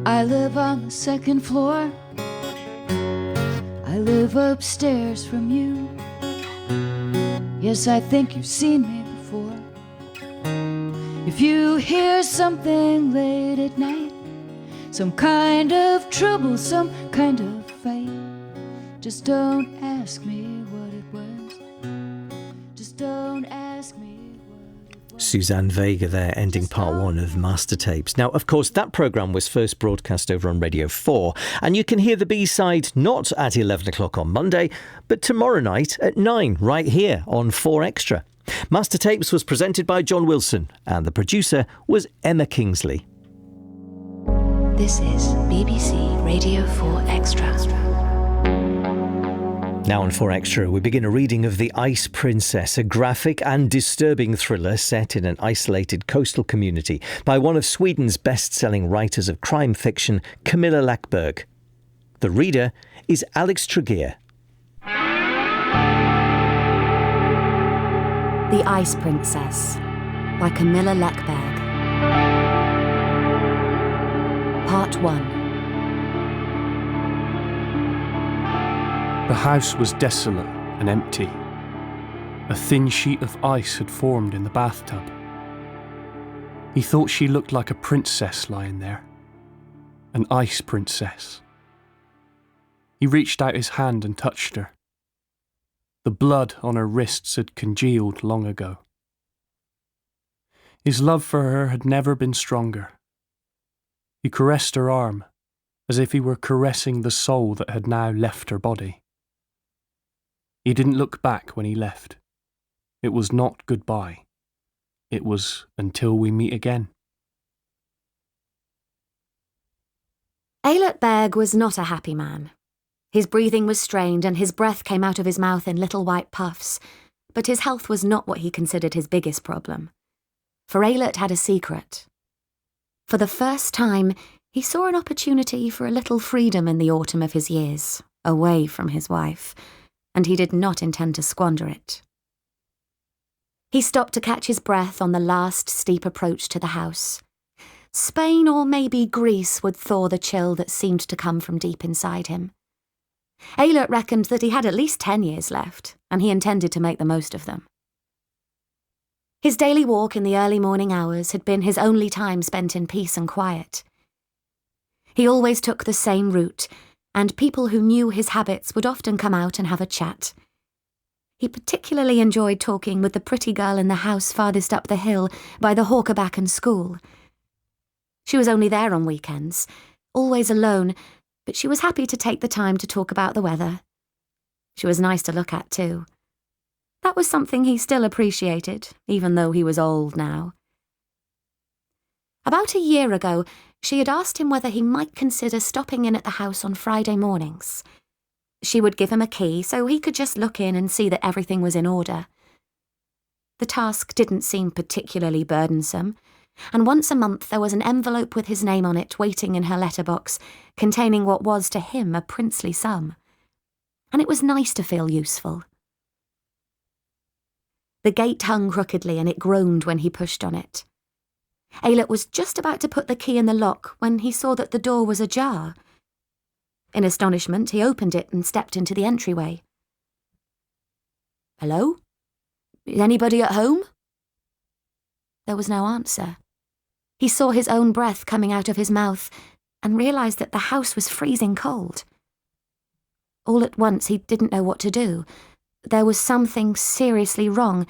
I live on the second floor. I live upstairs from you. Yes, I think you've seen me before. If you hear something late at night, some kind of trouble, some kind of fight, just don't ask me what it was. Just don't ask me what it was. Suzanne Vega there, ending part one of Master Tapes. Now, of course, that programme was first broadcast over on Radio 4, and you can hear the B-side not at 11 o'clock on Monday, but tomorrow night at 9, right here on 4 Extra. Master Tapes was presented by John Wilson, and the producer was Emma Kingsley. This is BBC Radio 4 Extra. Now on 4 Extra, we begin a reading of The Ice Princess, a graphic and disturbing thriller set in an isolated coastal community by one of Sweden's best-selling writers of crime fiction, Camilla Lackberg. The reader is Alex Tregear. The Ice Princess by Camilla Lackberg. Part 1. The house was desolate and empty. A thin sheet of ice had formed in the bathtub. He thought she looked like a princess lying there. An ice princess. He reached out his hand and touched her. The blood on her wrists had congealed long ago. His love for her had never been stronger. He caressed her arm, as if he were caressing the soul that had now left her body. He didn't look back when he left. It was not goodbye. It was until we meet again. Eilert Berg was not a happy man. His breathing was strained and his breath came out of his mouth in little white puffs, but his health was not what he considered his biggest problem. For Eilert had a secret. For the first time, he saw an opportunity for a little freedom in the autumn of his years, away from his wife, and he did not intend to squander it. He stopped to catch his breath on the last steep approach to the house. Spain or maybe Greece would thaw the chill that seemed to come from deep inside him. Eilert reckoned that he had at least 10 years left, and he intended to make the most of them. His daily walk in the early morning hours had been his only time spent in peace and quiet. He always took the same route, and people who knew his habits would often come out and have a chat. He particularly enjoyed talking with the pretty girl in the house farthest up the hill by the Håkabacken school. She was only there on weekends, always alone, but she was happy to take the time to talk about the weather. She was nice to look at, too. That was something he still appreciated, even though he was old now. About a year ago, she had asked him whether he might consider stopping in at the house on Friday mornings. She would give him a key so he could just look in and see that everything was in order. The task didn't seem particularly burdensome, and once a month there was an envelope with his name on it waiting in her letterbox, containing what was to him a princely sum. And it was nice to feel useful. The gate hung crookedly and it groaned when he pushed on it. Eilert was just about to put the key in the lock when he saw that the door was ajar. In astonishment, he opened it and stepped into the entryway. "Hello? Is anybody at home?" There was no answer. He saw his own breath coming out of his mouth and realised that the house was freezing cold. All at once, he didn't know what to do. There was something seriously wrong,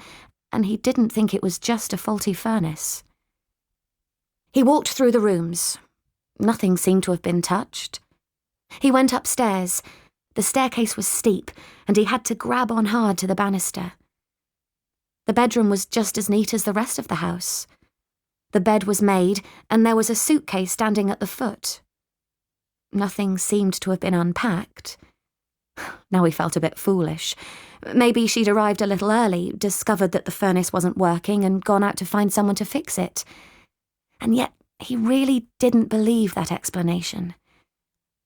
and he didn't think it was just a faulty furnace. He walked through the rooms. Nothing seemed to have been touched. He went upstairs. The staircase was steep, and he had to grab on hard to the banister. The bedroom was just as neat as the rest of the house. The bed was made, and there was a suitcase standing at the foot. Nothing seemed to have been unpacked. Now he felt a bit foolish. Maybe she'd arrived a little early, discovered that the furnace wasn't working, and gone out to find someone to fix it. And yet he really didn't believe that explanation.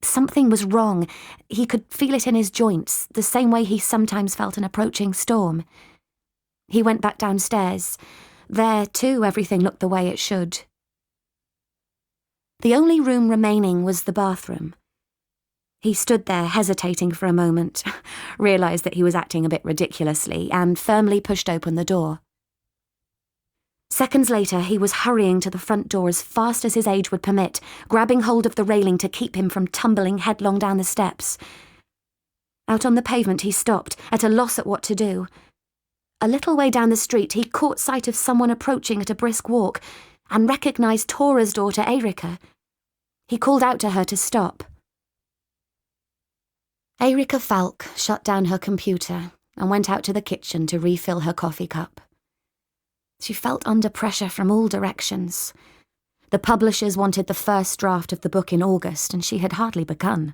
Something was wrong. He could feel it in his joints, the same way he sometimes felt an approaching storm. He went back downstairs. There, too, everything looked the way it should. The only room remaining was the bathroom. He stood there hesitating for a moment, realised that he was acting a bit ridiculously, and firmly pushed open the door. Seconds later, he was hurrying to the front door as fast as his age would permit, grabbing hold of the railing to keep him from tumbling headlong down the steps. Out on the pavement, he stopped, at a loss at what to do. A little way down the street, he caught sight of someone approaching at a brisk walk and recognised Tora's daughter, Erica. He called out to her to stop. Erica Falck shut down her computer and went out to the kitchen to refill her coffee cup. She felt under pressure from all directions. The publishers wanted the first draft of the book in August, and she had hardly begun.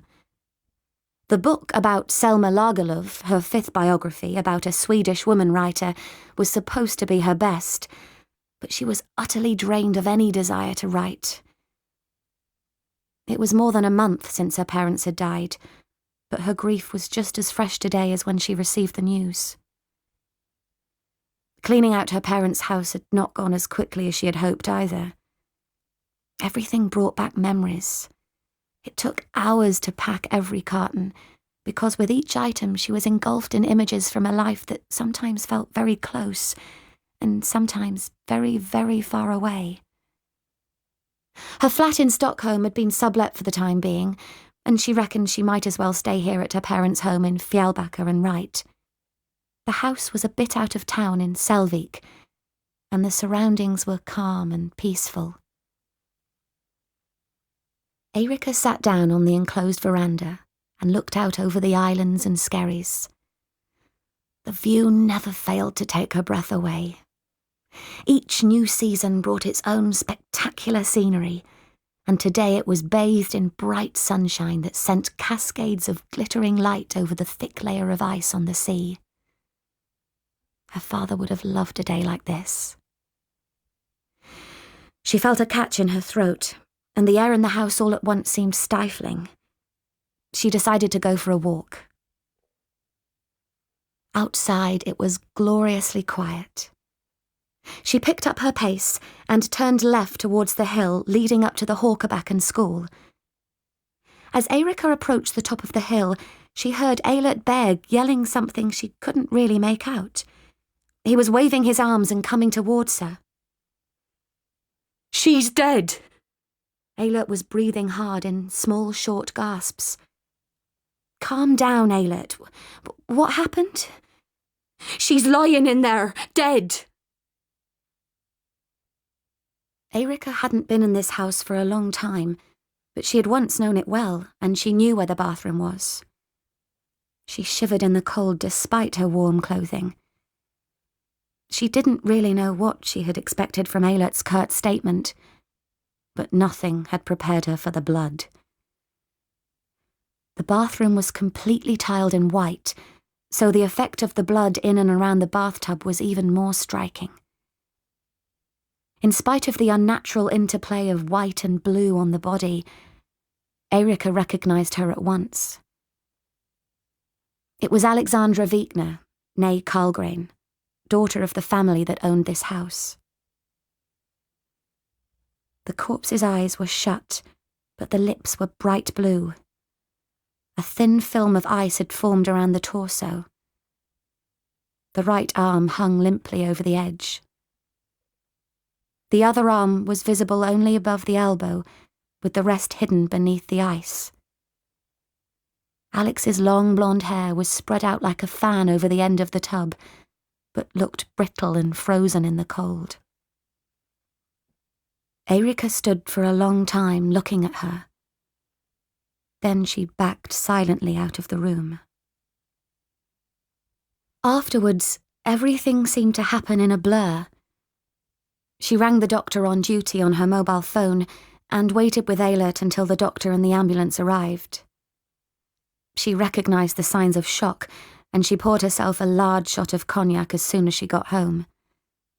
The book about Selma Lagerlöf, her 5th biography about a Swedish woman writer, was supposed to be her best, but she was utterly drained of any desire to write. It was more than a month since her parents had died, but her grief was just as fresh today as when she received the news. Cleaning out her parents' house had not gone as quickly as she had hoped either. Everything brought back memories. It took hours to pack every carton, because with each item she was engulfed in images from a life that sometimes felt very close, and sometimes very, very far away. Her flat in Stockholm had been sublet for the time being, and she reckoned she might as well stay here at her parents' home in Fjällbacka and write. The house was a bit out of town in Selvik, and the surroundings were calm and peaceful. Erica sat down on the enclosed veranda and looked out over the islands and skerries. The view never failed to take her breath away. Each new season brought its own spectacular scenery, and today it was bathed in bright sunshine that sent cascades of glittering light over the thick layer of ice on the sea. Her father would have loved a day like this. She felt a catch in her throat, and the air in the house all at once seemed stifling. She decided to go for a walk. Outside it was gloriously quiet. She picked up her pace and turned left towards the hill leading up to the Håkabacken school. As Erica approached the top of the hill, she heard Eilert Berg yelling something she couldn't really make out. He was waving his arms and coming towards her. "She's dead!" Eilert was breathing hard in small, short gasps. "Calm down, Eilert. What happened?" "She's lying in there, dead!" Erica hadn't been in this house for a long time, but she had once known it well, and she knew where the bathroom was. She shivered in the cold despite her warm clothing. She didn't really know what she had expected from Eilert's curt statement, but nothing had prepared her for the blood. The bathroom was completely tiled in white, so the effect of the blood in and around the bathtub was even more striking. In spite of the unnatural interplay of white and blue on the body, Erica recognised her at once. It was Alexandra Wikner, née Karlgren, daughter of the family that owned this house. The corpse's eyes were shut, but the lips were bright blue. A thin film of ice had formed around the torso. The right arm hung limply over the edge. The other arm was visible only above the elbow, with the rest hidden beneath the ice. Alex's long blonde hair was spread out like a fan over the end of the tub, but looked brittle and frozen in the cold. Erica stood for a long time looking at her. Then she backed silently out of the room. Afterwards, everything seemed to happen in a blur. She rang the doctor on duty on her mobile phone and waited with Eilert until the doctor and the ambulance arrived. She recognised the signs of shock, and she poured herself a large shot of cognac as soon as she got home.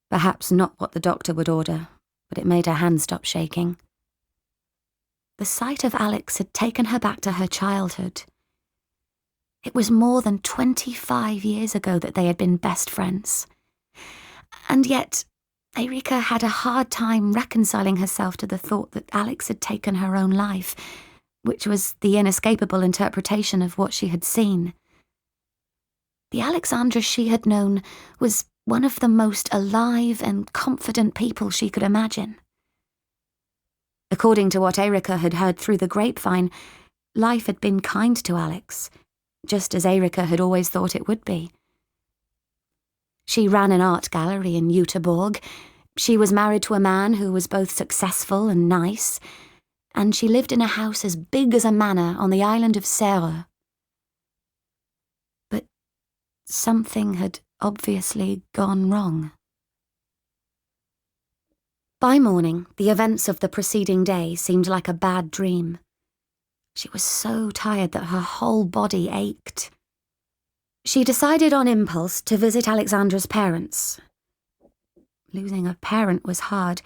Perhaps not what the doctor would order, but it made her hand stop shaking. The sight of Alex had taken her back to her childhood. It was more than 25 years ago that they had been best friends. And yet, Erica had a hard time reconciling herself to the thought that Alex had taken her own life, which was the inescapable interpretation of what she had seen. The Alexandra she had known was one of the most alive and confident people she could imagine. According to what Erica had heard through the grapevine, life had been kind to Alex, just as Erica had always thought it would be. She ran an art gallery in Göteborg, she was married to a man who was both successful and nice, and she lived in a house as big as a manor on the island of Sérö. But something had obviously gone wrong. By morning, the events of the preceding day seemed like a bad dream. She was so tired that her whole body ached. She decided on impulse to visit Alexandra's parents. Losing a parent was hard,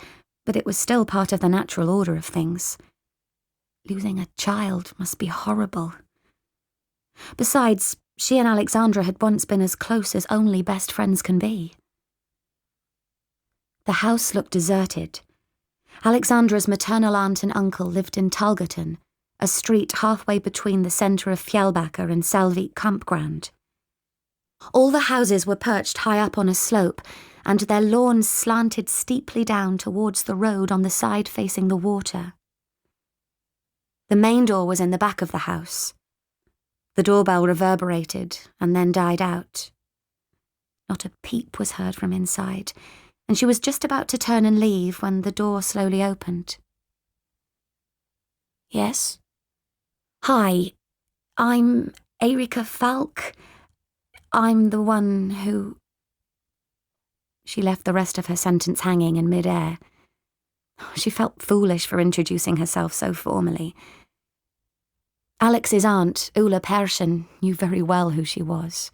but it was still part of the natural order of things. Losing a child must be horrible. Besides, she and Alexandra had once been as close as only best friends can be. The house looked deserted. Alexandra's maternal aunt and uncle lived in Tallgatan, a street halfway between the centre of Fjällbacka and Selvik campground. All the houses were perched high up on a slope, and their lawns slanted steeply down towards the road on the side facing the water. The main door was in the back of the house. The doorbell reverberated and then died out. Not a peep was heard from inside, and she was just about to turn and leave when the door slowly opened. "Yes?" "Hi, I'm Erica Falck. I'm the one who..." She left the rest of her sentence hanging in mid-air. She felt foolish for introducing herself so formally. Alex's aunt, Ulla Persson, knew very well who she was.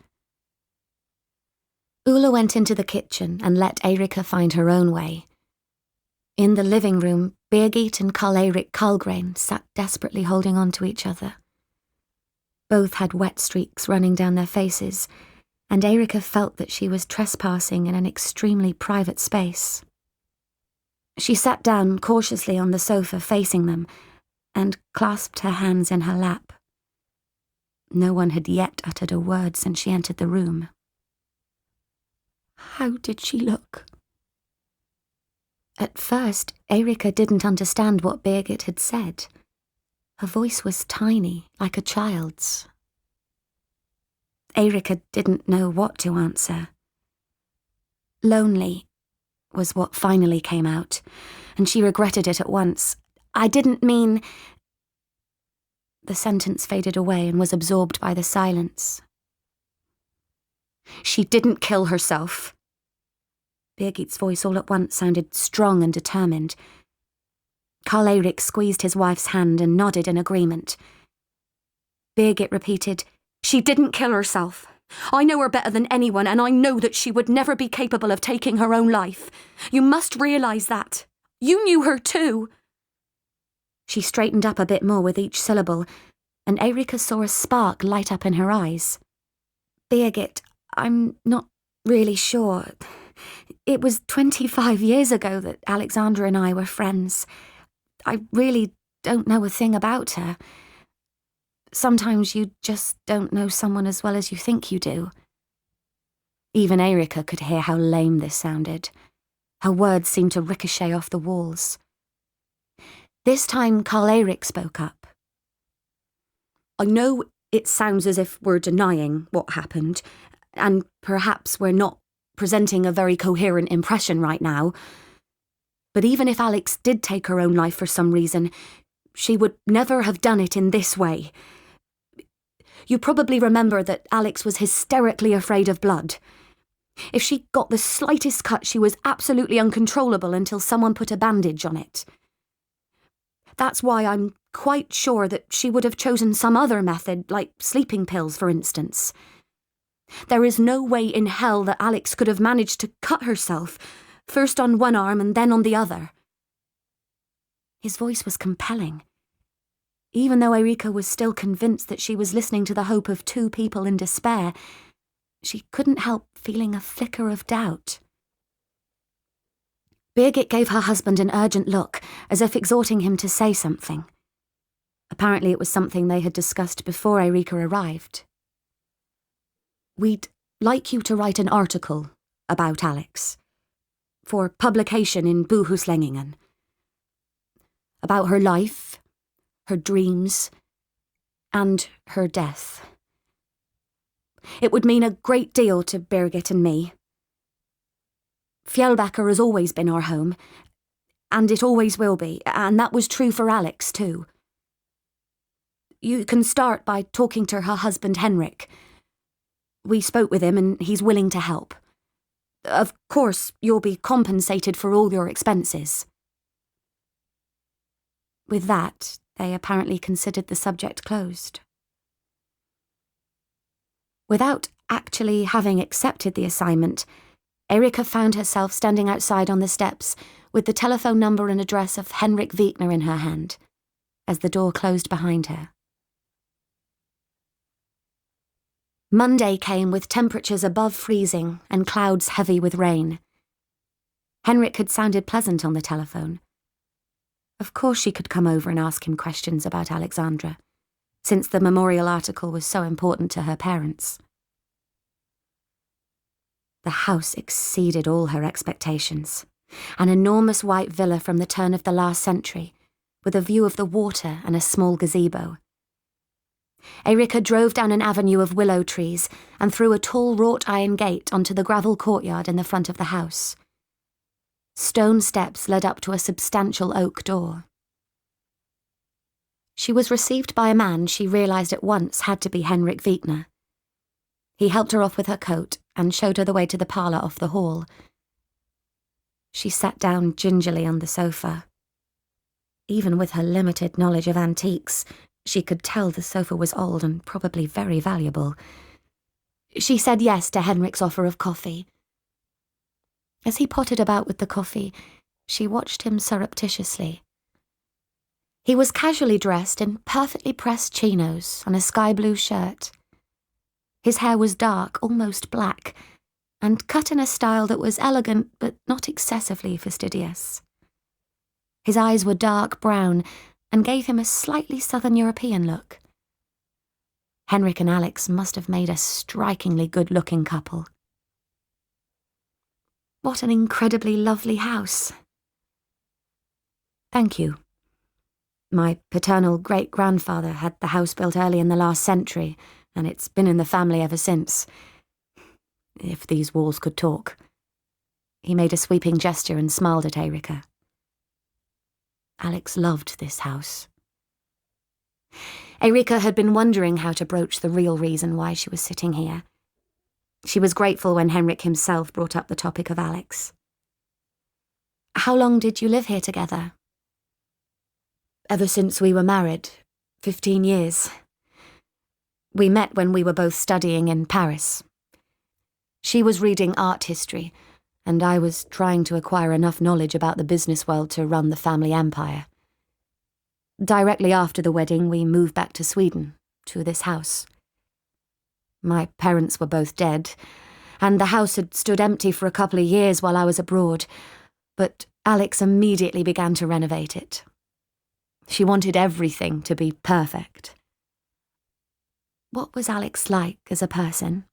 Ulla went into the kitchen and let Erica find her own way. In the living room, Birgit and Karl-Erik Karlgren sat desperately holding on to each other. Both had wet streaks running down their faces, and Erica felt that she was trespassing in an extremely private space. She sat down cautiously on the sofa facing them and clasped her hands in her lap. No one had yet uttered a word since she entered the room. How did she look? At first, Erica didn't understand what Birgit had said. Her voice was tiny, like a child's. Erica didn't know what to answer. Lonely was what finally came out, and she regretted it at once. "I didn't mean..." The sentence faded away and was absorbed by the silence. "She didn't kill herself." Birgit's voice all at once sounded strong and determined. Karl-Erik squeezed his wife's hand and nodded in agreement. Birgit repeated, "She didn't kill herself. I know her better than anyone, and I know that she would never be capable of taking her own life. You must realise that. You knew her too." She straightened up a bit more with each syllable, and Erica saw a spark light up in her eyes. "Birgit, I'm not really sure. It was 25 years ago that Alexandra and I were friends. I really don't know a thing about her. Sometimes you just don't know someone as well as you think you do." Even Erica could hear how lame this sounded. Her words seemed to ricochet off the walls. This time Karl-Erik spoke up. "I know it sounds as if we're denying what happened, and perhaps we're not presenting a very coherent impression right now. But even if Alex did take her own life for some reason, she would never have done it in this way. You probably remember that Alex was hysterically afraid of blood. If she got the slightest cut, she was absolutely uncontrollable until someone put a bandage on it. That's why I'm quite sure that she would have chosen some other method, like sleeping pills, for instance. There is no way in hell that Alex could have managed to cut herself, first on one arm and then on the other." His voice was compelling. Even though Erica was still convinced that she was listening to the hope of two people in despair, she couldn't help feeling a flicker of doubt. Birgit gave her husband an urgent look, as if exhorting him to say something. Apparently it was something they had discussed before Erica arrived. "We'd like you to write an article about Alex, for publication in Bohuslänningen. About her life, her dreams, and her death. It would mean a great deal to Birgit and me. Fjällbacka has always been our home, and it always will be, and that was true for Alex too. You can start by talking to her husband Henrik. We spoke with him and he's willing to help. Of course, you'll be compensated for all your expenses." With that, they apparently considered the subject closed. Without actually having accepted the assignment, Erica found herself standing outside on the steps with the telephone number and address of Henrik Wigner in her hand, as the door closed behind her. Monday came with temperatures above freezing and clouds heavy with rain. Henrik had sounded pleasant on the telephone. Of course she could come over and ask him questions about Alexandra, since the memorial article was so important to her parents. The house exceeded all her expectations. An enormous white villa from the turn of the last century, with a view of the water and a small gazebo. Erica drove down an avenue of willow trees and through a tall wrought iron gate onto the gravel courtyard in the front of the house. Stone steps led up to a substantial oak door. She was received by a man she realised at once had to be Henrik Wigner. He helped her off with her coat and showed her the way to the parlour off the hall. She sat down gingerly on the sofa. Even with her limited knowledge of antiques, she could tell the sofa was old and probably very valuable. She said yes to Henrik's offer of coffee. As he pottered about with the coffee, she watched him surreptitiously. He was casually dressed in perfectly pressed chinos and a sky-blue shirt. His hair was dark, almost black, and cut in a style that was elegant but not excessively fastidious. His eyes were dark brown and gave him a slightly Southern European look. Henrik and Alex must have made a strikingly good-looking couple. What an incredibly lovely house. Thank you. My paternal great-grandfather had the house built early in the last century, and it's been in the family ever since. If these walls could talk. He made a sweeping gesture and smiled at Erica. Alex loved this house. Erica had been wondering how to broach the real reason why she was sitting here. She was grateful when Henrik himself brought up the topic of Alex. "How long did you live here together?" "Ever since we were married, 15 years. We met when we were both studying in Paris. She was reading art history, and I was trying to acquire enough knowledge about the business world to run the family empire. Directly after the wedding, we moved back to Sweden, to this house. My parents were both dead, and the house had stood empty for a couple of years while I was abroad, but Alex immediately began to renovate it. She wanted everything to be perfect." "What was Alex like as a person?"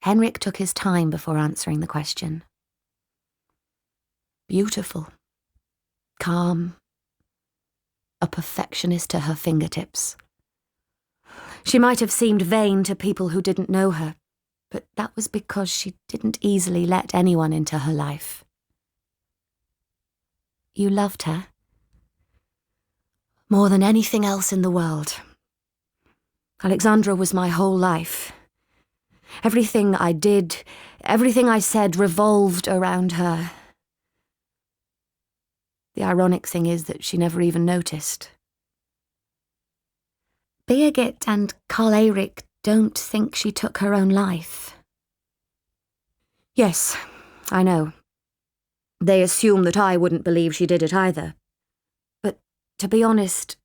Henrik took his time before answering the question. "Beautiful. Calm. A perfectionist to her fingertips. She might have seemed vain to people who didn't know her, but that was because she didn't easily let anyone into her life." "You loved her?" "More than anything else in the world. Alexandra was my whole life. Everything I did, everything I said revolved around her. The ironic thing is that she never even noticed." "Birgit and Karl-Erik don't think she took her own life." "Yes, I know. They assume that I wouldn't believe she did it either. But to be honest,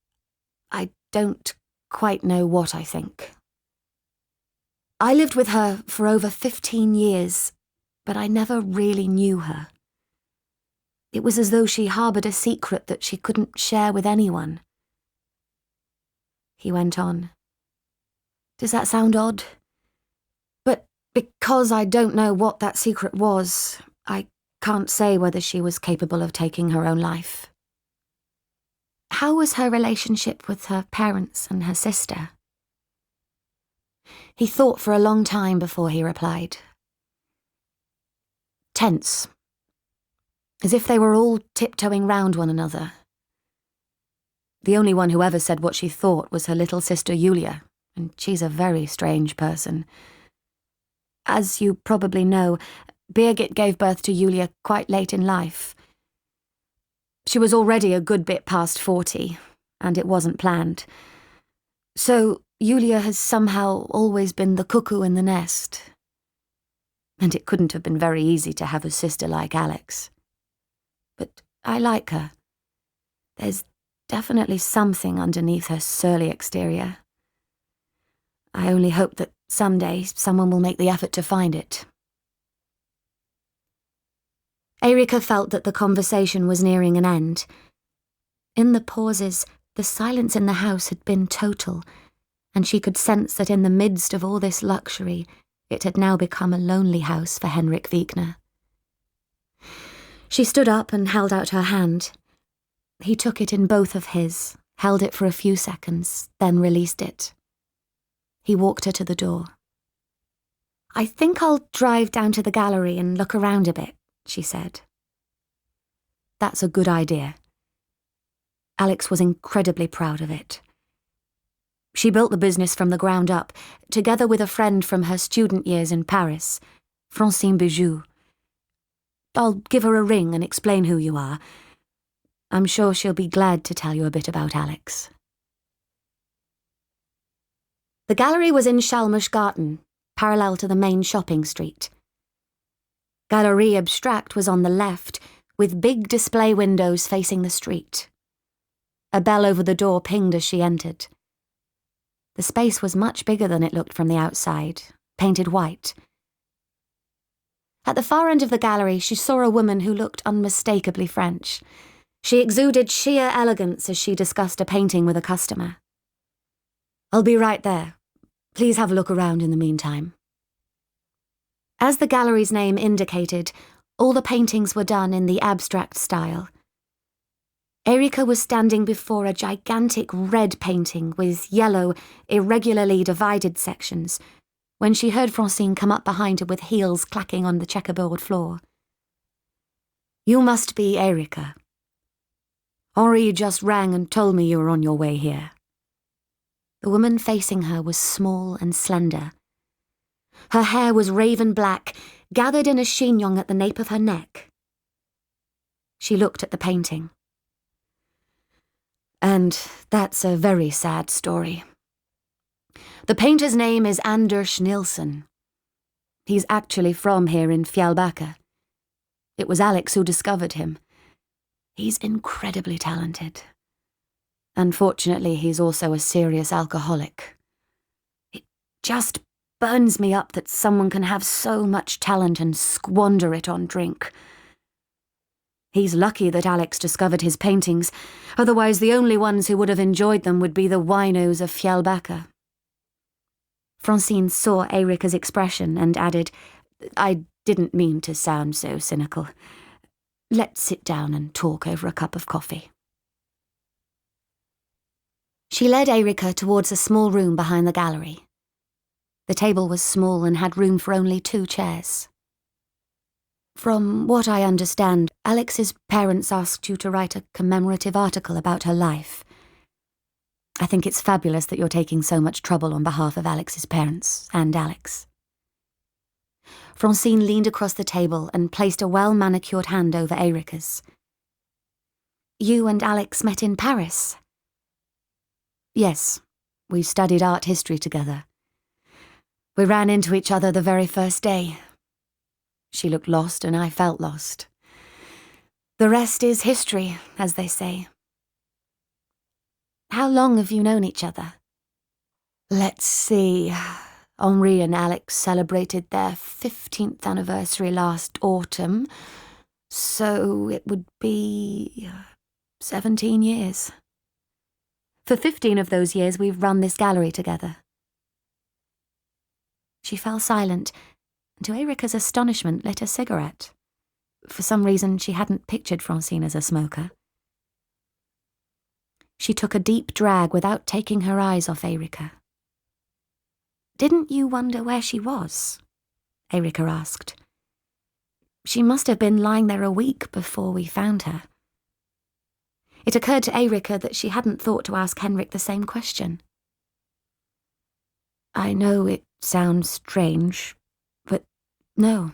I don't quite know what I think. I lived with her for over 15 years, but I never really knew her. It was as though she harboured a secret that she couldn't share with anyone. He went on. Does that sound odd? But because I don't know what that secret was, I can't say whether she was capable of taking her own life. How was her relationship with her parents and her sister? He thought for a long time before he replied. Tense. As if they were all tiptoeing round one another. The only one who ever said what she thought was her little sister Julia, and she's a very strange person. As you probably know, Birgit gave birth to Julia quite late in life. She was already a good bit past 40, and it wasn't planned. So Julia has somehow always been the cuckoo in the nest. And it couldn't have been very easy to have a sister like Alex. But I like her. There's definitely something underneath her surly exterior. I only hope that someday someone will make the effort to find it. Erica felt that the conversation was nearing an end. In the pauses, the silence in the house had been total, and she could sense that in the midst of all this luxury, it had now become a lonely house for Henrik Wigner. She stood up and held out her hand. He took it in both of his, held it for a few seconds, then released it. He walked her to the door. I think I'll drive down to the gallery and look around a bit, she said. That's a good idea. Alex was incredibly proud of it. She built the business from the ground up, together with a friend from her student years in Paris, Francine Bijou. I'll give her a ring and explain who you are. I'm sure she'll be glad to tell you a bit about Alex. The gallery was in Chalmersgarten, parallel to the main shopping street. Galerie Abstract was on the left, with big display windows facing the street. A bell over the door pinged as she entered. The space was much bigger than it looked from the outside, painted white. At the far end of the gallery, she saw a woman who looked unmistakably French. She exuded sheer elegance as she discussed a painting with a customer. I'll be right there. Please have a look around in the meantime. As the gallery's name indicated, all the paintings were done in the abstract style. Erica was standing before a gigantic red painting with yellow, irregularly divided sections, when she heard Francine come up behind her with heels clacking on the checkerboard floor. You must be Erica. Henri just rang and told me you were on your way here. The woman facing her was small and slender. Her hair was raven black, gathered in a chignon at the nape of her neck. She looked at the painting. And that's a very sad story. The painter's name is Anders Nilsson. He's actually from here in Fjällbacka. It was Alex who discovered him. He's incredibly talented. Unfortunately, he's also a serious alcoholic. It just burns me up that someone can have so much talent and squander it on drink. He's lucky that Alex discovered his paintings, otherwise the only ones who would have enjoyed them would be the winos of Fjällbacka. Francine saw Erica's expression and added, I didn't mean to sound so cynical. Let's sit down and talk over a cup of coffee. She led Erica towards a small room behind the gallery. The table was small and had room for only 2 chairs. From what I understand, Alex's parents asked you to write a commemorative article about her life. I think it's fabulous that you're taking so much trouble on behalf of Alex's parents and Alex. Francine leaned across the table and placed a well-manicured hand over Erica's. You and Alex met in Paris? Yes, we studied art history together. We ran into each other the very first day. She looked lost and I felt lost. The rest is history, as they say. How long have you known each other? Let's see. Henri and Alex celebrated their 15th anniversary last autumn, So it would be 17 years. For 15 of those years, we've run this gallery together. She fell silent, and to Erica's astonishment lit a cigarette. For some reason, she hadn't pictured Francine as a smoker. She took a deep drag without taking her eyes off Erica. "Didn't you wonder where she was?" Erica asked. "She must have been lying there a week before we found her." It occurred to Erica that she hadn't thought to ask Henrik the same question. "I know it sounds strange, but no,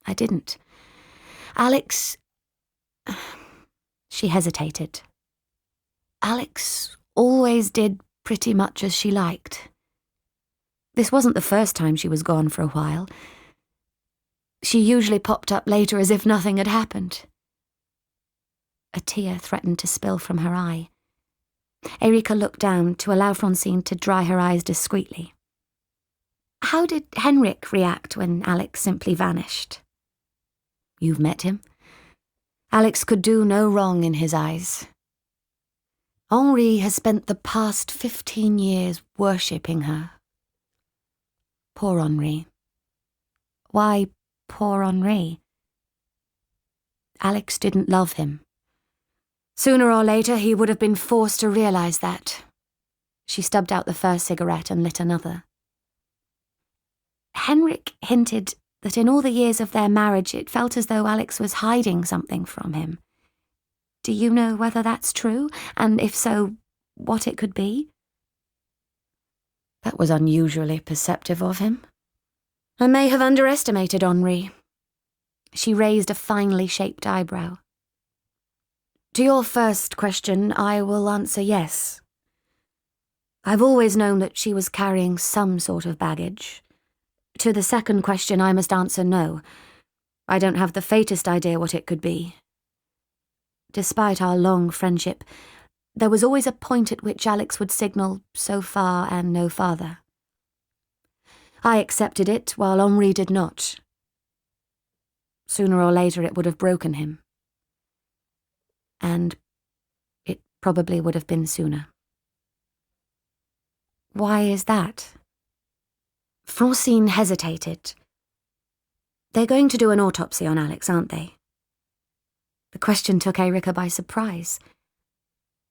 I didn't. Alex..." She hesitated. "Alex always did pretty much as she liked. This wasn't the first time she was gone for a while. She usually popped up later as if nothing had happened." A tear threatened to spill from her eye. Erica looked down to allow Francine to dry her eyes discreetly. "How did Henrik react when Alex simply vanished?" "You've met him? Alex could do no wrong in his eyes. Henri has spent the past 15 years worshipping her. Poor Henri." "Why poor Henri?" "Alex didn't love him. Sooner or later he would have been forced to realise that." She stubbed out the first cigarette and lit another. "Henrik hinted that in all the years of their marriage it felt as though Alex was hiding something from him. Do you know whether that's true? And if so, what it could be?" "That was unusually perceptive of him. I may have underestimated Henri." She raised a finely shaped eyebrow. "To your first question, I will answer yes. I've always known that she was carrying some sort of baggage. To the second question, I must answer no. I don't have the faintest idea what it could be. Despite our long friendship, there was always a point at which Alex would signal so far and no farther. I accepted it, while Henri did not. Sooner or later it would have broken him. And it probably would have been sooner." "Why is that?" Francine hesitated. "They're going to do an autopsy on Alex, aren't they?" The question took Erica by surprise.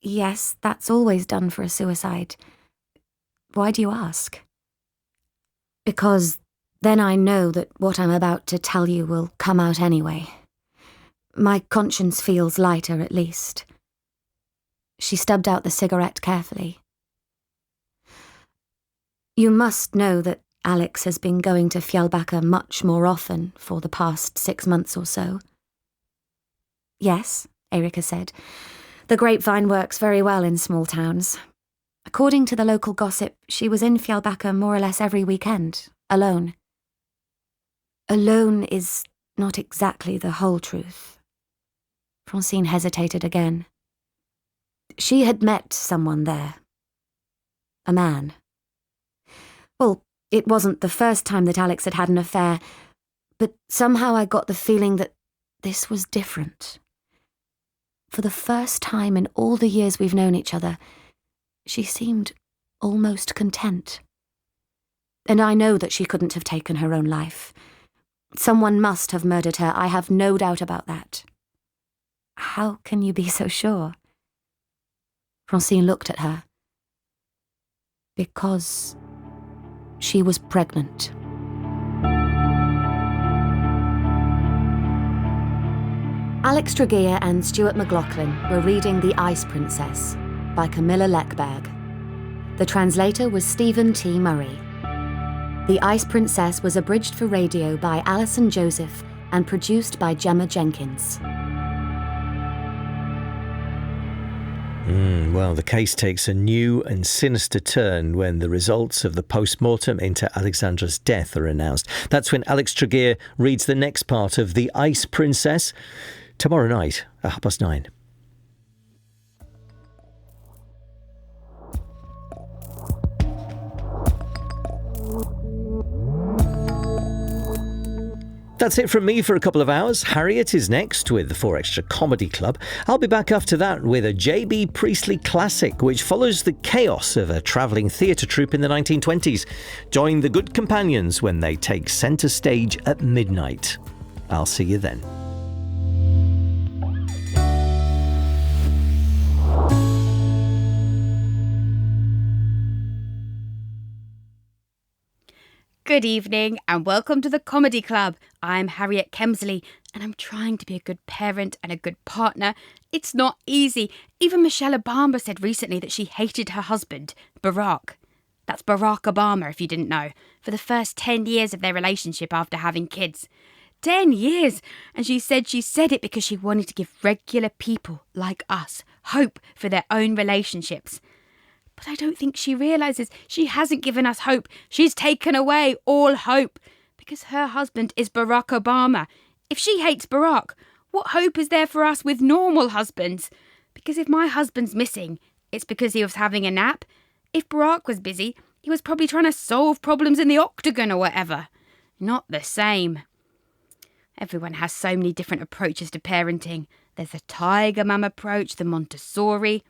"Yes, that's always done for a suicide. Why do you ask?" "Because then I know that what I'm about to tell you will come out anyway. My conscience feels lighter, at least." She stubbed out the cigarette carefully. "You must know that Alex has been going to Fjällbacka much more often for the past 6 months or so." "Yes," Erica said. "The grapevine works very well in small towns. According to the local gossip, she was in Fjällbacka more or less every weekend, alone." "Alone is not exactly the whole truth." Francine hesitated again. She had met someone there. A man. Well, it wasn't the first time that Alex had had an affair, but somehow I got the feeling that this was different. For the first time in all the years we've known each other, she seemed almost content. And I know that she couldn't have taken her own life. Someone must have murdered her, I have no doubt about that." "How can you be so sure?" Francine looked at her. "Because she was pregnant." Alex Tregear and Stuart McLaughlin were reading The Ice Princess by Camilla Lackberg. The translator was Stephen T. Murray. The Ice Princess was abridged for radio by Alison Joseph and produced by Gemma Jenkins. Well, the case takes a new and sinister turn when the results of the post-mortem into Alexandra's death are announced. That's when Alex Tregear reads the next part of The Ice Princess tomorrow night at 9:30. That's it from me for a couple of hours. Harriet is next with the 4Extra Comedy Club. I'll be back after that with a J.B. Priestley classic, which follows the chaos of a travelling theatre troupe in the 1920s. Join the good companions when they take centre stage at midnight. I'll see you then. Good evening and welcome to the Comedy Club. I'm Harriet Kemsley and I'm trying to be a good parent and a good partner. It's not easy. Even Michelle Obama said recently that she hated her husband, Barack. That's Barack Obama, if you didn't know, for the first 10 years of their relationship after having kids. 10 years! And she said it because she wanted to give regular people like us hope for their own relationships. But I don't think she realises she hasn't given us hope. She's taken away all hope. Because her husband is Barack Obama. If she hates Barack, what hope is there for us with normal husbands? Because if my husband's missing, it's because he was having a nap. If Barack was busy, he was probably trying to solve problems in the octagon or whatever. Not the same. Everyone has so many different approaches to parenting. There's the Tiger Mum approach, the Montessori.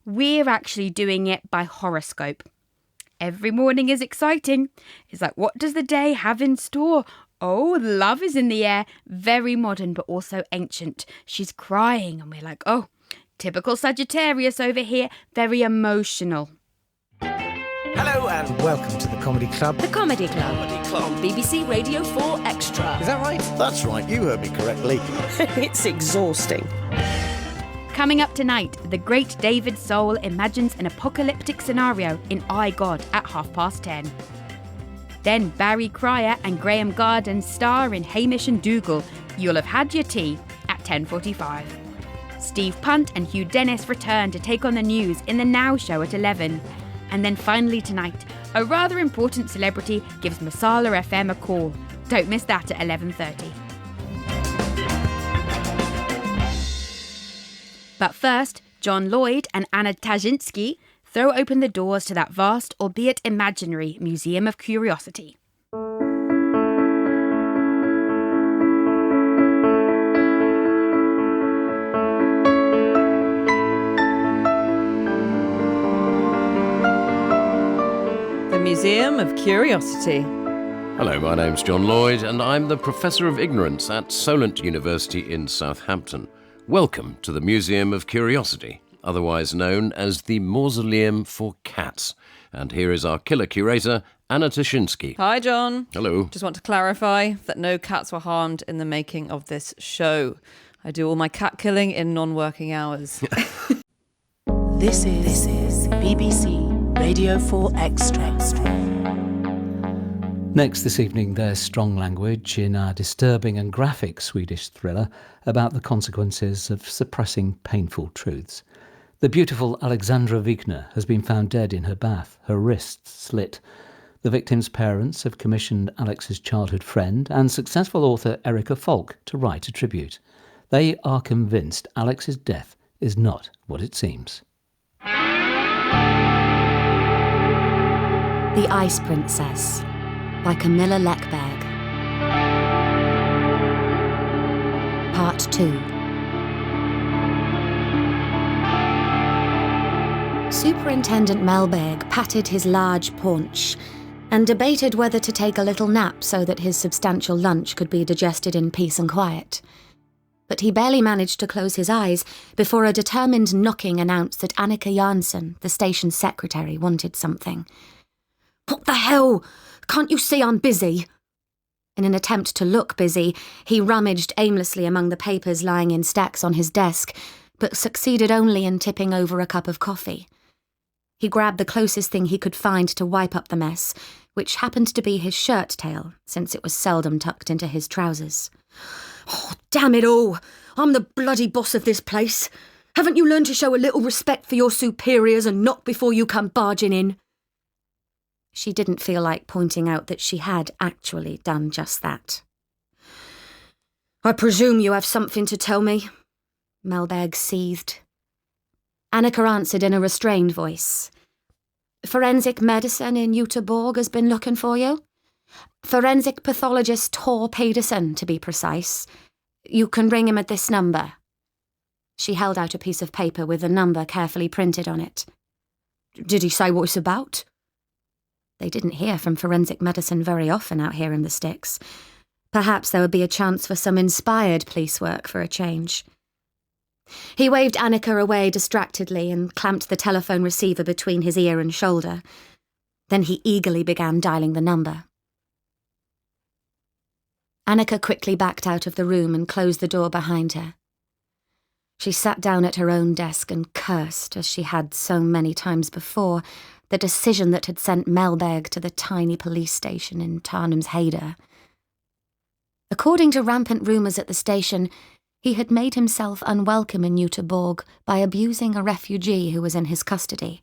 We're actually doing it by horoscope. Every morning is exciting. It's like, what does the day have in store? Oh, love is in the air. Very modern, but also ancient. She's crying, and we're like, oh, typical Sagittarius over here. Very emotional. Hello and welcome to the Comedy Club. The Comedy Club. On BBC Radio 4 Extra. Is that right? That's right, you heard me correctly. It's exhausting. Coming up tonight, the great David Soul imagines an apocalyptic scenario in I, God at 10:30. Then Barry Cryer and Graham Garden star in Hamish and Dougal, You'll Have Had Your Tea at 10:45. Steve Punt and Hugh Dennis return to take on the news in the Now Show at 11. And then finally tonight, a rather important celebrity gives Masala FM a call. Don't miss that at 11:30. But first, John Lloyd and Anna Tajinski throw open the doors to that vast, albeit imaginary, Museum of Curiosity. The Museum of Curiosity. Hello, my name's John Lloyd and I'm the Professor of Ignorance at Solent University in Southampton. Welcome to the Museum of Curiosity, otherwise known as the Mausoleum for Cats. And here is our killer curator, Anna Tashinsky. Hi, John. Hello. Just want to clarify that no cats were harmed in the making of this show. I do all my cat killing in non-working hours. This is BBC Radio 4 Extra. Next this evening, there's strong language in our disturbing and graphic Swedish thriller about the consequences of suppressing painful truths. The beautiful Alexandra Wigner has been found dead in her bath, her wrists slit. The victim's parents have commissioned Alex's childhood friend and successful author Erica Falck to write a tribute. They are convinced Alex's death is not what it seems. The Ice Princess by Camilla Lackberg. Part 2. Superintendent Mellberg patted his large paunch and debated whether to take a little nap so that his substantial lunch could be digested in peace and quiet. But he barely managed to close his eyes before a determined knocking announced that Annika Jansson, the station secretary, wanted something. "What the hell? Can't you see I'm busy?" In an attempt to look busy, he rummaged aimlessly among the papers lying in stacks on his desk, but succeeded only in tipping over a cup of coffee. He grabbed the closest thing he could find to wipe up the mess, which happened to be his shirt tail, since it was seldom tucked into his trousers. "Oh, damn it all! I'm the bloody boss of this place. Haven't you learned to show a little respect for your superiors and knock before you come barging in?" She didn't feel like pointing out that she had actually done just that. "I presume you have something to tell me?" Mellberg seethed. Annika answered in a restrained voice. "Forensic medicine in Göteborg has been looking for you. Forensic pathologist Tor Pedersen, to be precise. You can ring him at this number. She held out a piece of paper with a number carefully printed on it. Did he say what it's about? They didn't hear from forensic medicine very often out here in the sticks. Perhaps there would be a chance for some inspired police work for a change. He waved Annika away distractedly and clamped the telephone receiver between his ear and shoulder. Then he eagerly began dialing the number. Annika quickly backed out of the room and closed the door behind her. She sat down at her own desk and cursed, as she had so many times before, the decision that had sent Mellberg to the tiny police station in Tarnumshede. According to rampant rumours at the station, he had made himself unwelcome in Göteborg by abusing a refugee who was in his custody.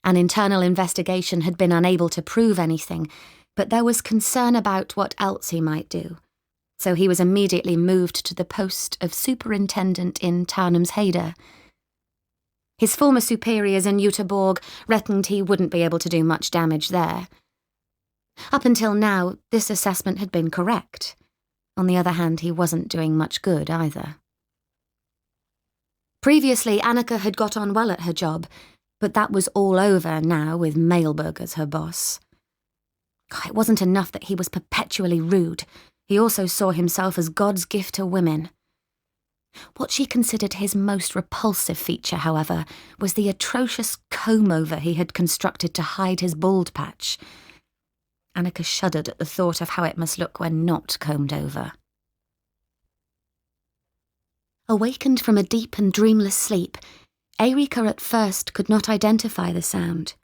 An internal investigation had been unable to prove anything, but there was concern about what else he might do, so he was immediately moved to the post of superintendent in Tarnumshede. His former superiors in Göteborg reckoned he wouldn't be able to do much damage there. Up until now, this assessment had been correct. On the other hand, he wasn't doing much good either. Previously, Annika had got on well at her job, but that was all over now with Mellberg as her boss. It wasn't enough that he was perpetually rude. He also saw himself as God's gift to women. What she considered his most repulsive feature, however, was the atrocious comb-over he had constructed to hide his bald patch. Annika shuddered at the thought of how it must look when not combed over. Awakened from a deep and dreamless sleep, Erica at first could not identify the sound.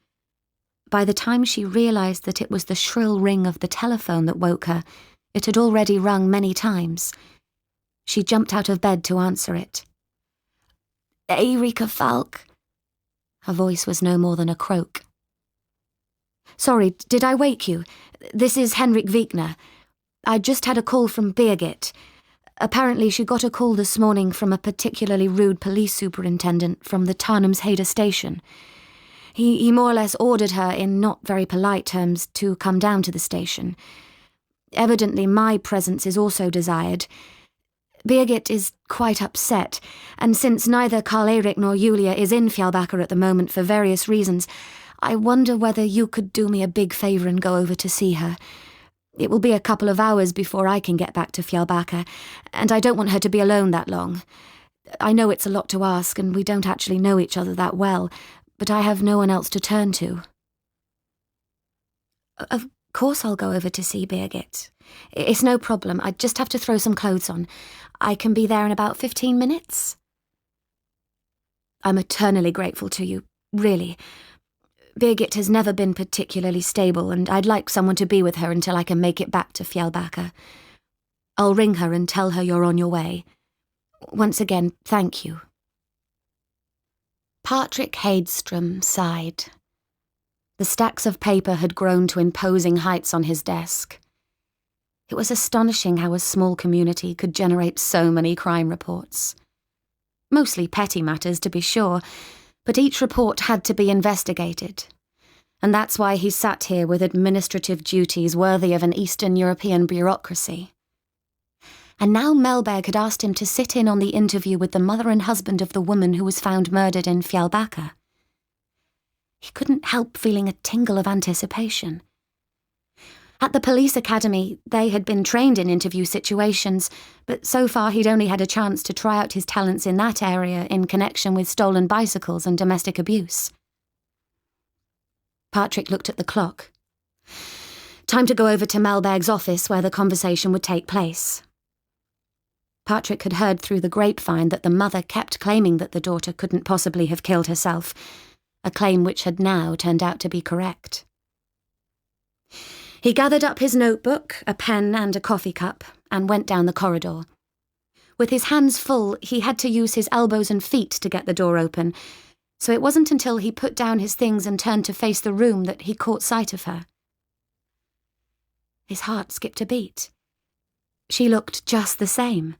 By the time she realised that it was the shrill ring of the telephone that woke her, it had already rung many times. She jumped out of bed to answer it. Erica Falck. Her voice was no more than a croak. Sorry, did I wake you? This is Henrik Wigner. I just had a call from Birgit. Apparently she got a call this morning from a particularly rude police superintendent from the Tarnumshede station. He more or less ordered her, in not very polite terms, to come down to the station. Evidently my presence is also desired. Birgit is quite upset, and since neither Karl-Erik nor Julia is in Fjällbacka at the moment for various reasons, I wonder whether you could do me a big favour and go over to see her. It will be a couple of hours before I can get back to Fjällbacka, and I don't want her to be alone that long. I know it's a lot to ask, and we don't actually know each other that well, but I have no one else to turn to. Of course I'll go over to see Birgit. It's no problem. I just have to throw some clothes on. I can be there in about 15 minutes. I'm eternally grateful to you, really. Birgit has never been particularly stable, and I'd like someone to be with her until I can make it back to Fjällbacka. I'll ring her and tell her you're on your way. Once again, thank you. Patrik Hedström sighed. The stacks of paper had grown to imposing heights on his desk. It was astonishing how a small community could generate so many crime reports. Mostly petty matters, to be sure, but each report had to be investigated. And that's why he sat here with administrative duties worthy of an Eastern European bureaucracy. And now Mellberg had asked him to sit in on the interview with the mother and husband of the woman who was found murdered in Fjällbacka. He couldn't help feeling a tingle of anticipation. At the police academy, they had been trained in interview situations, but so far he'd only had a chance to try out his talents in that area in connection with stolen bicycles and domestic abuse. Patrik looked at the clock. Time to go over to Mellberg's office where the conversation would take place. Patrik had heard through the grapevine that the mother kept claiming that the daughter couldn't possibly have killed herself, a claim which had now turned out to be correct. He gathered up his notebook, a pen and a coffee cup, and went down the corridor. With his hands full, he had to use his elbows and feet to get the door open, so it wasn't until he put down his things and turned to face the room that he caught sight of her. His heart skipped a beat. She looked just the same.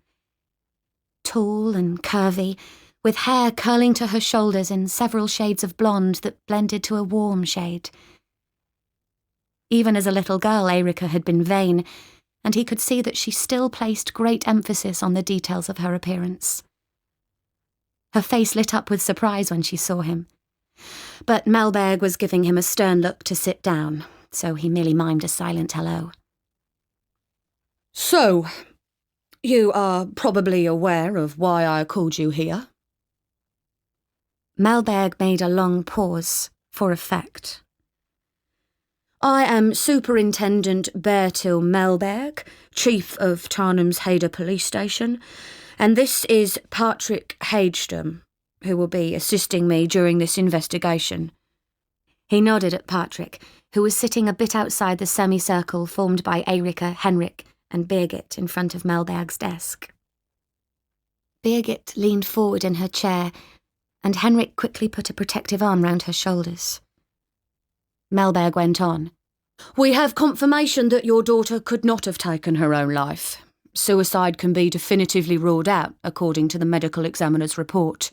Tall and curvy, with hair curling to her shoulders in several shades of blonde that blended to a warm shade. Even as a little girl, Erica had been vain, and he could see that she still placed great emphasis on the details of her appearance. Her face lit up with surprise when she saw him. But Melberg was giving him a stern look to sit down, so he merely mimed a silent hello. So, you are probably aware of why I called you here? Melberg made a long pause, for effect. I am Superintendent Bertil Melberg, Chief of Tarnum's Hayder Police Station, and this is Patrik Hedström, who will be assisting me during this investigation. He nodded at Patrik, who was sitting a bit outside the semicircle formed by Erica, Henrik, and Birgit in front of Melberg's desk. Birgit leaned forward in her chair, and Henrik quickly put a protective arm round her shoulders. Melberg went on. We have confirmation that your daughter could not have taken her own life. Suicide can be definitively ruled out, according to the medical examiner's report.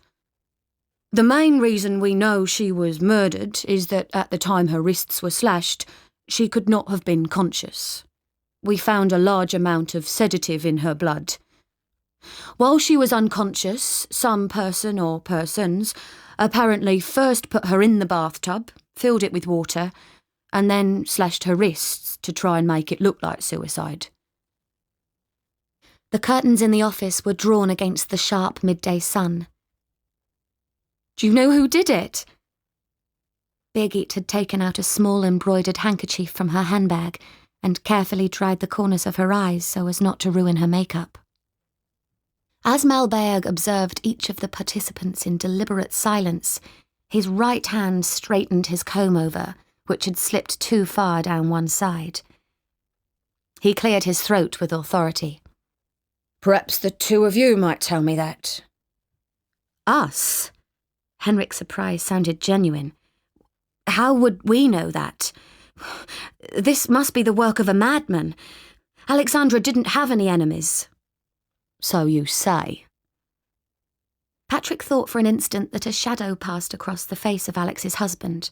The main reason we know she was murdered is that at the time her wrists were slashed, she could not have been conscious. We found a large amount of sedative in her blood. While she was unconscious, some person or persons apparently first put her in the bathtub, filled it with water, and then slashed her wrists to try and make it look like suicide. The curtains in the office were drawn against the sharp midday sun. Do you know who did it? Birgit had taken out a small embroidered handkerchief from her handbag and carefully dried the corners of her eyes so as not to ruin her makeup. As Melberg observed each of the participants in deliberate silence, his right hand straightened his comb-over, which had slipped too far down one side. He cleared his throat with authority. Perhaps the two of you might tell me that. Us? Henrik's surprise sounded genuine. How would we know that? This must be the work of a madman. Alexandra didn't have any enemies. So you say. Patrik thought for an instant that a shadow passed across the face of Alex's husband.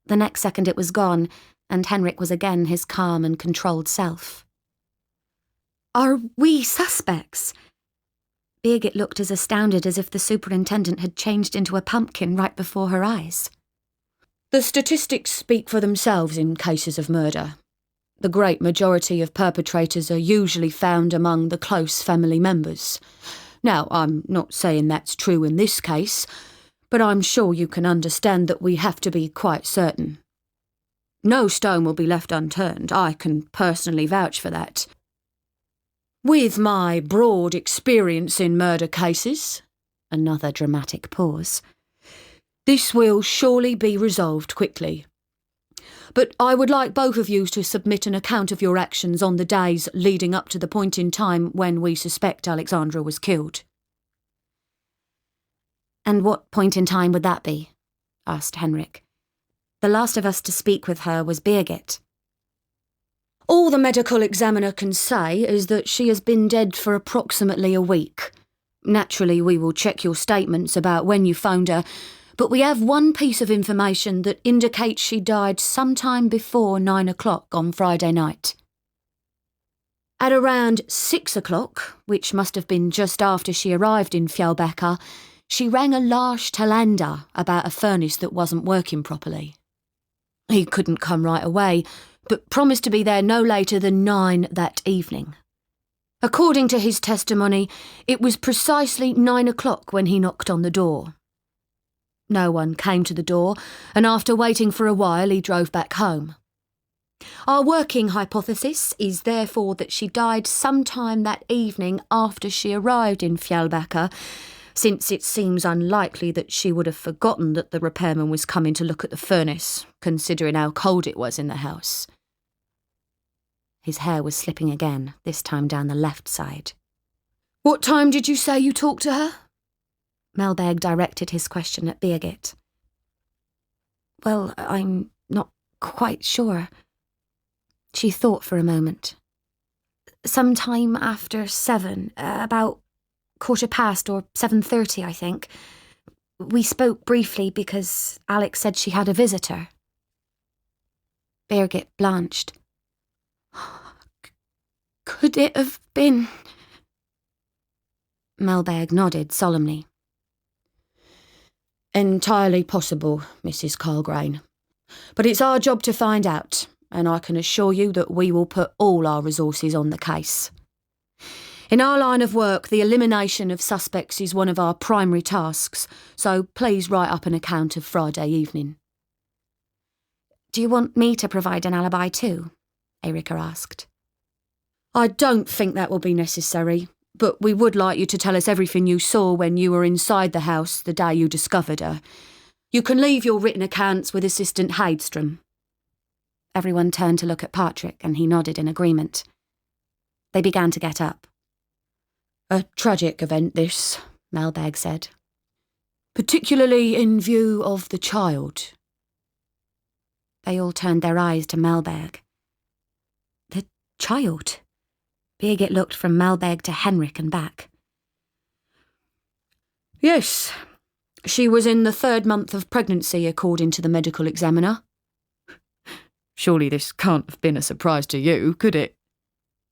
The next second it was gone, and Henrik was again his calm and controlled self. Are we suspects? Birgit looked as astounded as if the superintendent had changed into a pumpkin right before her eyes. The statistics speak for themselves in cases of murder. The great majority of perpetrators are usually found among the close family members. Now, I'm not saying that's true in this case, but I'm sure you can understand that we have to be quite certain. No stone will be left unturned. I can personally vouch for that. With my broad experience in murder cases, another dramatic pause, this will surely be resolved quickly. But I would like both of you to submit an account of your actions on the days leading up to the point in time when we suspect Alexandra was killed. And what point in time would that be? Asked Henrik. The last of us to speak with her was Birgit. All the medical examiner can say is that she has been dead for approximately a week. Naturally, we will check your statements about when you phoned her, but we have one piece of information that indicates she died sometime before 9 o'clock on Friday night. At around 6 o'clock, which must have been just after she arrived in Fjällbacka, she rang a Lars Talander about a furnace that wasn't working properly. He couldn't come right away, but promised to be there no later than 9 that evening. According to his testimony, it was precisely 9 o'clock when he knocked on the door. No one came to the door, and after waiting for a while, he drove back home. Our working hypothesis is therefore that she died sometime that evening after she arrived in Fjällbacka, since it seems unlikely that she would have forgotten that the repairman was coming to look at the furnace, considering how cold it was in the house. His hair was slipping again, this time down the left side. What time did you say you talked to her? Melberg directed his question at Birgit. Well, I'm not quite sure. She thought for a moment. Sometime after 7, about 7:15 or 7:30, I think. We spoke briefly because Alex said she had a visitor. Birgit blanched. Could it have been? Mellberg nodded solemnly. Entirely possible, Mrs. Carlgrain. But it's our job to find out, and I can assure you that we will put all our resources on the case. In our line of work, the elimination of suspects is one of our primary tasks, so please write up an account of Friday evening. Do you want me to provide an alibi too? Erica asked. I don't think that will be necessary, but we would like you to tell us everything you saw when you were inside the house the day you discovered her. You can leave your written accounts with Assistant Hedström. Everyone turned to look at Patrik, and he nodded in agreement. They began to get up. A tragic event, this, Mellberg said. Particularly in view of the child. They all turned their eyes to Mellberg. The child? Birgit looked from Mellberg to Henrik and back. Yes, she was in the 3rd month of pregnancy, according to the medical examiner. Surely this can't have been a surprise to you, could it?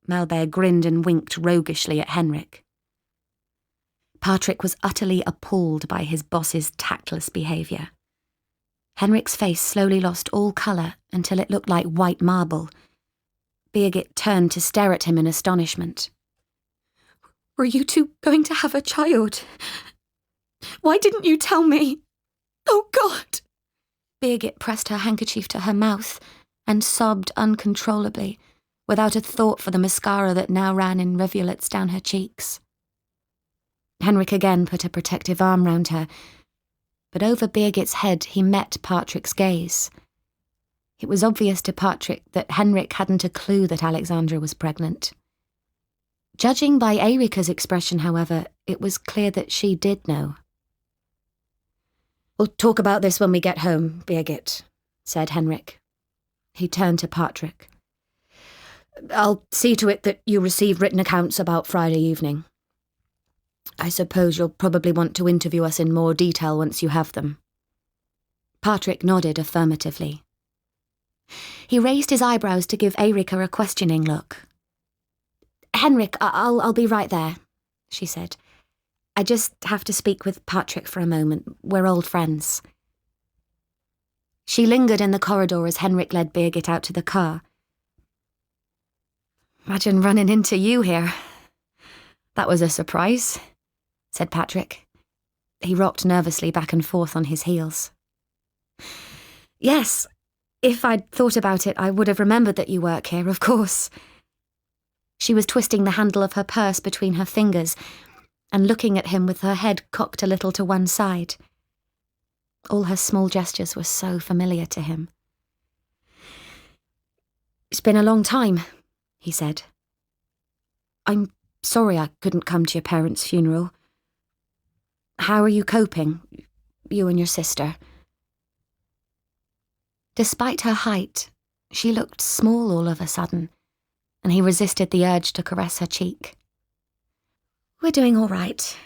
Mellberg grinned and winked roguishly at Henrik. Patrik was utterly appalled by his boss's tactless behaviour. Henrik's face slowly lost all colour until it looked like white marble. Birgit turned to stare at him in astonishment. Were you two going to have a child? Why didn't you tell me? Oh, God! Birgit pressed her handkerchief to her mouth and sobbed uncontrollably, without a thought for the mascara that now ran in rivulets down her cheeks. Henrik again put a protective arm round her, but over Birgit's head he met Patrik's gaze. It was obvious to Patrik that Henrik hadn't a clue that Alexandra was pregnant. Judging by Erica's expression, however, it was clear that she did know. We'll talk about this when we get home, Birgit, said Henrik. He turned to Patrik. I'll see to it that you receive written accounts about Friday evening. I suppose you'll probably want to interview us in more detail once you have them. Patrik nodded affirmatively. He raised his eyebrows to give Erica a questioning look. Henrik, I'll be right there, she said. I just have to speak with Patrik for a moment. We're old friends. She lingered in the corridor as Henrik led Birgit out to the car. Imagine running into you here. That was a surprise, said Patrik. He rocked nervously back and forth on his heels. Yes, if I'd thought about it, I would have remembered that you work here, of course. She was twisting the handle of her purse between her fingers and looking at him with her head cocked a little to one side. All her small gestures were so familiar to him. It's been a long time, he said. I'm sorry I couldn't come to your parents' funeral. How are you coping, you and your sister? Despite her height, she looked small all of a sudden, and he resisted the urge to caress her cheek. We're doing all right.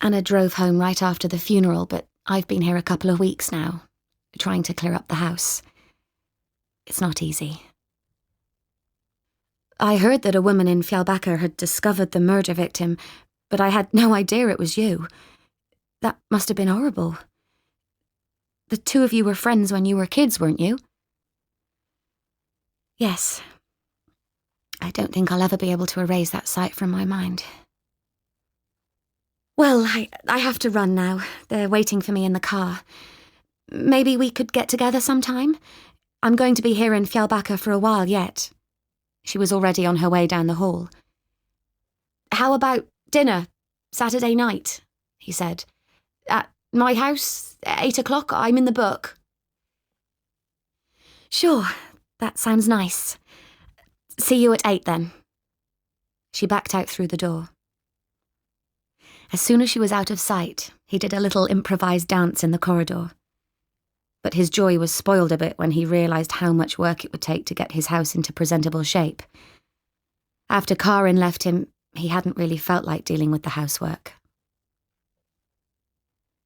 Anna drove home right after the funeral, but I've been here a couple of weeks now, trying to clear up the house. It's not easy. I heard that a woman in Fjällbacka had discovered the murder victim, but I had no idea it was you. That must have been horrible. The two of you were friends when you were kids, weren't you? Yes. I don't think I'll ever be able to erase that sight from my mind. Well, I have to run now. They're waiting for me in the car. Maybe we could get together sometime? I'm going to be here in Fjällbacka for a while yet. She was already on her way down the hall. How about dinner, Saturday night, he said. At my house, 8 o'clock, I'm in the book. Sure, that sounds nice. See you at 8 then. She backed out through the door. As soon as she was out of sight, he did a little improvised dance in the corridor. But his joy was spoiled a bit when he realised how much work it would take to get his house into presentable shape. After Karin left him, he hadn't really felt like dealing with the housework.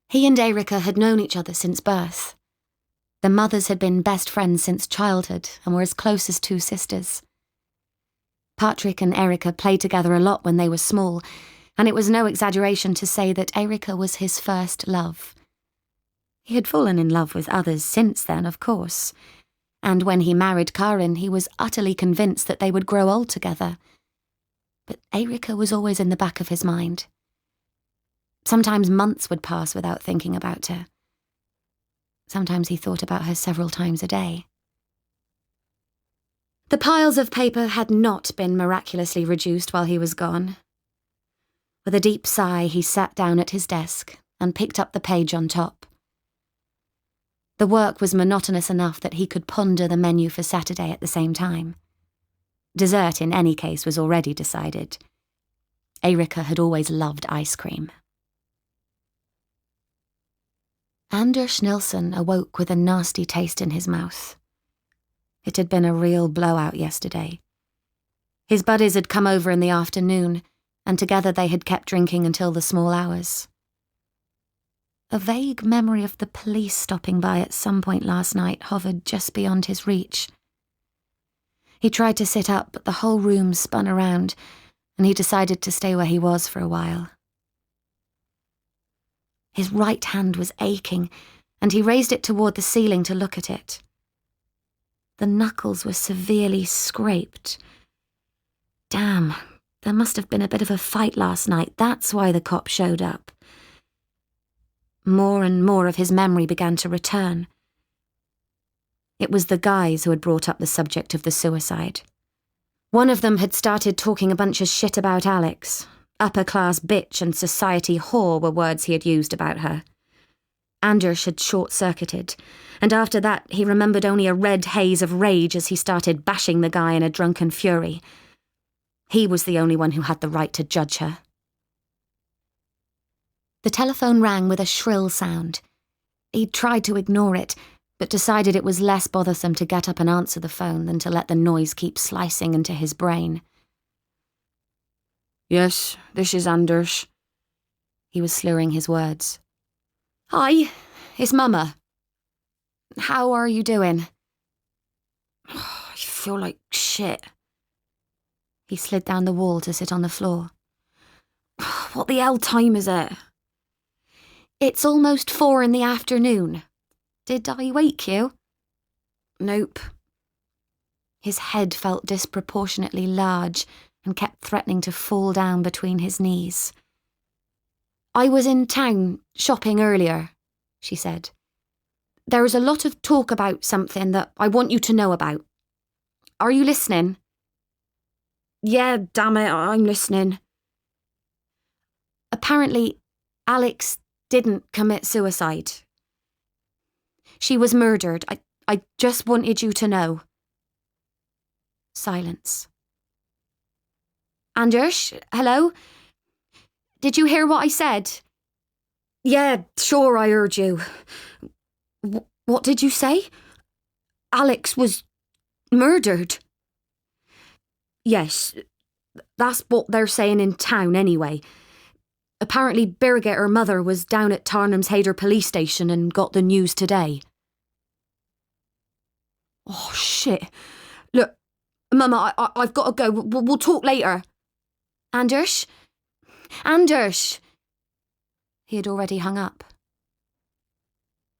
He and Erica had known each other since birth. The mothers had been best friends since childhood and were as close as two sisters. Patrik and Erica played together a lot when they were small, and it was no exaggeration to say that Erica was his first love. He had fallen in love with others since then, of course, and when he married Karin, he was utterly convinced that they would grow old together. But Erica was always in the back of his mind. Sometimes months would pass without thinking about her. Sometimes he thought about her several times a day. The piles of paper had not been miraculously reduced while he was gone. With a deep sigh, he sat down at his desk and picked up the page on top. The work was monotonous enough that he could ponder the menu for Saturday at the same time. Dessert, in any case, was already decided. Erica had always loved ice cream. Anders Nilsson awoke with a nasty taste in his mouth. It had been a real blowout yesterday. His buddies had come over in the afternoon, and together they had kept drinking until the small hours. A vague memory of the police stopping by at some point last night hovered just beyond his reach. He tried to sit up, but the whole room spun around, and he decided to stay where he was for a while. His right hand was aching, and he raised it toward the ceiling to look at it. The knuckles were severely scraped. Damn, there must have been a bit of a fight last night. That's why the cop showed up. More and more of his memory began to return. It was the guys who had brought up the subject of the suicide. One of them had started talking a bunch of shit about Alex. Upper-class bitch and society whore were words he had used about her. Anders had short-circuited, and after that he remembered only a red haze of rage as he started bashing the guy in a drunken fury. He was the only one who had the right to judge her. The telephone rang with a shrill sound. He tried to ignore it, but decided it was less bothersome to get up and answer the phone than to let the noise keep slicing into his brain. "Yes, this is Anders." He was slurring his words. "Hi, it's Mama. How are you doing?" "I feel like shit." He slid down the wall to sit on the floor. "What the hell time is it?" "It's almost 4 in the afternoon. Did I wake you?" "Nope." His head felt disproportionately large and kept threatening to fall down between his knees. "I was in town shopping earlier," she said. "There was a lot of talk about something that I want you to know about. Are you listening?" "Yeah, damn it, I'm listening." "Apparently, Alex didn't commit suicide. She was murdered. I just wanted you to know." Silence. "Anders, hello? Did you hear what I said?" "Yeah, sure, I heard you. What did you say? Alex was murdered?" "Yes, that's what they're saying in town anyway. Apparently Birgit, her mother, was down at Tarnumsheder police station and got the news today." "Oh, shit. Look, Mama, I've got to go. We'll talk later." "Anders? Anders!" He had already hung up.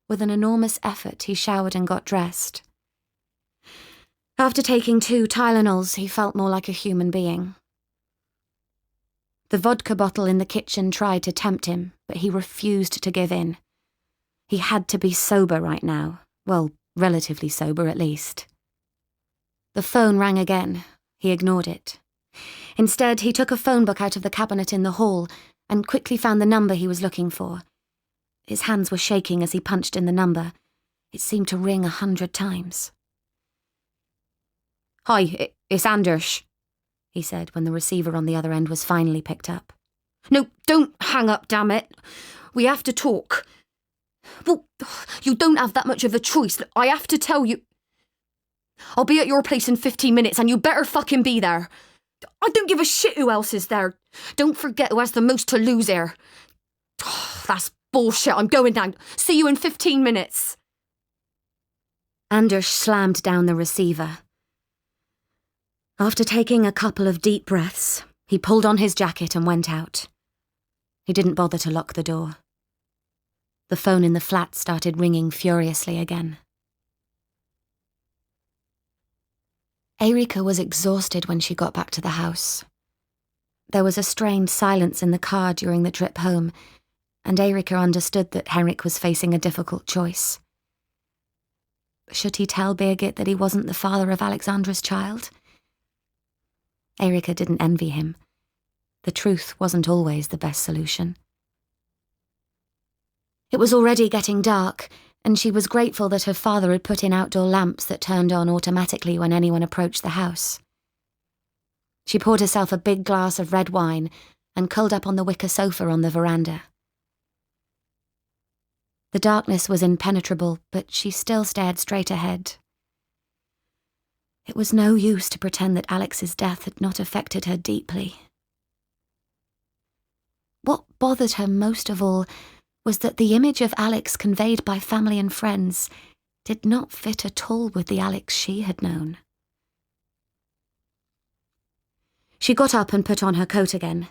With an enormous effort, he showered and got dressed. After taking 2 Tylenols, he felt more like a human being. The vodka bottle in the kitchen tried to tempt him, but he refused to give in. He had to be sober right now. Well, relatively sober at least. The phone rang again. He ignored it. Instead, he took a phone book out of the cabinet in the hall and quickly found the number he was looking for. His hands were shaking as he punched in the number. It seemed to ring 100 times. "Hi, it's Anders," he said when the receiver on the other end was finally picked up. "No, don't hang up, damn it. We have to talk." "Well, you don't have that much of a choice. I have to tell you. I'll be at your place in 15 minutes and you better fucking be there. I don't give a shit who else is there. Don't forget who has the most to lose here." "That's bullshit. I'm going now. See you in 15 minutes. Anders slammed down the receiver. After taking a couple of deep breaths, he pulled on his jacket and went out. He didn't bother to lock the door. The phone in the flat started ringing furiously again. Erica was exhausted when she got back to the house. There was a strained silence in the car during the trip home, and Erica understood that Henrik was facing a difficult choice. Should he tell Birgit that he wasn't the father of Alexandra's child? Erica didn't envy him. The truth wasn't always the best solution. It was already getting dark, and she was grateful that her father had put in outdoor lamps that turned on automatically when anyone approached the house. She poured herself a big glass of red wine and curled up on the wicker sofa on the veranda. The darkness was impenetrable, but she still stared straight ahead. It was no use to pretend that Alex's death had not affected her deeply. What bothered her most of all was that the image of Alex conveyed by family and friends did not fit at all with the Alex she had known. She got up and put on her coat again.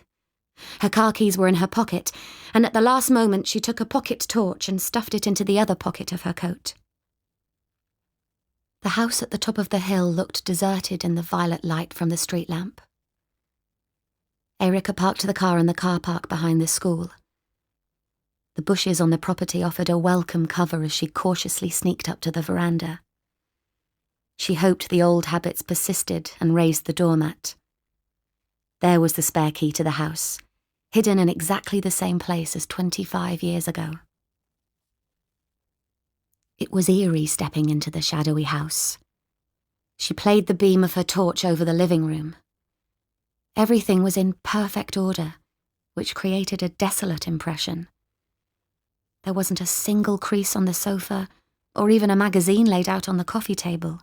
Her car keys were in her pocket, and at the last moment she took a pocket torch and stuffed it into the other pocket of her coat. The house at the top of the hill looked deserted in the violet light from the street lamp. Erica parked the car in the car park behind the school. The bushes on the property offered a welcome cover as she cautiously sneaked up to the veranda. She hoped the old habits persisted and raised the doormat. There was the spare key to the house, hidden in exactly the same place as 25 years ago. It was eerie stepping into the shadowy house. She played the beam of her torch over the living room. Everything was in perfect order, which created a desolate impression. There wasn't a single crease on the sofa, or even a magazine laid out on the coffee table.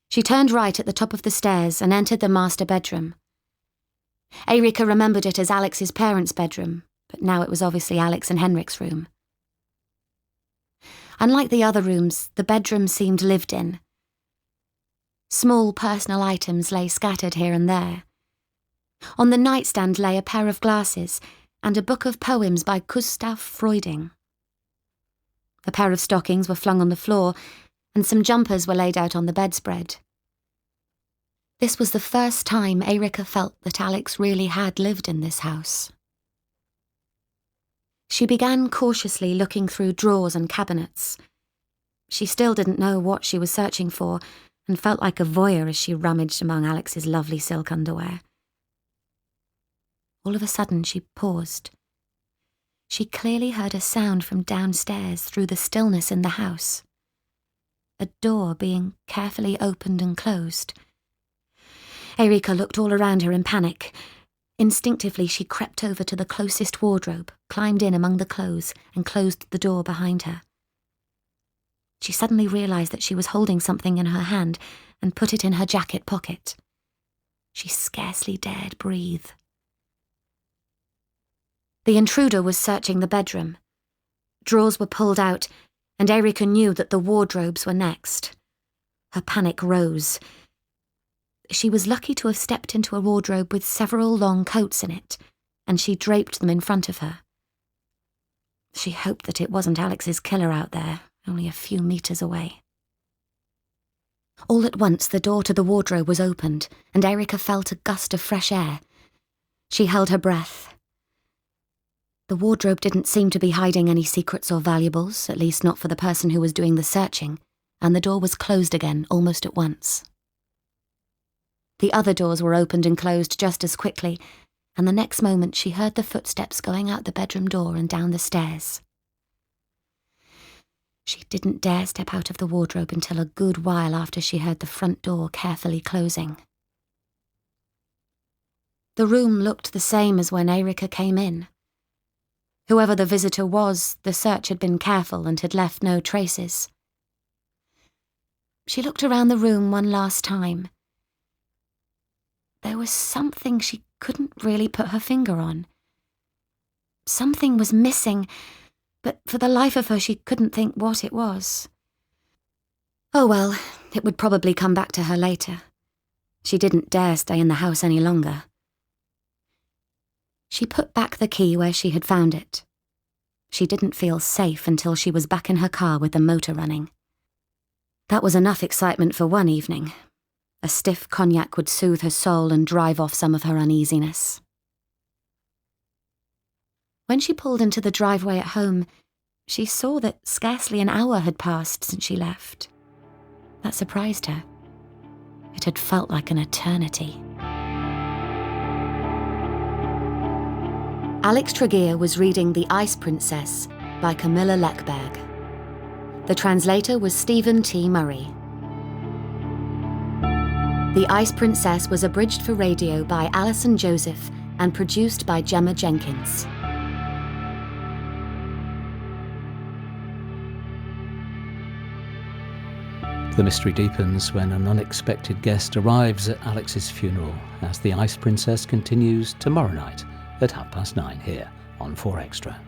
She turned right at the top of the stairs and entered the master bedroom. Erica remembered it as Alex's parents' bedroom, but now it was obviously Alex and Henrik's room. Unlike the other rooms, the bedroom seemed lived in. Small personal items lay scattered here and there. On the nightstand lay a pair of glasses and a book of poems by Gustav Freuding. A pair of stockings were flung on the floor, and some jumpers were laid out on the bedspread. This was the first time Erica felt that Alex really had lived in this house. She began cautiously looking through drawers and cabinets. She still didn't know what she was searching for, and felt like a voyeur as she rummaged among Alex's lovely silk underwear. All of a sudden she paused. She clearly heard a sound from downstairs through the stillness in the house. A door being carefully opened and closed. Erica looked all around her in panic. Instinctively she crept over to the closest wardrobe, climbed in among the clothes, and closed the door behind her. She suddenly realised that she was holding something in her hand and put it in her jacket pocket. She scarcely dared breathe. The intruder was searching the bedroom. Drawers were pulled out, and Erica knew that the wardrobes were next. Her panic rose. She was lucky to have stepped into a wardrobe with several long coats in it, and she draped them in front of her. She hoped that it wasn't Alex's killer out there, only a few meters away. All at once the door to the wardrobe was opened, and Erica felt a gust of fresh air. She held her breath. The wardrobe didn't seem to be hiding any secrets or valuables, at least not for the person who was doing the searching, and the door was closed again almost at once. The other doors were opened and closed just as quickly, and the next moment she heard the footsteps going out the bedroom door and down the stairs. She didn't dare step out of the wardrobe until a good while after she heard the front door carefully closing. The room looked the same as when Erica came in. Whoever the visitor was, the search had been careful and had left no traces. She looked around the room one last time. There was something she couldn't really put her finger on. Something was missing, but for the life of her she couldn't think what it was. Oh well, it would probably come back to her later. She didn't dare stay in the house any longer. She put back the key where she had found it. She didn't feel safe until she was back in her car with the motor running. That was enough excitement for one evening. A stiff cognac would soothe her soul and drive off some of her uneasiness. When she pulled into the driveway at home, she saw that scarcely an hour had passed since she left. That surprised her. It had felt like an eternity. Alex Tregear was reading The Ice Princess by Camilla Lackberg. The translator was Stephen T. Murray. The Ice Princess was abridged for radio by Alison Joseph and produced by Gemma Jenkins. The mystery deepens when an unexpected guest arrives at Alex's funeral as The Ice Princess continues tomorrow night at 9:30 here on 4 Extra.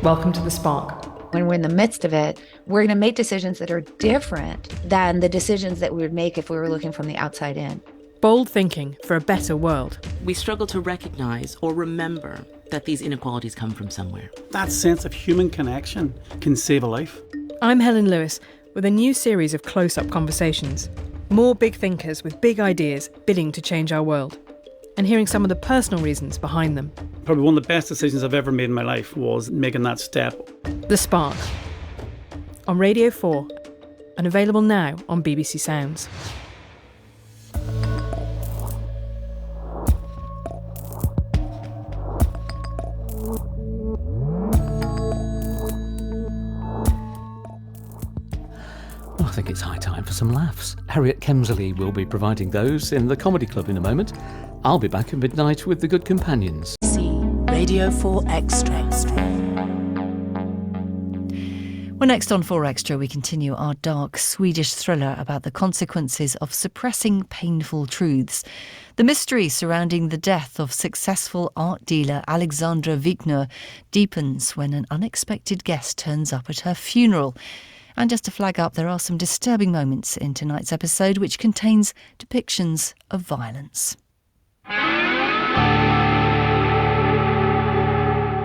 Welcome to The Spark. When we're in the midst of it, we're going to make decisions that are different than the decisions that we would make if we were looking from the outside in. Bold thinking for a better world. We struggle to recognise or remember that these inequalities come from somewhere. That sense of human connection can save a life. I'm Helen Lewis with a new series of close-up conversations. More big thinkers with big ideas bidding to change our world. And hearing some of the personal reasons behind them. Probably one of the best decisions I've ever made in my life was making that step. The Spark. On Radio 4 and available now on BBC Sounds. I think it's high time for some laughs. Harriet Kemsley will be providing those in the Comedy Club in a moment. I'll be back at midnight with The Good Companions. See Radio 4 Extra. Well, next on 4 Extra, we continue our dark Swedish thriller about the consequences of suppressing painful truths. The mystery surrounding the death of successful art dealer Alexandra Wigner deepens when an unexpected guest turns up at her funeral. And just to flag up, there are some disturbing moments in tonight's episode which contains depictions of violence.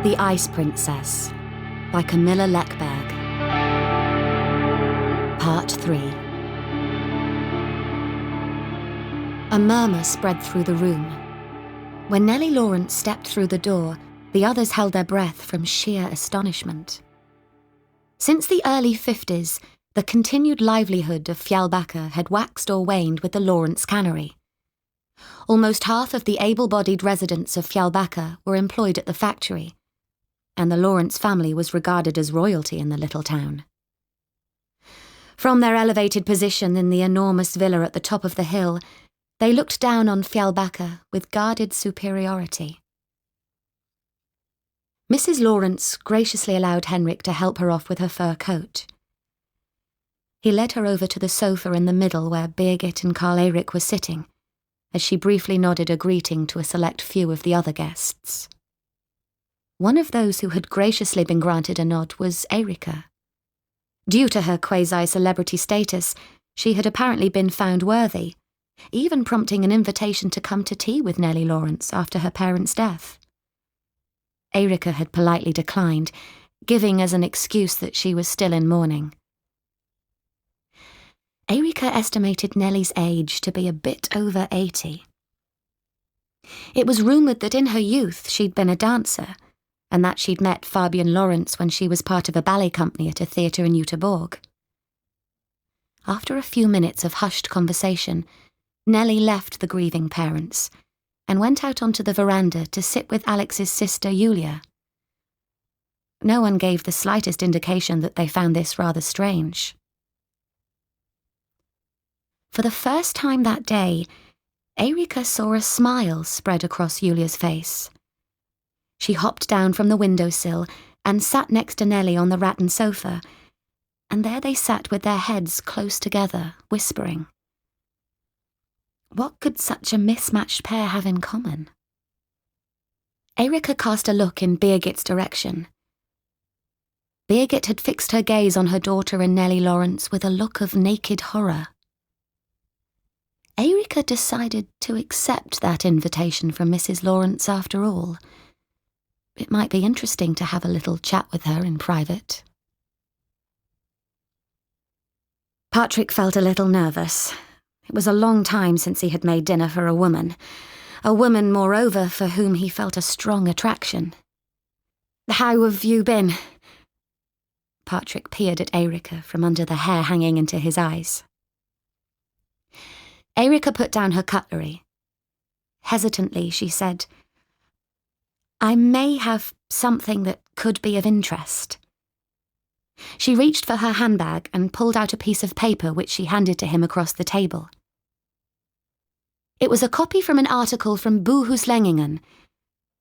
The Ice Princess by Camilla Lackberg. Part 3. A murmur spread through the room. When Nellie Lawrence stepped through the door, the others held their breath from sheer astonishment. Since the early 50s, the continued livelihood of Fjällbacka had waxed or waned with the Lawrence cannery. Almost half of the able-bodied residents of Fjällbacka were employed at the factory, and the Lawrence family was regarded as royalty in the little town. From their elevated position in the enormous villa at the top of the hill, they looked down on Fjällbacka with guarded superiority. Mrs. Lawrence graciously allowed Henrik to help her off with her fur coat. He led her over to the sofa in the middle where Birgit and Karl-Erik were sitting, as she briefly nodded a greeting to a select few of the other guests. One of those who had graciously been granted a nod was Erica. Due to her quasi-celebrity status, she had apparently been found worthy, even prompting an invitation to come to tea with Nellie Lawrence after her parents' death. Erica had politely declined, giving as an excuse that she was still in mourning. Erica estimated Nellie's age to be a bit over 80. It was rumoured that in her youth she'd been a dancer, and that she'd met Fabian Lawrence when she was part of a ballet company at a theatre in Göteborg. After a few minutes of hushed conversation, Nellie left the grieving parents and went out onto the veranda to sit with Alex's sister Julia. No one gave the slightest indication that they found this rather strange. For the first time that day, Erica saw a smile spread across Julia's face. She hopped down from the windowsill and sat next to Nellie on the rattan sofa, and there they sat with their heads close together, whispering. What could such a mismatched pair have in common? Erica cast a look in Birgit's direction. Birgit had fixed her gaze on her daughter and Nellie Lawrence with a look of naked horror. Erica decided to accept that invitation from Mrs. Lawrence after all. It might be interesting to have a little chat with her in private. Patrik felt a little nervous. It was a long time since he had made dinner for a woman, moreover, for whom he felt a strong attraction. "How have you been?" Patrik peered at Erica from under the hair hanging into his eyes. Erica put down her cutlery. Hesitantly, she said, "I may have something that could be of interest." She reached for her handbag and pulled out a piece of paper which she handed to him across the table. It was a copy from an article from Bohuslänningen.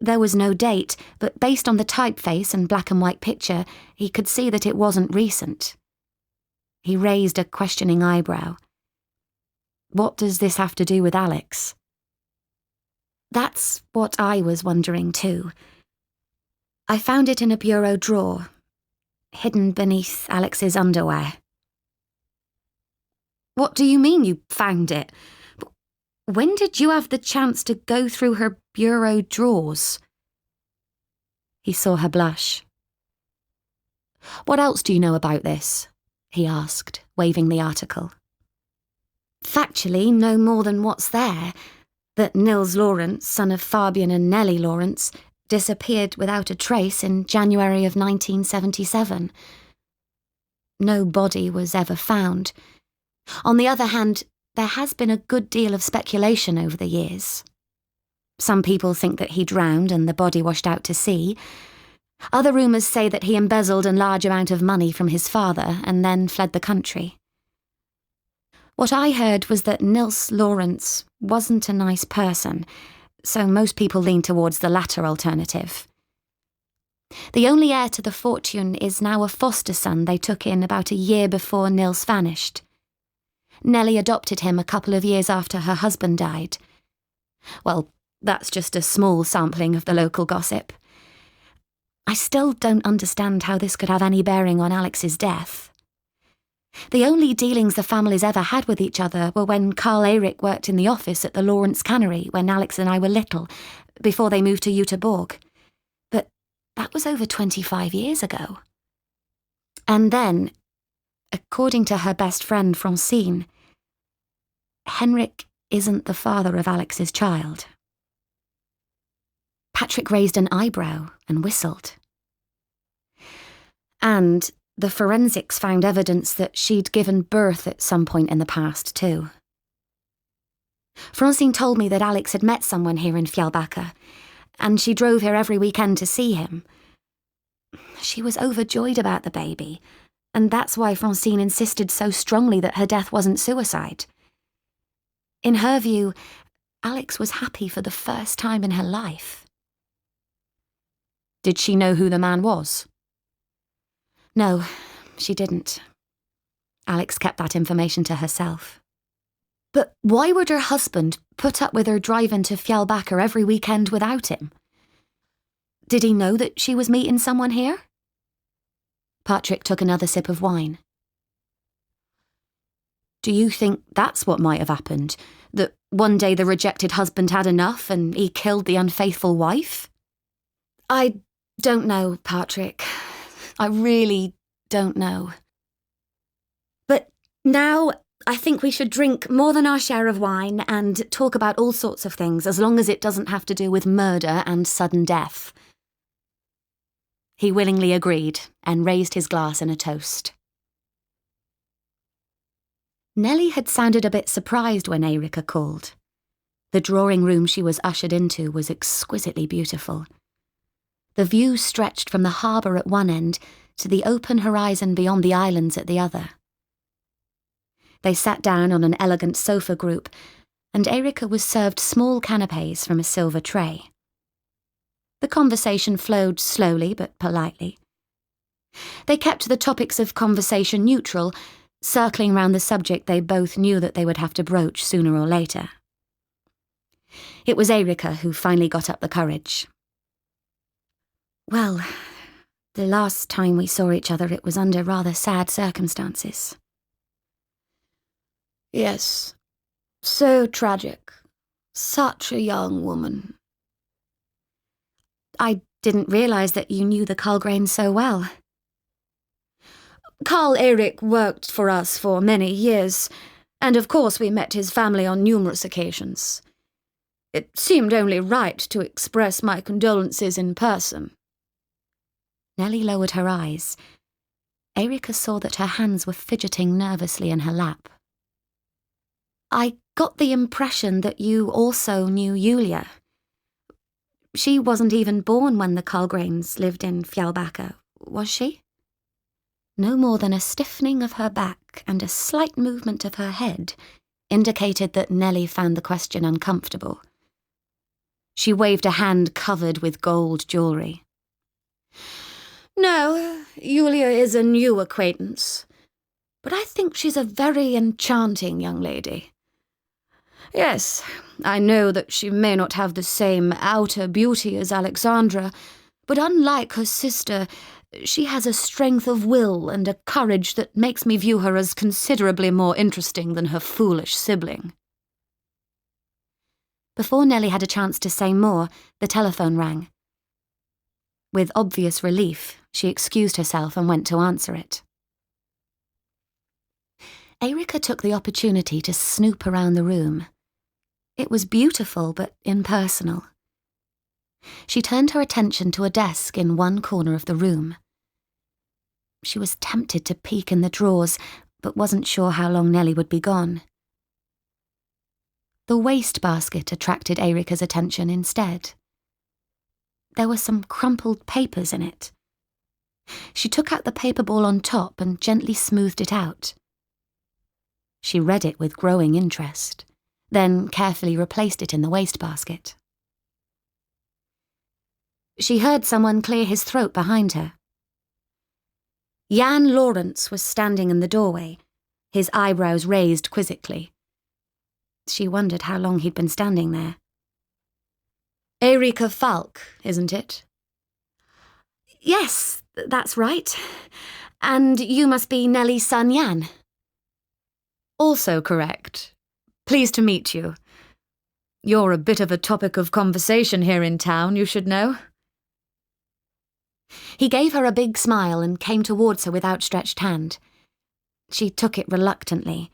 There was no date, but based on the typeface and black and white picture, he could see that it wasn't recent. He raised a questioning eyebrow. "What does this have to do with Alex?" "That's what I was wondering too. I found it in a bureau drawer, hidden beneath Alex's underwear." "What do you mean you found it? When did you have the chance to go through her bureau drawers?" He saw her blush. "What else do you know about this?" he asked, waving the article. "Factually, no more than what's there, that Nils Lawrence, son of Fabian and Nellie Lawrence, disappeared without a trace in January of 1977. No body was ever found. On the other hand, there has been a good deal of speculation over the years. Some people think that he drowned and the body washed out to sea. Other rumours say that he embezzled a large amount of money from his father and then fled the country. What I heard was that Nils Lawrence wasn't a nice person, so most people lean towards the latter alternative. The only heir to the fortune is now a foster son they took in about a year before Nils vanished. Nellie adopted him a couple of years after her husband died. Well, that's just a small sampling of the local gossip. I still don't understand how this could have any bearing on Alex's death. The only dealings the families ever had with each other were when Carl Erik worked in the office at the Lawrence Cannery when Alex and I were little, before they moved to Göteborg. But that was over 25 years ago. And then, according to her best friend Francine, Henrik isn't the father of Alex's child. Patrik raised an eyebrow and whistled. And the forensics found evidence that she'd given birth at some point in the past, too. Francine told me that Alex had met someone here in Fjällbacka, and she drove here every weekend to see him. She was overjoyed about the baby, and that's why Francine insisted so strongly that her death wasn't suicide. In her view, Alex was happy for the first time in her life. Did she know who the man was? No, she didn't. Alex kept that information to herself. But why would her husband put up with her driving to Fjällbacka every weekend without him? Did he know that she was meeting someone here? Patrik took another sip of wine. Do you think that's what might have happened? That one day the rejected husband had enough and he killed the unfaithful wife? I don't know, Patrik. I really don't know. But now I think we should drink more than our share of wine and talk about all sorts of things, as long as it doesn't have to do with murder and sudden death. He willingly agreed and raised his glass in a toast. Nellie had sounded a bit surprised when Erica called. The drawing room she was ushered into was exquisitely beautiful. The view stretched from the harbour at one end to the open horizon beyond the islands at the other. They sat down on an elegant sofa group, and Erica was served small canapes from a silver tray. The conversation flowed slowly but politely. They kept the topics of conversation neutral, circling round the subject they both knew that they would have to broach sooner or later. It was Erica who finally got up the courage. Well, The last time we saw each other, it was under rather sad circumstances. Yes, so tragic. Such a young woman. I didn't realise that you knew the Carlgrains so well. Carl Eric worked for us for many years, and of course we met his family on numerous occasions. It seemed only right to express my condolences in person. Nellie lowered her eyes. Erica saw that her hands were fidgeting nervously in her lap. I got the impression that you also knew Julia. She wasn't even born when the Carlgrains lived in Fjällbacka, was she? No more than a stiffening of her back and a slight movement of her head indicated that Nellie found the question uncomfortable. She waved a hand covered with gold jewellery. No, Julia is a new acquaintance, but I think she's a very enchanting young lady. Yes, I know that she may not have the same outer beauty as Alexandra, but unlike her sister, she has a strength of will and a courage that makes me view her as considerably more interesting than her foolish sibling. Before Nellie had a chance to say more, the telephone rang. With obvious relief, she excused herself and went to answer it. Erica took the opportunity to snoop around the room. It was beautiful but impersonal. She turned her attention to a desk in one corner of the room. She was tempted to peek in the drawers, but wasn't sure how long Nellie would be gone. The wastebasket attracted Erica's attention instead. There were some crumpled papers in it. She took out the paper ball on top and gently smoothed it out. She read it with growing interest, then carefully replaced it in the wastebasket. She heard someone clear his throat behind her. Jan Lawrence was standing in the doorway, his eyebrows raised quizzically. She wondered how long he'd been standing there. Erica Falck, isn't it? Yes, that's right. And you must be Nellie's son Jan. Also correct. Pleased to meet you. You're a bit of a topic of conversation here in town, you should know. He gave her a big smile and came towards her with outstretched hand. She took it reluctantly.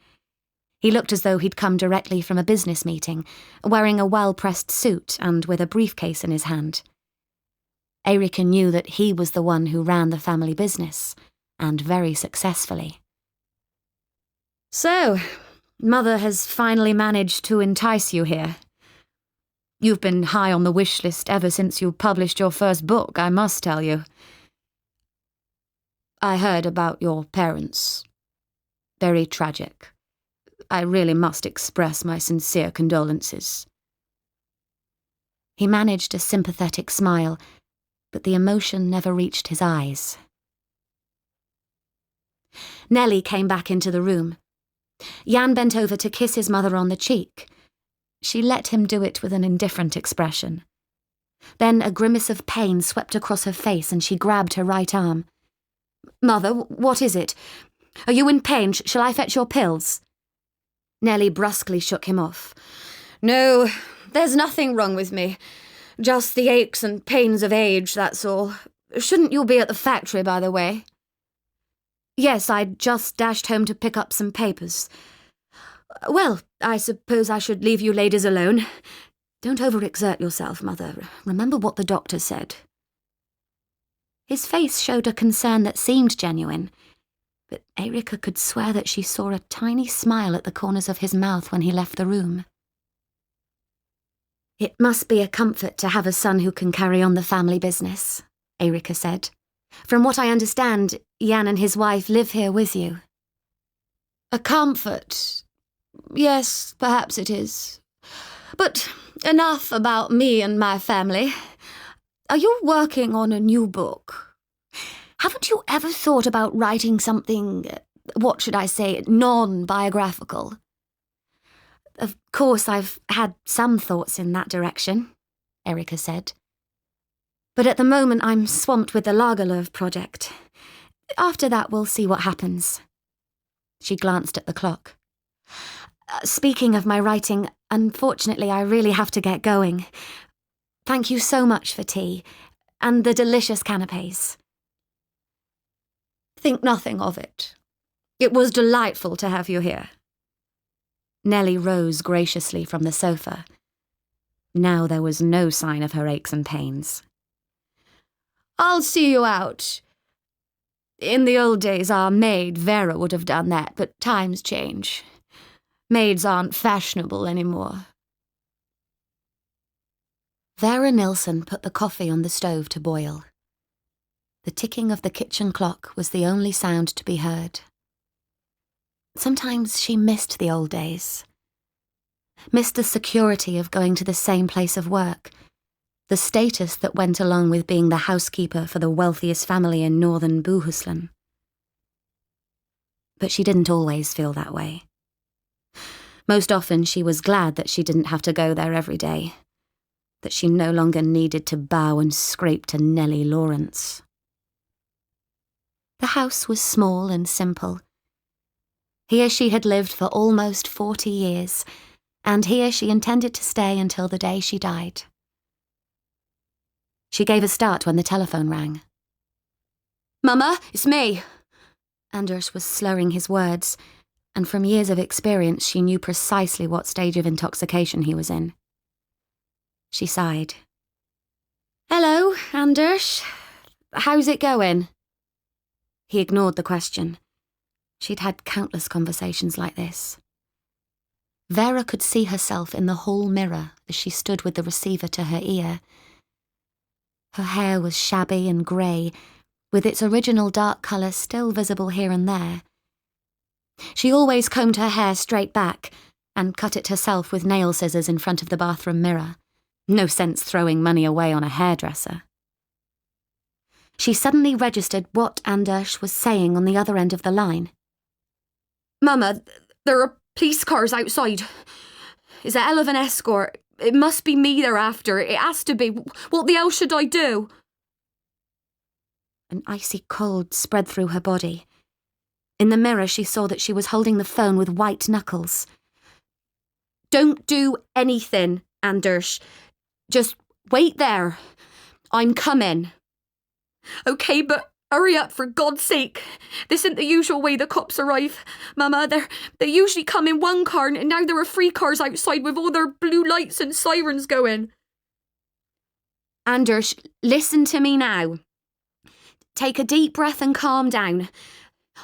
He looked as though he'd come directly from a business meeting, wearing a well-pressed suit and with a briefcase in his hand. Erica knew that he was the one who ran the family business, and very successfully. So, Mother has finally managed to entice you here. You've been high on the wish list ever since you published your first book, I must tell you. I heard about your parents. Very tragic. I really must express my sincere condolences. He managed a sympathetic smile, but the emotion never reached his eyes. Nellie came back into the room. Jan bent over to kiss his mother on the cheek. She let him do it with an indifferent expression. Then a grimace of pain swept across her face and she grabbed her right arm. Mother, what is it? Are you in pain? Shall I fetch your pills? Nellie brusquely shook him off. No, there's nothing wrong with me. Just the aches and pains of age, that's all. Shouldn't you be at the factory, by the way? Yes, I just dashed home to pick up some papers. Well, I suppose I should leave you ladies alone. Don't overexert yourself, Mother. Remember what the doctor said. His face showed a concern that seemed genuine, but Erica could swear that she saw a tiny smile at the corners of his mouth when he left the room. It must be a comfort to have a son who can carry on the family business, Erica said. From what I understand, Jan and his wife live here with you. A comfort? Yes, perhaps it is. But enough about me and my family. Are you working on a new book? Haven't you ever thought about writing something, what should I say, non-biographical? Of course, I've had some thoughts in that direction, Erica said. But at the moment I'm swamped with the Lagerlöf project. After that we'll see what happens. She glanced at the clock. Speaking of my writing, unfortunately I really have to get going. Thank you so much for tea, and the delicious canapes. Think nothing of it. It was delightful to have you here. Nellie rose graciously from the sofa. Now there was no sign of her aches and pains. I'll see you out. In the old days, our maid, Vera, would have done that, but times change. Maids aren't fashionable anymore. Vera Nilsson put the coffee on the stove to boil. The ticking of the kitchen clock was the only sound to be heard. Sometimes she missed the old days. Missed the security of going to the same place of work, the status that went along with being the housekeeper for the wealthiest family in northern Bohuslän. But she didn't always feel that way. Most often she was glad that she didn't have to go there every day, that she no longer needed to bow and scrape to Nellie Lawrence. The house was small and simple. Here she had lived for almost 40 years, and here she intended to stay until the day she died. She gave a start when the telephone rang. "Mama, it's me." Anders was slurring his words, and from years of experience she knew precisely what stage of intoxication he was in. She sighed. "Hello, Anders. How's it going?" He ignored the question. She'd had countless conversations like this. Vera could see herself in the hall mirror as she stood with the receiver to her ear. Her hair was shabby and grey, with its original dark colour still visible here and there. She always combed her hair straight back and cut it herself with nail scissors in front of the bathroom mirror. No sense throwing money away on a hairdresser. She suddenly registered what Anders was saying on the other end of the line. "Mama, there are police cars outside. It's a hell of an escort. It must be me they're after. It has to be. What the hell should I do?" An icy cold spread through her body. In the mirror she saw that she was holding the phone with white knuckles. "Don't do anything, Anders. Just wait there. I'm coming." "Okay, but hurry up, for God's sake. This isn't the usual way the cops arrive. Mama, they usually come in one car, and now there are 3 cars outside with all their blue lights and sirens going." "Anders, listen to me now. Take a deep breath and calm down.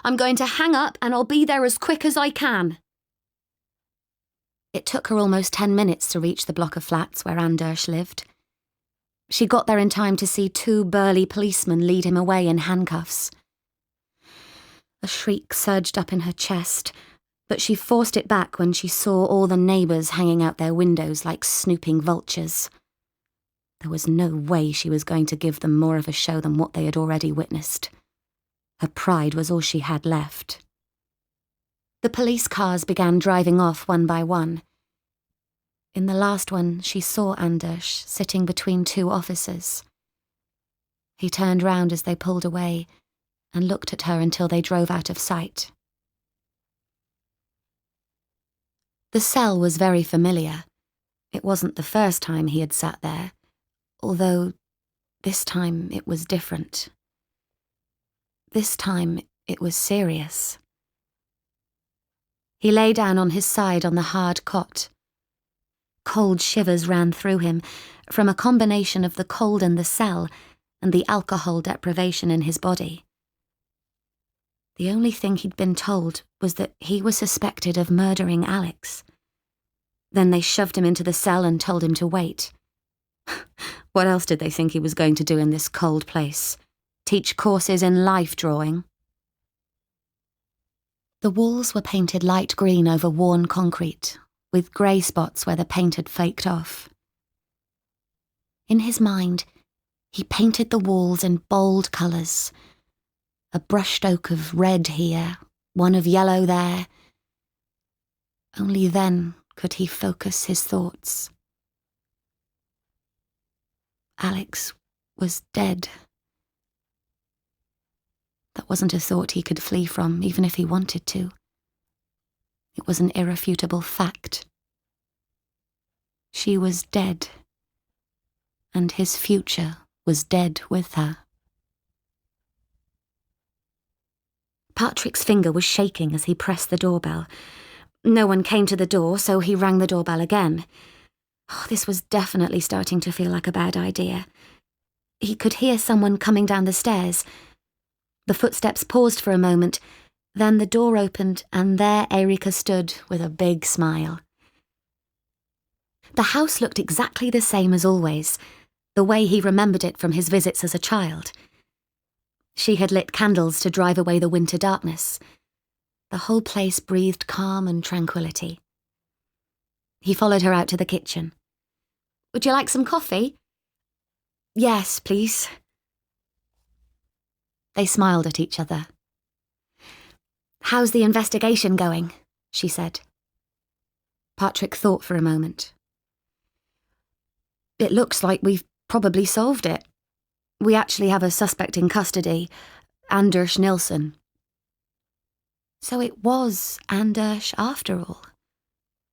I'm going to hang up and I'll be there as quick as I can." It took her almost 10 minutes to reach the block of flats where Anders lived. She got there in time to see 2 burly policemen lead him away in handcuffs. A shriek surged up in her chest, but she forced it back when she saw all the neighbours hanging out their windows like snooping vultures. There was no way she was going to give them more of a show than what they had already witnessed. Her pride was all she had left. The police cars began driving off one by one. In the last one, she saw Anders sitting between 2 officers. He turned round as they pulled away and looked at her until they drove out of sight. The cell was very familiar. It wasn't the first time he had sat there, although this time it was different. This time it was serious. He lay down on his side on the hard cot. Cold shivers ran through him from a combination of the cold in the cell and the alcohol deprivation in his body. The only thing he'd been told was that he was suspected of murdering Alex. Then they shoved him into the cell and told him to wait. What else did they think he was going to do in this cold place? Teach courses in life drawing? The walls were painted light green over worn concrete, with grey spots where the paint had flaked off. In his mind, he painted the walls in bold colours. A brushstroke of red here, one of yellow there. Only then could he focus his thoughts. Alex was dead. That wasn't a thought he could flee from, even if he wanted to. It was an irrefutable fact. She was dead, and his future was dead with her. Patrik's finger was shaking as he pressed the doorbell. No one came to the door, so he rang the doorbell again. Oh, this was definitely starting to feel like a bad idea. He could hear someone coming down the stairs. The footsteps paused for a moment, then the door opened and there Erica stood with a big smile. The house looked exactly the same as always, the way he remembered it from his visits as a child. She had lit candles to drive away the winter darkness. The whole place breathed calm and tranquility. He followed her out to the kitchen. "Would you like some coffee?" "Yes, please." They smiled at each other. "How's the investigation going?" she said. Patrik thought for a moment. "It looks like we've probably solved it. We actually have a suspect in custody, Anders Nilsson." So it was Anders after all.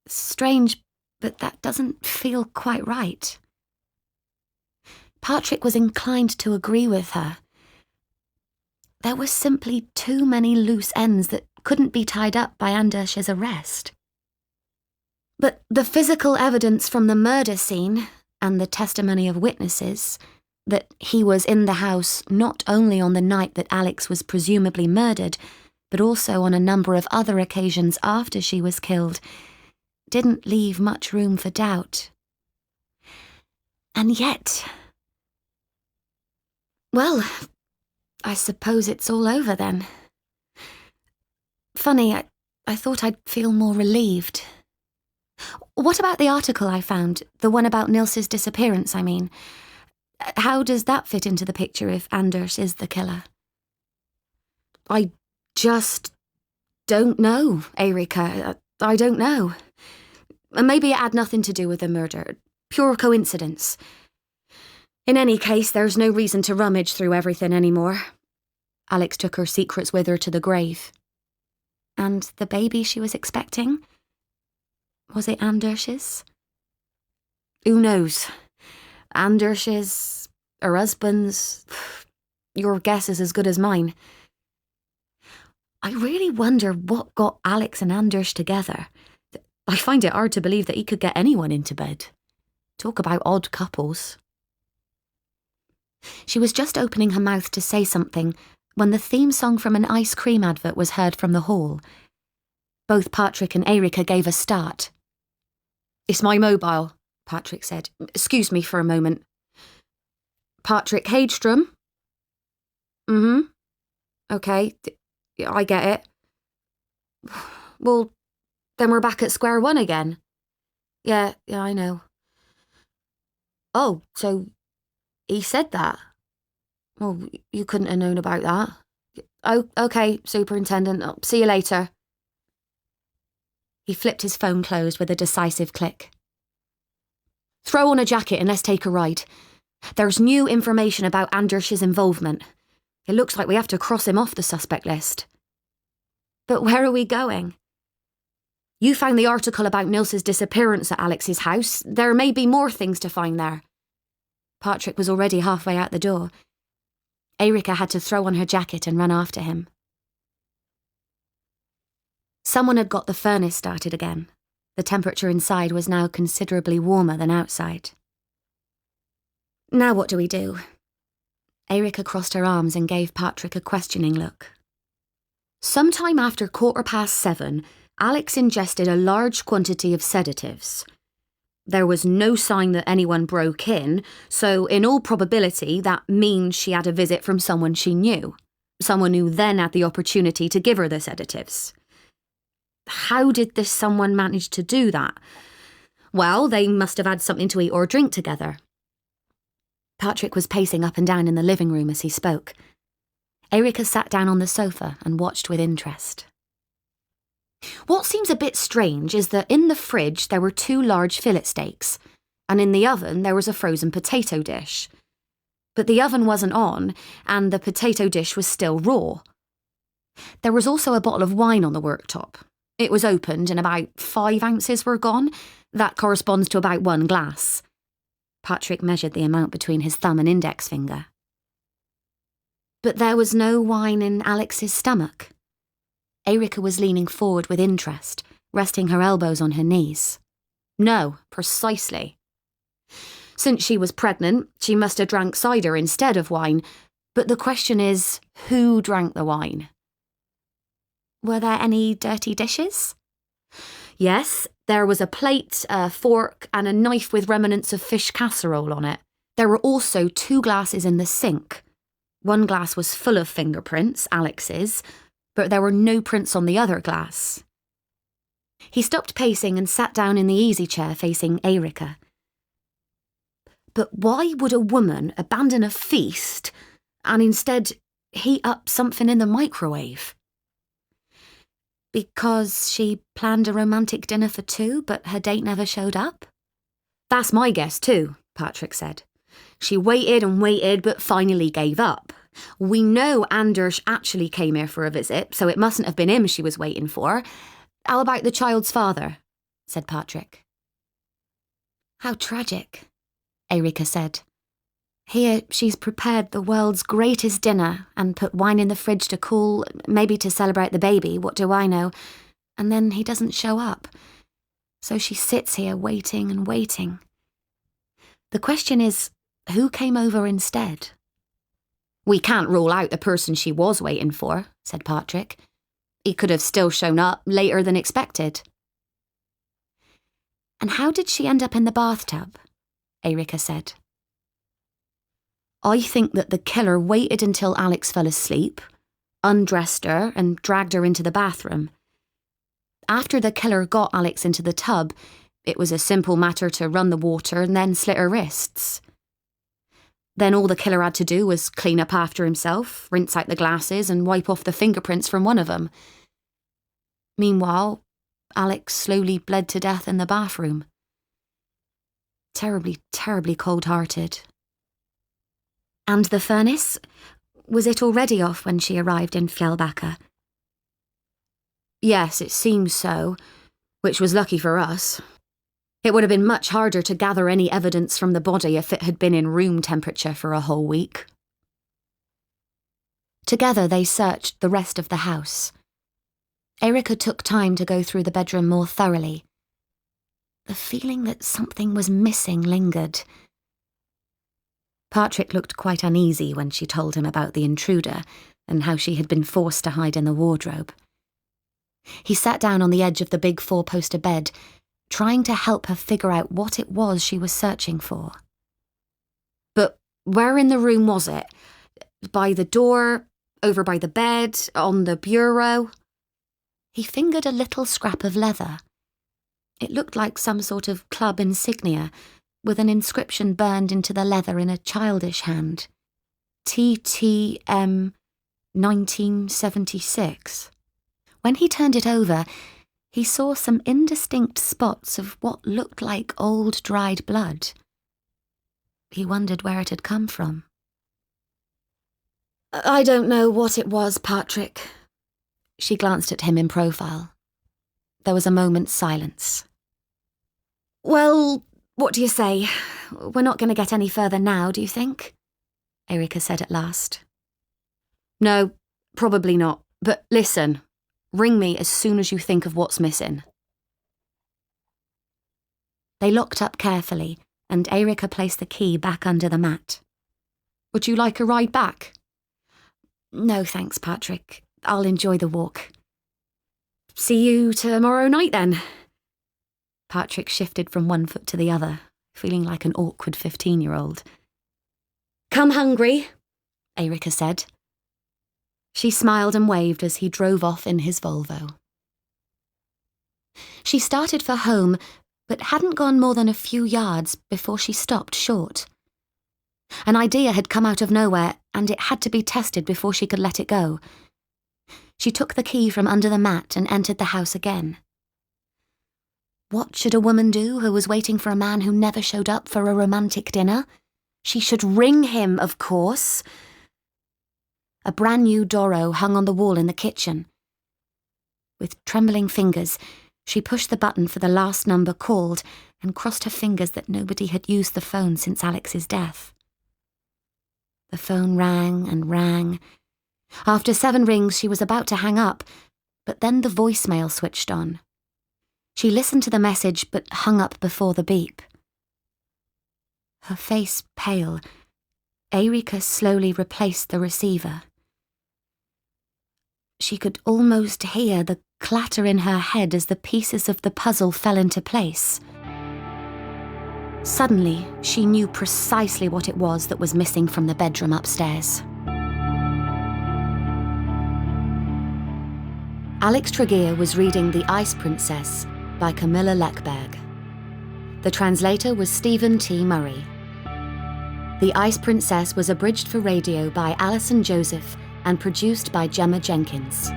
Strange, but that doesn't feel quite right. Patrik was inclined to agree with her. There were simply too many loose ends that couldn't be tied up by Anders's arrest. But the physical evidence from the murder scene and the testimony of witnesses that he was in the house not only on the night that Alex was presumably murdered, but also on a number of other occasions after she was killed, didn't leave much room for doubt. And yet... Well, I suppose it's all over then. Funny, I thought I'd feel more relieved. What about the article I found, the one about Nils's disappearance, I mean? How does that fit into the picture if Anders is the killer? I just don't know, Erica. I don't know. Maybe it had nothing to do with the murder. Pure coincidence. In any case, there's no reason to rummage through everything anymore. Alex took her secrets with her to the grave. And the baby she was expecting? Was it Anders's? Who knows? Anders's, her husband's. Your guess is as good as mine. I really wonder what got Alex and Anders together. I find it hard to believe that he could get anyone into bed. Talk about odd couples. She was just opening her mouth to say something when the theme song from an ice cream advert was heard from the hall. Both Patrik and Erica gave a start. "It's my mobile," Patrik said. "Excuse me for a moment." "Patrik Hedström?" "Mm-hmm. Okay, I get it." "Well, then we're back at square one again." Yeah, I know." "Oh, so he said that?" "Well, you couldn't have known about that." "Oh, okay, Superintendent. I'll see you later." He flipped his phone closed with a decisive click. "Throw on a jacket and let's take a ride. There's new information about Anders's involvement. It looks like we have to cross him off the suspect list." "But where are we going?" "You found the article about Nils's disappearance at Alex's house. There may be more things to find there." Patrik was already halfway out the door. Erica had to throw on her jacket and run after him. Someone had got the furnace started again. The temperature inside was now considerably warmer than outside. "Now what do we do?" Erica crossed her arms and gave Patrik a questioning look. "Sometime after 7:15, Alex ingested a large quantity of sedatives. There was no sign that anyone broke in, so in all probability that means she had a visit from someone she knew, someone who then had the opportunity to give her the sedatives. How did this someone manage to do that? Well, they must have had something to eat or drink together." Patrik was pacing up and down in the living room as he spoke. Erica sat down on the sofa and watched with interest. "What seems a bit strange is that in the fridge there were 2 large fillet steaks, and in the oven there was a frozen potato dish. But the oven wasn't on, and the potato dish was still raw. There was also a bottle of wine on the worktop. It was opened and about 5 ounces were gone. That corresponds to about 1 glass. Patrik measured the amount between his thumb and index finger. But there was no wine in Alex's stomach. Erica was leaning forward with interest, resting her elbows on her knees. No, precisely. Since she was pregnant, she must have drank cider instead of wine, but the question is, who drank the wine? Were there any dirty dishes? Yes, there was a plate, a fork, and a knife with remnants of fish casserole on it. There were also 2 glasses in the sink. 1 glass was full of fingerprints, Alex's, but there were no prints on the other glass. He stopped pacing and sat down in the easy chair facing Erica. But why would a woman abandon a feast and instead heat up something in the microwave? Because she planned a romantic dinner for 2, but her date never showed up? That's my guess too, Patrik said. She waited and waited, but finally gave up. We know Anders actually came here for a visit, so it mustn't have been him she was waiting for. How about the child's father? Said Patrik. How tragic, Erica said. Here she's prepared the world's greatest dinner and put wine in the fridge to cool, maybe to celebrate the baby, what do I know, and then he doesn't show up. So she sits here waiting and waiting. The question is, who came over instead? We can't rule out the person she was waiting for, said Patrik. He could have still shown up later than expected. And how did she end up in the bathtub? Erica said. I think that the killer waited until Alex fell asleep, undressed her and dragged her into the bathroom. After the killer got Alex into the tub, it was a simple matter to run the water and then slit her wrists. Then all the killer had to do was clean up after himself, rinse out the glasses and wipe off the fingerprints from one of them. Meanwhile, Alex slowly bled to death in the bathroom. Terribly, terribly cold-hearted. And the furnace? Was it already off when she arrived in Fjällbacka? Yes, it seems so, which was lucky for us. It would have been much harder to gather any evidence from the body if it had been in room temperature for a whole week. Together they searched the rest of the house. Erica took time to go through the bedroom more thoroughly. The feeling that something was missing lingered. Patrik looked quite uneasy when she told him about the intruder and how she had been forced to hide in the wardrobe. He sat down on the edge of the big 4-poster bed, trying to help her figure out what it was she was searching for. But where in the room was it? By the door? Over by the bed? On the bureau? He fingered a little scrap of leather. It looked like some sort of club insignia, with an inscription burned into the leather in a childish hand. TTM 1976. When he turned it over, he saw some indistinct spots of what looked like old dried blood. He wondered where it had come from. I don't know what it was, Patrik. She glanced at him in profile. There was a moment's silence. Well, what do you say? We're not going to get any further now, do you think? Erica said at last. No, probably not. But listen, ring me as soon as you think of what's missing. They locked up carefully, and Erica placed the key back under the mat. Would you like a ride back? No, thanks, Patrik. I'll enjoy the walk. See you tomorrow night, then. Patrik shifted from one foot to the other, feeling like an awkward 15-year-old. Come hungry, Erica said. She smiled and waved as he drove off in his Volvo. She started for home, but hadn't gone more than a few yards before she stopped short. An idea had come out of nowhere, and it had to be tested before she could let it go. She took the key from under the mat and entered the house again. What should a woman do who was waiting for a man who never showed up for a romantic dinner? She should ring him, of course. A brand new Doro hung on the wall in the kitchen. With trembling fingers, she pushed the button for the last number called and crossed her fingers that nobody had used the phone since Alex's death. The phone rang and rang. After 7 rings, she was about to hang up, but then the voicemail switched on. She listened to the message but hung up before the beep. Her face pale, Erica slowly replaced the receiver. She could almost hear the clatter in her head as the pieces of the puzzle fell into place. Suddenly, she knew precisely what it was that was missing from the bedroom upstairs. Alex Tregear was reading The Ice Princess by Camilla Lackberg. The translator was Stephen T. Murray. The Ice Princess was abridged for radio by Alison Joseph and produced by Gemma Jenkins.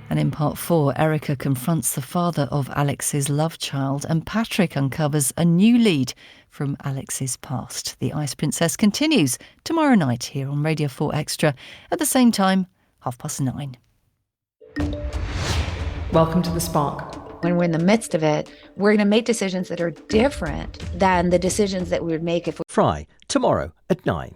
And in part 4, Erica confronts the father of Alex's love child and Patrik uncovers a new lead from Alex's past. The Ice Princess continues tomorrow night here on Radio 4 Extra at the same time, 9:30. Welcome to The Spark. When we're in the midst of it, we're going to make decisions that are different than the decisions that we would make if we... Fry, tomorrow at 9.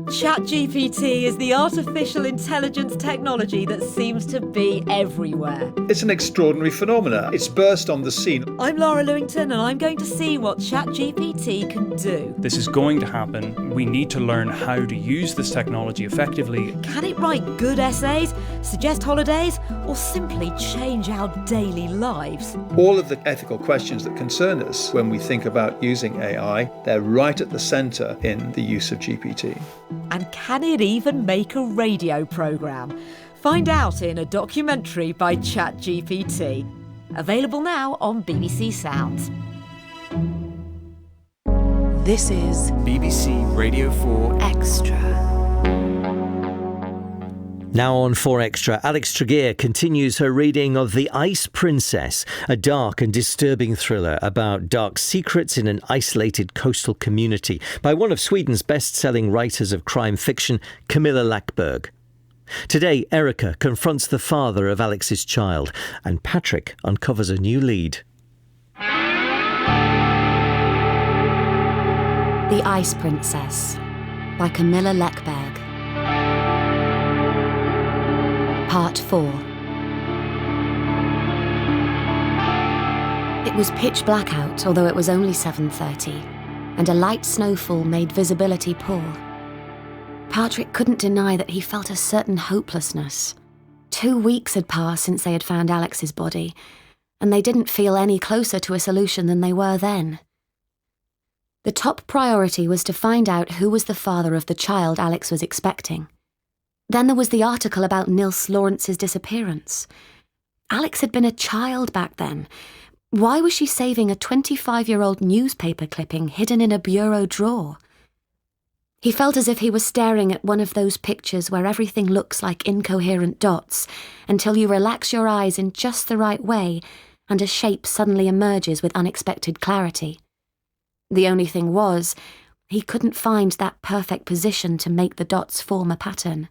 ChatGPT is the artificial intelligence technology that seems to be everywhere. It's an extraordinary phenomenon. It's burst on the scene. I'm Laura Lewington and I'm going to see what ChatGPT can do. This is going to happen. We need to learn how to use this technology effectively. Can it write good essays, suggest holidays, or simply change our daily lives? All of the ethical questions that concern us when we think about using AI, they're right at the centre in the use of GPT. And can it even make a radio programme? Find out in a documentary by ChatGPT. Available now on BBC Sounds. This is BBC Radio 4 Extra. Now on 4 Extra, Alex Tregear continues her reading of The Ice Princess, a dark and disturbing thriller about dark secrets in an isolated coastal community by one of Sweden's best-selling writers of crime fiction, Camilla Lackberg. Today, Erica confronts the father of Alex's child, and Patrik uncovers a new lead. The Ice Princess by Camilla Lackberg. Part 4. It was pitch black out, although it was only 7:30, and a light snowfall made visibility poor. Patrik couldn't deny that he felt a certain hopelessness. 2 weeks had passed since they had found Alex's body, and they didn't feel any closer to a solution than they were then. The top priority was to find out who was the father of the child Alex was expecting. Then there was the article about Nils Lawrence's disappearance. Alex had been a child back then. Why was she saving a 25-year-old newspaper clipping hidden in a bureau drawer? He felt as if he was staring at one of those pictures where everything looks like incoherent dots until you relax your eyes in just the right way and a shape suddenly emerges with unexpected clarity. The only thing was, he couldn't find that perfect position to make the dots form a pattern.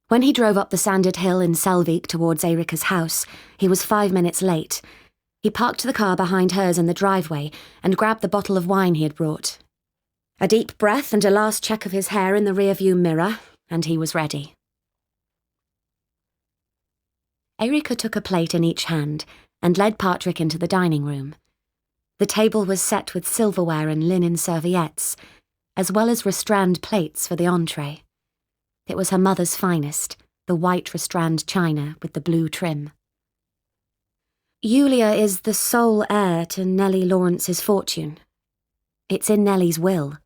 When he drove up the sanded hill in Selvik towards Erica's house, he was 5 minutes late. He parked the car behind hers in the driveway and grabbed the bottle of wine he had brought. A deep breath and a last check of his hair in the rearview mirror, and he was ready. Erica took a plate in each hand and led Patrik into the dining room. The table was set with silverware and linen serviettes, as well as Restaurant plates for the entree. It was her mother's finest, the white Restaurant china with the blue trim. Julia is the sole heir to Nellie Lawrence's fortune. It's in Nellie's will,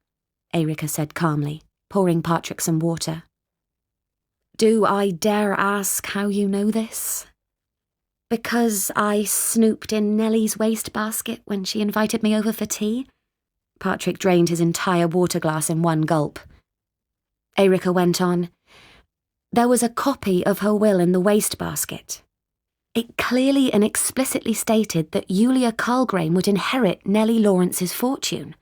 Erica said calmly, pouring Patrik some water. Do I dare ask how you know this? Because I snooped in Nellie's wastebasket when she invited me over for tea? Patrik drained his entire water glass in one gulp. Erica went on. There was a copy of her will in the wastebasket. It clearly and explicitly stated that Julia Karlgren would inherit Nellie Lawrence's fortune.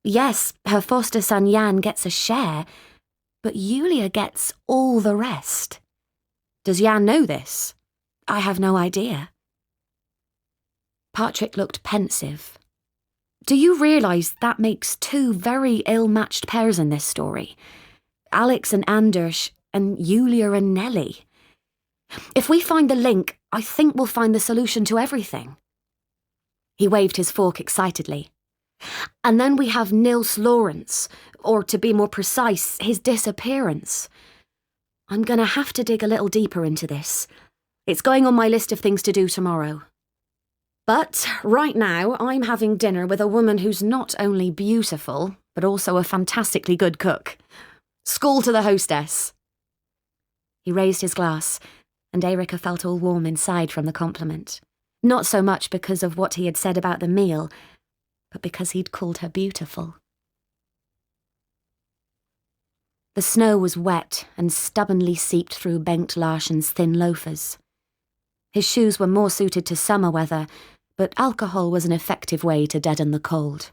Yes, her foster son Jan gets a share, but Julia gets all the rest. Does Jan know this? I have no idea. Patrik looked pensive. Do you realise that makes two very ill-matched pairs in this story? Alex and Anders, and Julia and Nellie. If we find the link, I think we'll find the solution to everything. He waved his fork excitedly. And then we have Nils Lawrence, or to be more precise, his disappearance. I'm going to have to dig a little deeper into this. It's going on my list of things to do tomorrow. But right now, I'm having dinner with a woman who's not only beautiful, but also a fantastically good cook. Skål to the hostess. He raised his glass, and Erica felt all warm inside from the compliment. Not so much because of what he had said about the meal, but because he'd called her beautiful. The snow was wet and stubbornly seeped through Bengt Larsen's thin loafers. His shoes were more suited to summer weather, but alcohol was an effective way to deaden the cold.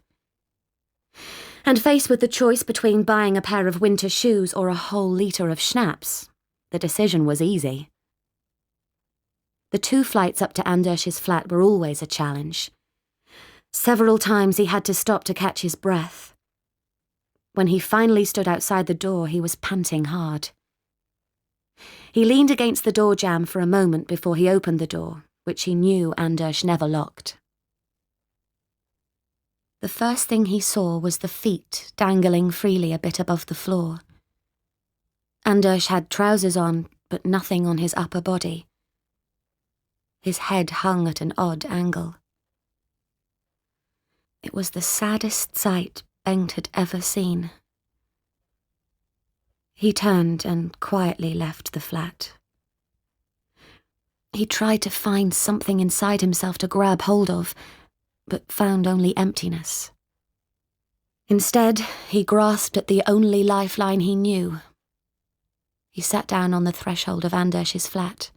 And faced with the choice between buying a pair of winter shoes or a whole litre of schnapps, the decision was easy. The 2 flights up to Anders's flat were always a challenge. Several times he had to stop to catch his breath. When he finally stood outside the door, he was panting hard. He leaned against the door jamb for a moment before he opened the door, which he knew Anders never locked. The first thing he saw was the feet dangling freely a bit above the floor. Anders had trousers on, but nothing on his upper body. His head hung at an odd angle. It was the saddest sight Bengt had ever seen. He turned and quietly left the flat. He tried to find something inside himself to grab hold of, but found only emptiness. Instead, he grasped at the only lifeline he knew. He sat down on the threshold of Anders's flat,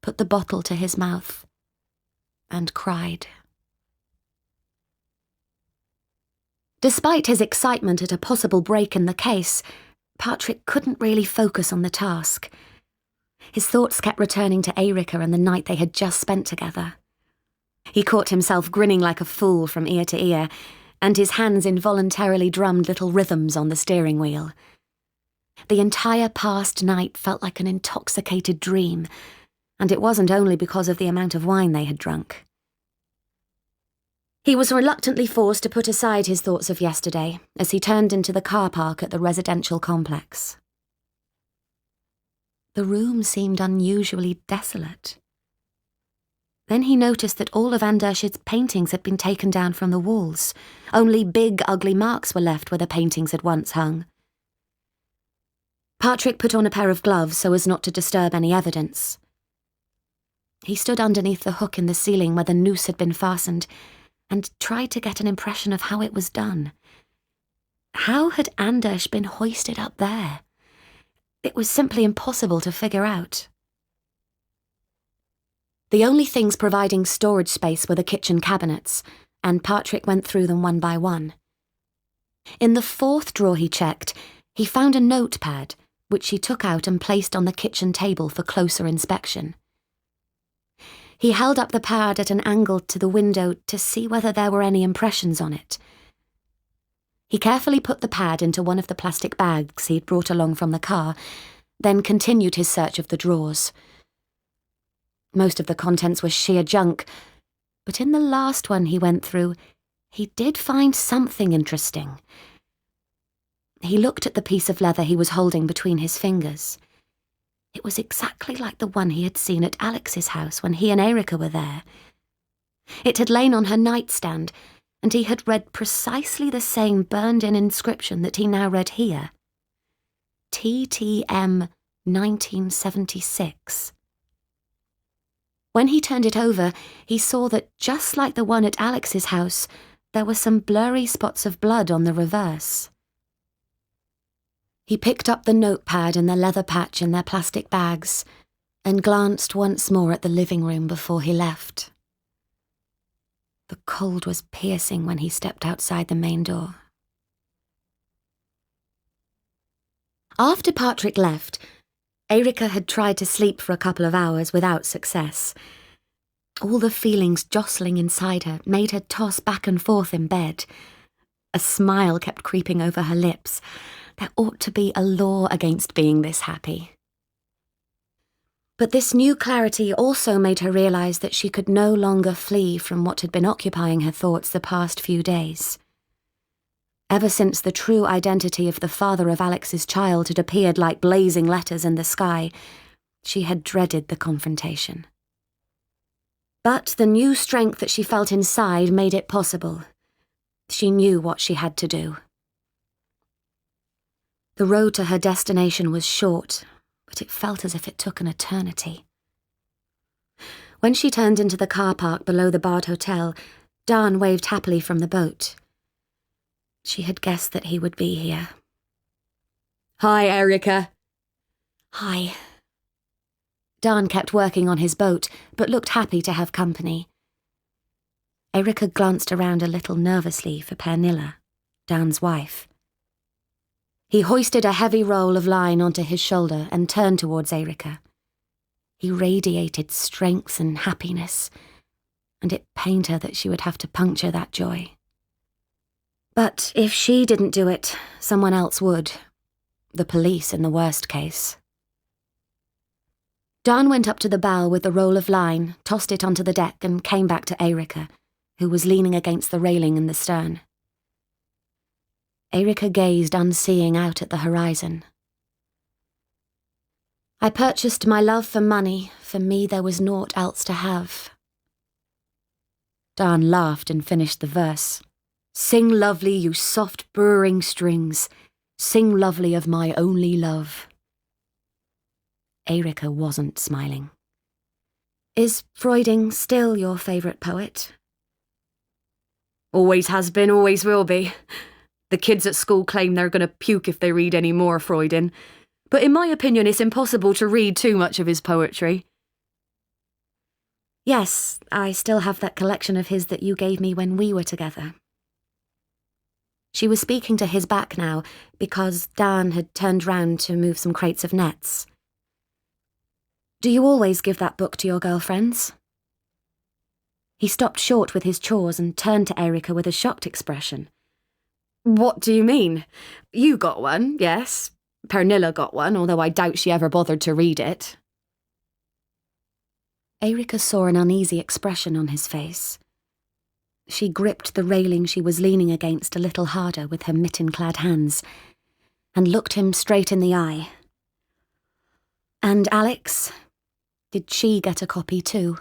put the bottle to his mouth, and cried. Despite his excitement at a possible break in the case, Patrik couldn't really focus on the task. His thoughts kept returning to Erica and the night they had just spent together. He caught himself grinning like a fool from ear to ear, and his hands involuntarily drummed little rhythms on the steering wheel. The entire past night felt like an intoxicated dream, and it wasn't only because of the amount of wine they had drunk. He was reluctantly forced to put aside his thoughts of yesterday as he turned into the car park at the residential complex. The room seemed unusually desolate. Then he noticed that all of Anders's paintings had been taken down from the walls. Only big, ugly marks were left where the paintings had once hung. Patrik put on a pair of gloves so as not to disturb any evidence. He stood underneath the hook in the ceiling where the noose had been fastened and tried to get an impression of how it was done. How had Anders been hoisted up there? It was simply impossible to figure out. The only things providing storage space were the kitchen cabinets, and Patrik went through them one by one. In the 4th drawer he checked, he found a notepad, which he took out and placed on the kitchen table for closer inspection. He held up the pad at an angle to the window to see whether there were any impressions on it. He carefully put the pad into one of the plastic bags he'd brought along from the car, then continued his search of the drawers. Most of the contents were sheer junk, but in the last one he went through, he did find something interesting. He looked at the piece of leather he was holding between his fingers. It was exactly like the one he had seen at Alex's house when he and Erica were there. It had lain on her nightstand, and he had read precisely the same burned-in inscription that he now read here. TTM 1976. When he turned it over, he saw that, just like the one at Alex's house, there were some blurry spots of blood on the reverse. He picked up the notepad and the leather patch in their plastic bags and glanced once more at the living room before he left. The cold was piercing when he stepped outside the main door. After Patrik left, Erica had tried to sleep for a couple of hours without success. All the feelings jostling inside her made her toss back and forth in bed. A smile kept creeping over her lips. There ought to be a law against being this happy. But this new clarity also made her realise that she could no longer flee from what had been occupying her thoughts the past few days. Ever since the true identity of the father of Alex's child had appeared like blazing letters in the sky, she had dreaded the confrontation. But the new strength that she felt inside made it possible. She knew what she had to do. The road to her destination was short, but it felt as if it took an eternity. When she turned into the car park below the Bard Hotel, Dan waved happily from the boat. She had guessed that he would be here. Hi, Erica. Hi. Dan kept working on his boat, but looked happy to have company. Erica glanced around a little nervously for Pernilla, Dan's wife. He hoisted a heavy roll of line onto his shoulder and turned towards Erica. He radiated strength and happiness, and it pained her that she would have to puncture that joy. But if she didn't do it, someone else would. The police in the worst case. Dan went up to the bow with the roll of line, tossed it onto the deck and came back to Erica, who was leaning against the railing in the stern. Erica gazed unseeing out at the horizon. I purchased my love for money, for me there was naught else to have. Dan laughed and finished the verse. Sing lovely, you soft burring strings, sing lovely of my only love. Erica wasn't smiling. Is Freuding still your favourite poet? Always has been, always will be. The kids at school claim they're going to puke if they read any more Freuding, but in my opinion it's impossible to read too much of his poetry. Yes, I still have that collection of his that you gave me when we were together. She was speaking to his back now, because Dan had turned round to move some crates of nets. Do you always give that book to your girlfriends? He stopped short with his chores and turned to Erica with a shocked expression. What do you mean? You got one, yes. Pernilla got one, although I doubt she ever bothered to read it. Erica saw an uneasy expression on his face. She gripped the railing she was leaning against a little harder with her mitten-clad hands, and looked him straight in the eye. And Alex? Did she get a copy too?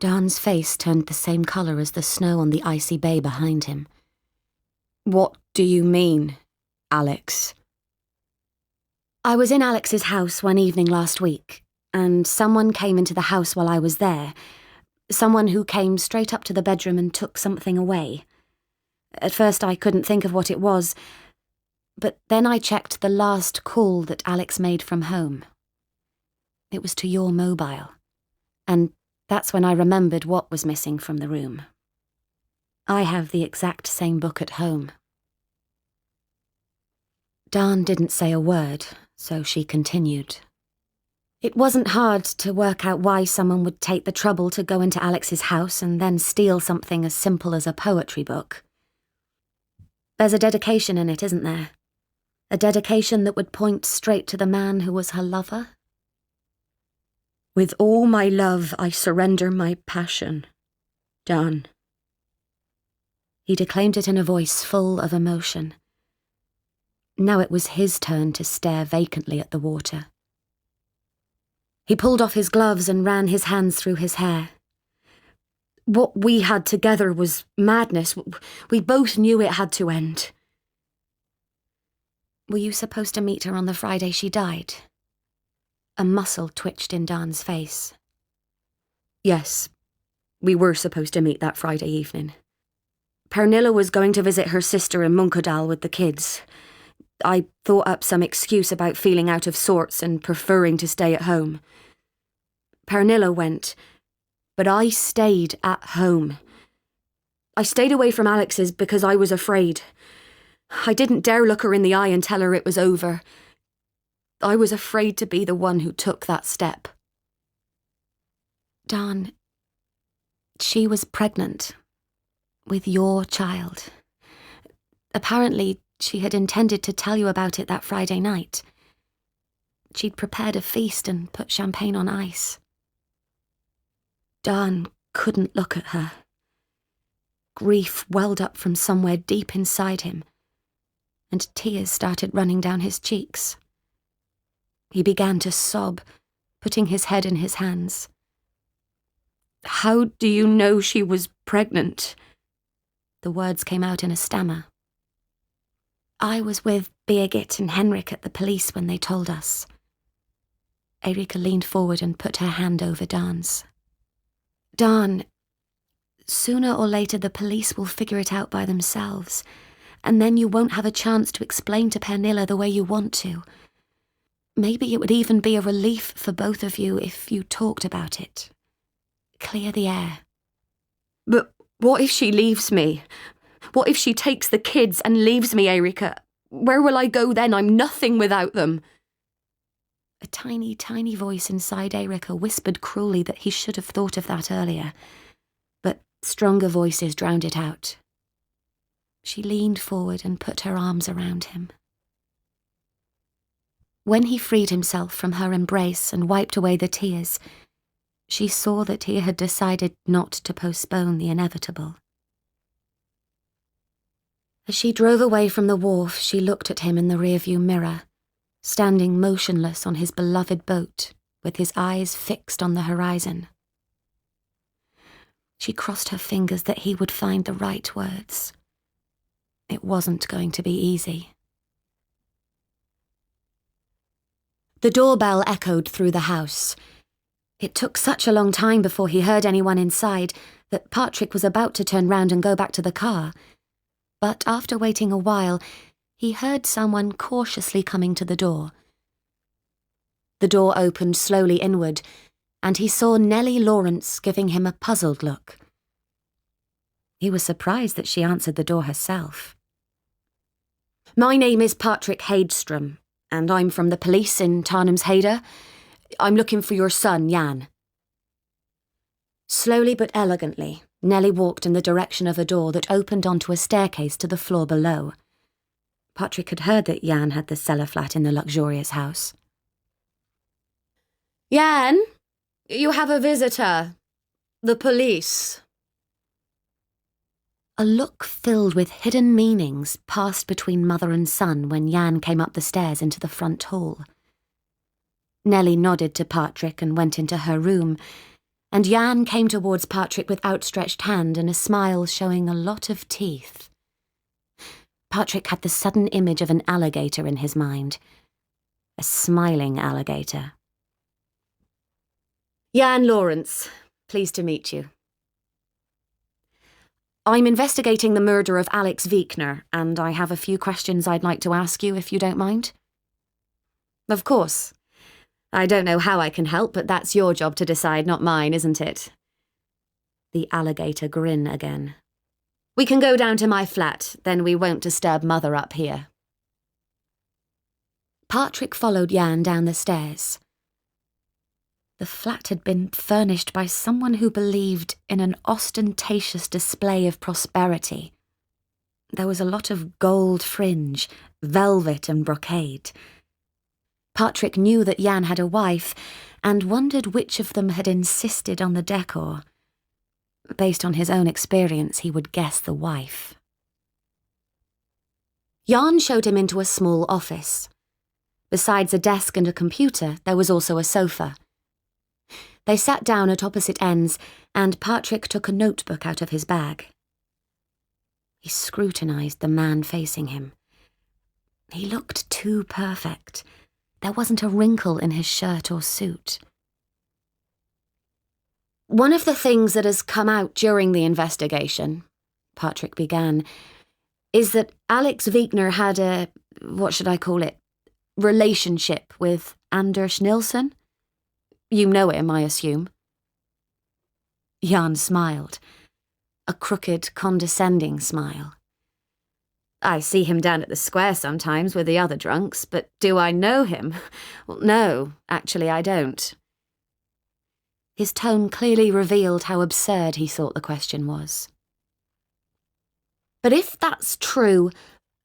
Dan's face turned the same colour as the snow on the icy bay behind him. What do you mean, Alex? I was in Alex's house one evening last week, and someone came into the house while I was there. Someone who came straight up to the bedroom and took something away. At first I couldn't think of what it was, but then I checked the last call that Alex made from home. It was to your mobile, and that's when I remembered what was missing from the room. I have the exact same book at home. Dan didn't say a word, so she continued. It wasn't hard to work out why someone would take the trouble to go into Alex's house and then steal something as simple as a poetry book. There's a dedication in it, isn't there? A dedication that would point straight to the man who was her lover? With all my love, I surrender my passion. Dan. He declaimed it in a voice full of emotion. Now it was his turn to stare vacantly at the water. He pulled off his gloves and ran his hands through his hair. What we had together was madness. We both knew it had to end. Were you supposed to meet her on the Friday she died? A muscle twitched in Dan's face. Yes, we were supposed to meet that Friday evening. Pernilla was going to visit her sister in Munkedal with the kids. I thought up some excuse about feeling out of sorts and preferring to stay at home. Pernilla went, but I stayed at home. I stayed away from Alex's because I was afraid. I didn't dare look her in the eye and tell her it was over. I was afraid to be the one who took that step. Dawn, she was pregnant with your child. Apparently, she had intended to tell you about it that Friday night. She'd prepared a feast and put champagne on ice. Dawn couldn't look at her. Grief welled up from somewhere deep inside him, and tears started running down his cheeks. He began to sob, putting his head in his hands. "How do you know she was pregnant?" The words came out in a stammer. I was with Birgit and Henrik at the police when they told us. Erica leaned forward and put her hand over Dawn's. Dawn, sooner or later the police will figure it out by themselves, and then you won't have a chance to explain to Pernilla the way you want to. Maybe it would even be a relief for both of you if you talked about it. Clear the air. But what if she leaves me? What if she takes the kids and leaves me, Erica? Where will I go then? I'm nothing without them. A tiny, tiny voice inside Erica whispered cruelly that he should have thought of that earlier, but stronger voices drowned it out. She leaned forward and put her arms around him. When he freed himself from her embrace and wiped away the tears, she saw that he had decided not to postpone the inevitable. As she drove away from the wharf, she looked at him in the rearview mirror, standing motionless on his beloved boat, with his eyes fixed on the horizon. She crossed her fingers that he would find the right words. It wasn't going to be easy. The doorbell echoed through the house. It took such a long time before he heard anyone inside that Patrik was about to turn round and go back to the car. But after waiting a while, he heard someone cautiously coming to the door. The door opened slowly inward, and he saw Nellie Lawrence giving him a puzzled look. He was surprised that she answered the door herself. "My name is Patrik Hedström, and I'm from the police in Tanumshede. I'm looking for your son, Jan." Slowly but elegantly, Nellie walked in the direction of a door that opened onto a staircase to the floor below. Patrik had heard that Jan had the cellar flat in the luxurious house. "Jan, you have a visitor. The police." A look filled with hidden meanings passed between mother and son when Jan came up the stairs into the front hall. Nellie nodded to Patrik and went into her room, and Jan came towards Patrik with outstretched hand and a smile showing a lot of teeth. Patrik had the sudden image of an alligator in his mind. A smiling alligator. "Jan Lawrence, pleased to meet you. I'm investigating the murder of Alex Wiekner, and I have a few questions I'd like to ask you if you don't mind." "Of course. I don't know how I can help, but that's your job to decide, not mine, isn't it?" The alligator grin again. "We can go down to my flat, then we won't disturb Mother up here." Patrik followed Jan down the stairs. The flat had been furnished by someone who believed in an ostentatious display of prosperity. There was a lot of gold fringe, velvet and brocade. Patrik knew that Jan had a wife and wondered which of them had insisted on the decor. Based on his own experience, he would guess the wife. Jan showed him into a small office. Besides a desk and a computer, there was also a sofa. They sat down at opposite ends, and Patrik took a notebook out of his bag. He scrutinised the man facing him. He looked too perfect. There wasn't a wrinkle in his shirt or suit. "One of the things that has come out during the investigation," Patrik began, is that Alex Wigner had a, what should I call it, relationship with Anders Nilsson. You know him, I assume. Jan smiled, a crooked, condescending smile. I see him down at the square sometimes with the other drunks, but do I know him? Well, no, actually I don't. His tone clearly revealed how absurd he thought the question was. But if that's true,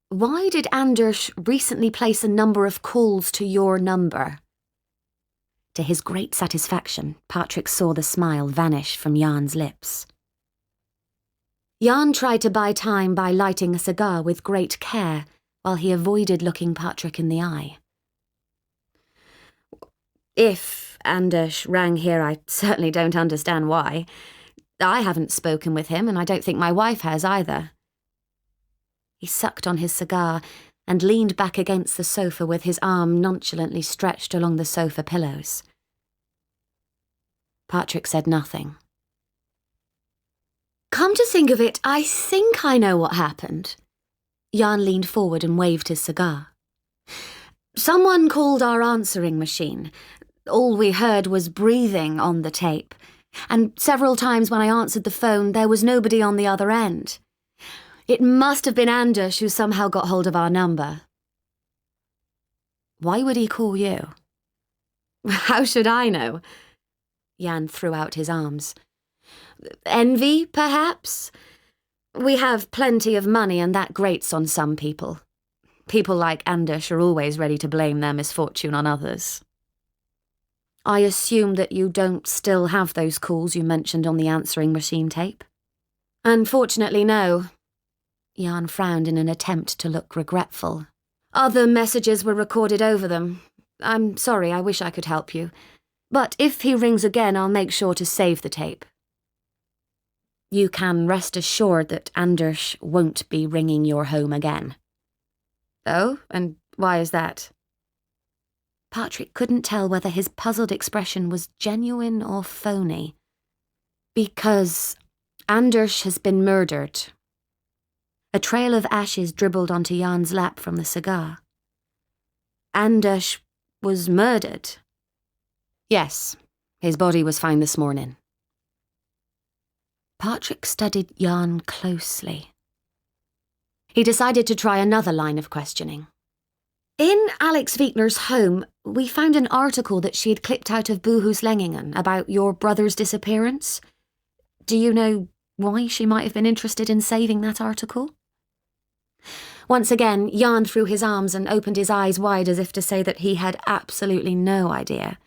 why did Anders recently place a number of calls to your number? To his great satisfaction, Patrik saw the smile vanish from Jan's lips. Jan tried to buy time by lighting a cigar with great care while he avoided looking Patrik in the eye. If Anders rang here, I certainly don't understand why. I haven't spoken with him, and I don't think my wife has either. He sucked on his cigar and leaned back against the sofa with his arm nonchalantly stretched along the sofa pillows. Patrik said nothing. Come to think of it, I think I know what happened. Jan leaned forward and waved his cigar. Someone called our answering machine. All we heard was breathing on the tape, and several times when I answered the phone, there was nobody on the other end. It must have been Anders who somehow got hold of our number. Why would he call you? How should I know? Jan threw out his arms. Envy, perhaps? We have plenty of money and that grates on some people. People like Anders are always ready to blame their misfortune on others. I assume that you don't still have those calls you mentioned on the answering machine tape? Unfortunately, no. Jan frowned in an attempt to look regretful. Other messages were recorded over them. I'm sorry, I wish I could help you. But if he rings again, I'll make sure to save the tape. You can rest assured that Anders won't be ringing your home again. Oh, and why is that? Patrik couldn't tell whether his puzzled expression was genuine or phony. Because Anders has been murdered. A trail of ashes dribbled onto Jan's lap from the cigar. Anders was murdered. Yes, his body was found this morning. Patrik studied Jan closely. He decided to try another line of questioning. In Alex Wigner's home, we found an article that she had clipped out of Bohuslänningen about your brother's disappearance. Do you know why she might have been interested in saving that article? Once again, Jan threw his arms and opened his eyes wide as if to say that he had absolutely no idea.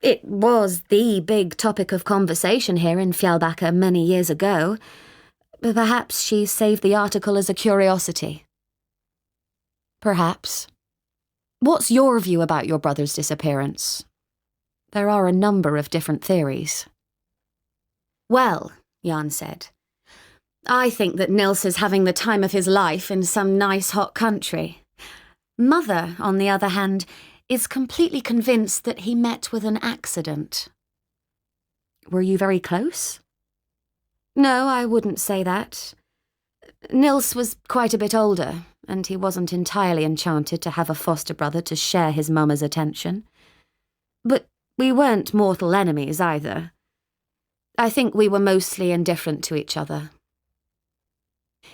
It was the big topic of conversation here in Fjällbacka many years ago. Perhaps she saved the article as a curiosity. Perhaps. What's your view about your brother's disappearance? There are a number of different theories. Well, Jan said, I think that Nils is having the time of his life in some nice hot country. Mother, on the other hand, is completely convinced that he met with an accident. Were you very close? No, I wouldn't say that. Nils was quite a bit older, and he wasn't entirely enchanted to have a foster brother to share his mama's attention. But we weren't mortal enemies either. I think we were mostly indifferent to each other.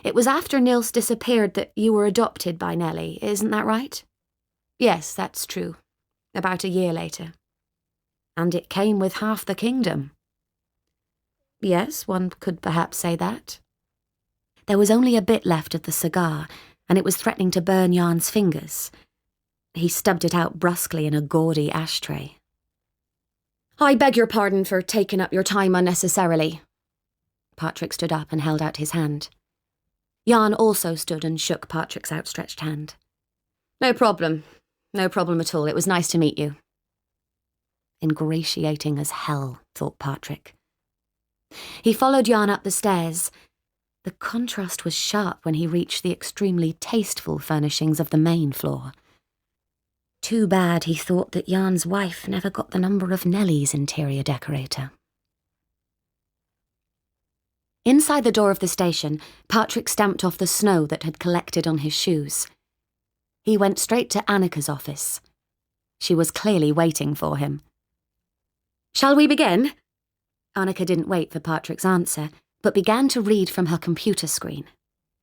It was after Nils disappeared that you were adopted by Nellie, isn't that right? Yes, that's true. About a year later. And it came with half the kingdom. Yes, one could perhaps say that. There was only a bit left of the cigar, and it was threatening to burn Jan's fingers. He stubbed it out brusquely in a gaudy ashtray. I beg your pardon for taking up your time unnecessarily. Patrik stood up and held out his hand. Jan also stood and shook Patrik's outstretched hand. No problem. No problem at all. It was nice to meet you. Ingratiating as hell, thought Patrik. He followed Jan up the stairs. The contrast was sharp when he reached the extremely tasteful furnishings of the main floor. Too bad, he thought, that Jan's wife never got the number of Nellie's interior decorator. Inside the door of the station, Patrik stamped off the snow that had collected on his shoes. He went straight to Annika's office. She was clearly waiting for him. "Shall we begin?" Annika didn't wait for Patrik's answer, but began to read from her computer screen.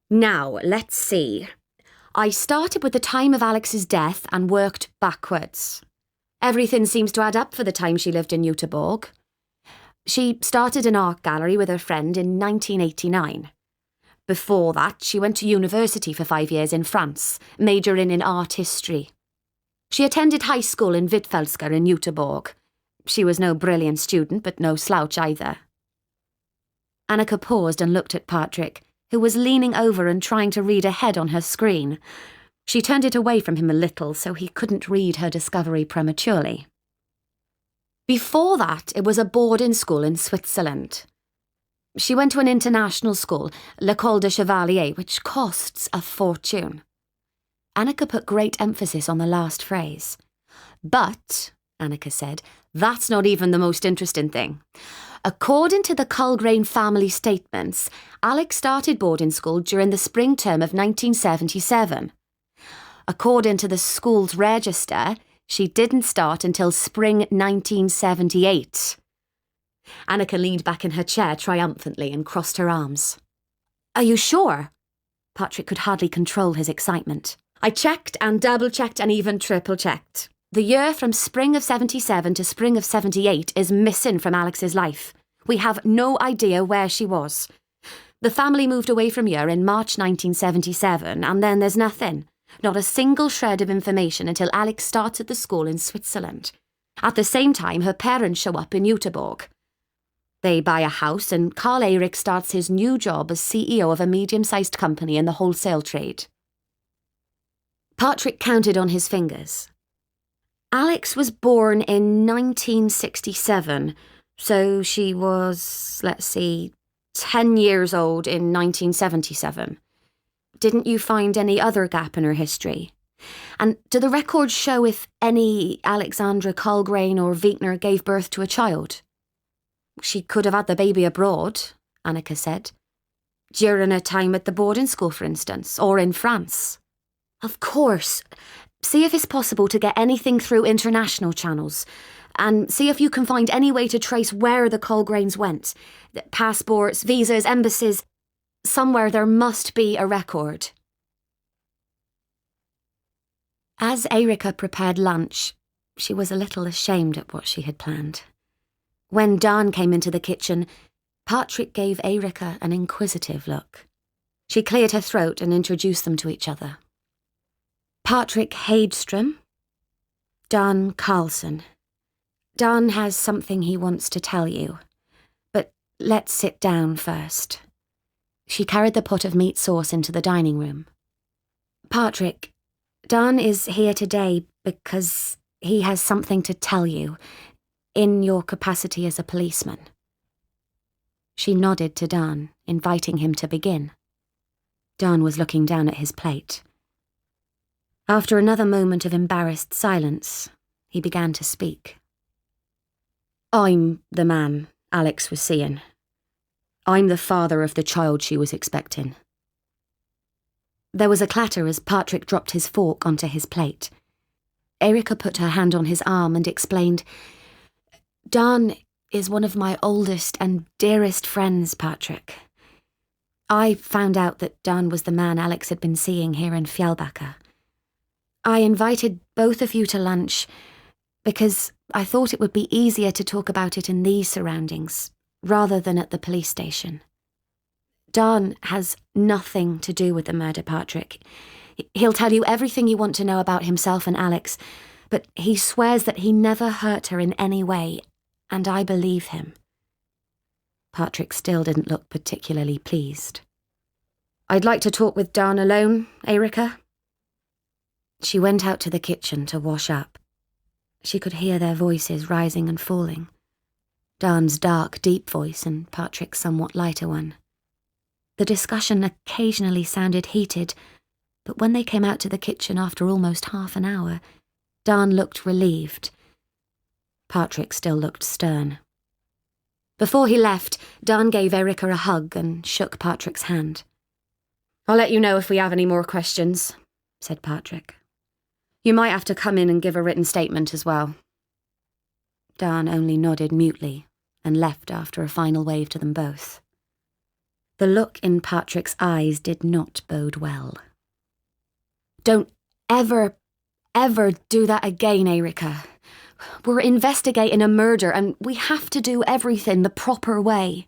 "Now, let's see. I started with the time of Alex's death and worked backwards. Everything seems to add up for the time she lived in Göteborg. She started an art gallery with her friend in 1989. Before that, she went to university for 5 years in France, majoring in art history. She attended high school in Hvitfeldtska in Göteborg. She was no brilliant student, but no slouch either." Annika paused and looked at Patrik, who was leaning over and trying to read ahead on her screen. She turned it away from him a little so he couldn't read her discovery prematurely. "Before that, it was a boarding school in Switzerland. She went to an international school, L'École de Chevalier, which costs a fortune." Annika put great emphasis on the last phrase. "But," Annika said, "that's not even the most interesting thing. According to the Culgrain family statements, Alex started boarding school during the spring term of 1977. According to the school's register, she didn't start until spring 1978. Annika leaned back in her chair triumphantly and crossed her arms. "Are you sure?" Patrik could hardly control his excitement. "I checked and double-checked and even triple-checked. The year from spring of 77 to spring of 78 is missing from Alex's life. We have no idea where she was. The family moved away from here in March 1977, and then there's nothing. Not a single shred of information until Alex starts at the school in Switzerland. At the same time, her parents show up in Göteborg. They buy a house and Carl Erik starts his new job as CEO of a medium-sized company in the wholesale trade." Patrik counted on his fingers. "Alex was born in 1967, so she was, 10 years old in 1977. Didn't you find any other gap in her history? And do the records show if any Alexandra Culgrain or Wiegner gave birth to a child?" "She could have had the baby abroad," Annika said. "During her time at the boarding school, for instance, or in France." "Of course. See if it's possible to get anything through international channels, and see if you can find any way to trace where the Culgrains went. Passports, visas, embassies. Somewhere there must be a record." As Erica prepared lunch, she was a little ashamed at what she had planned. When Dan came into the kitchen, Patrik gave Erica an inquisitive look. She cleared her throat and introduced them to each other. "Patrik Hedström, Dan Carlson. Dan has something he wants to tell you, but let's sit down first." She carried the pot of meat sauce into the dining room. "Patrik, Dan is here today because he has something to tell you, in your capacity as a policeman." She nodded to Dan, inviting him to begin. Dan was looking down at his plate. After another moment of embarrassed silence, he began to speak. "I'm the man Alex was seeing. I'm the father of the child she was expecting." There was a clatter as Patrik dropped his fork onto his plate. Erica put her hand on his arm and explained, "Dan is one of my oldest and dearest friends, Patrik. I found out that Dan was the man Alex had been seeing here in Fjällbacka. I invited both of you to lunch because I thought it would be easier to talk about it in these surroundings, rather than at the police station. Dan has nothing to do with the murder, Patrik. He'll tell you everything you want to know about himself and Alex, but he swears that he never hurt her in any way, and I believe him." Patrik still didn't look particularly pleased. "I'd like to talk with Dan alone, Erica." She went out to the kitchen to wash up. She could hear their voices rising and falling. Dan's dark, deep voice and Patrik's somewhat lighter one. The discussion occasionally sounded heated, but when they came out to the kitchen after almost half an hour, Dan looked relieved. Patrik still looked stern. Before he left, Dan gave Erica a hug and shook Patrik's hand. "I'll let you know if we have any more questions," said Patrik. "You might have to come in and give a written statement as well." Dan only nodded mutely and left after a final wave to them both. The look in Patrik's eyes did not bode well. "Don't ever do that again, Erica. We're investigating a murder and we have to do everything the proper way."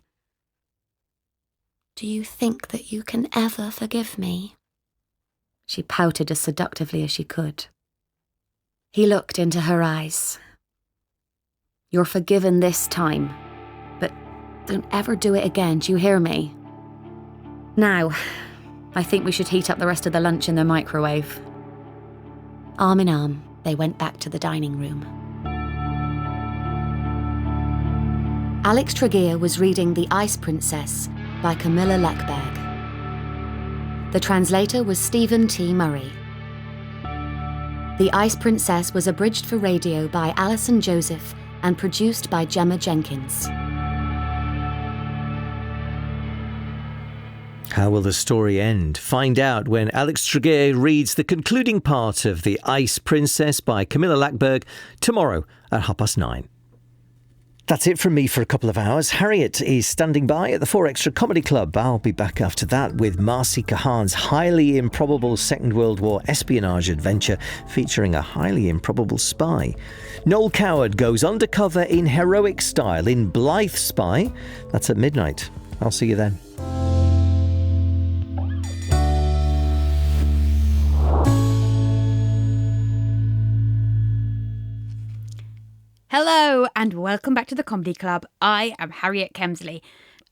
"Do you think that you can ever forgive me?" She pouted as seductively as she could. He looked into her eyes. "You're forgiven this time, but don't ever do it again, do you hear me? Now, I think we should heat up the rest of the lunch in the microwave." Arm in arm, they went back to the dining room. Alex Tregear was reading The Ice Princess by Camilla Lackberg. The translator was Stephen T. Murray. The Ice Princess was abridged for radio by Alison Joseph and produced by Gemma Jenkins. How will the story end? Find out when Alex Tregear reads the concluding part of The Ice Princess by Camilla Lackberg tomorrow at 9:30. That's it from me for a couple of hours. Harriet is standing by at the 4Extra Comedy Club. I'll be back after that with Marcy Kahan's highly improbable Second World War espionage adventure featuring a highly improbable spy. Noel Coward goes undercover in heroic style in Blythe Spy. That's at midnight. I'll see you then. Hello and welcome back to the Comedy Club. I am Harriet Kemsley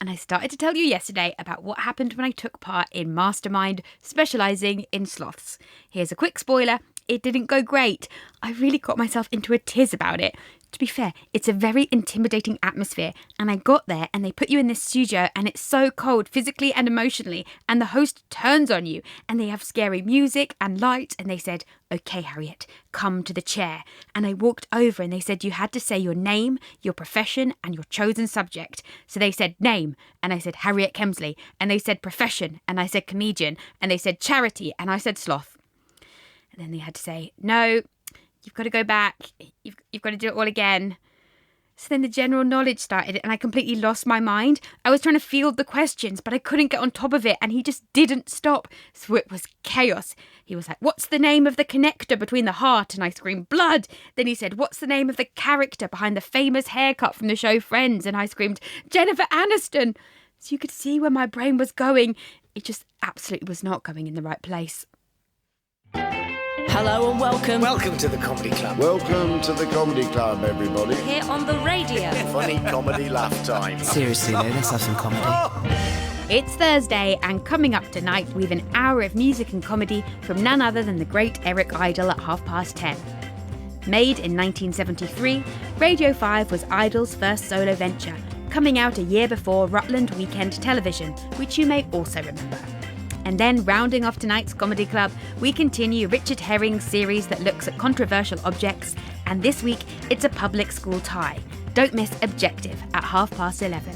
and I started to tell you yesterday about what happened when I took part in Mastermind, specialising in sloths. Here's a quick spoiler. It didn't go great. I really got myself into a tiz about it. To be fair, it's a very intimidating atmosphere and I got there and they put you in this studio and it's so cold physically and emotionally and the host turns on you and they have scary music and lights and they said, "Okay, Harriet, come to the chair." And I walked over and they said you had to say your name, your profession and your chosen subject. So they said name and I said Harriet Kemsley and they said profession and I said comedian and they said charity and I said sloth. And then they had to say, "No, you've got to go back. You've got to do it all again." So then the general knowledge started and I completely lost my mind. I was trying to field the questions, but I couldn't get on top of it and he just didn't stop. So it was chaos. He was like, "What's the name of the connector between the heart?" And I screamed, "Blood." Then he said, "What's the name of the character behind the famous haircut from the show Friends?" And I screamed, "Jennifer Aniston." So you could see where my brain was going. It just absolutely was not going in the right place. Hello and welcome. Welcome to the Comedy Club. Welcome to the Comedy Club, everybody. Here on the radio. Funny comedy laugh time. Seriously, though, let's have some comedy. It's Thursday, and coming up tonight, we've an hour of music and comedy from none other than the great Eric Idle at 10:30. Made in 1973, Radio 5 was Idle's first solo venture, coming out a year before Rutland Weekend Television, which you may also remember. And then, rounding off tonight's Comedy Club, we continue Richard Herring's series that looks at controversial objects, and this week it's a public school tie. Don't miss Objective at 11:30.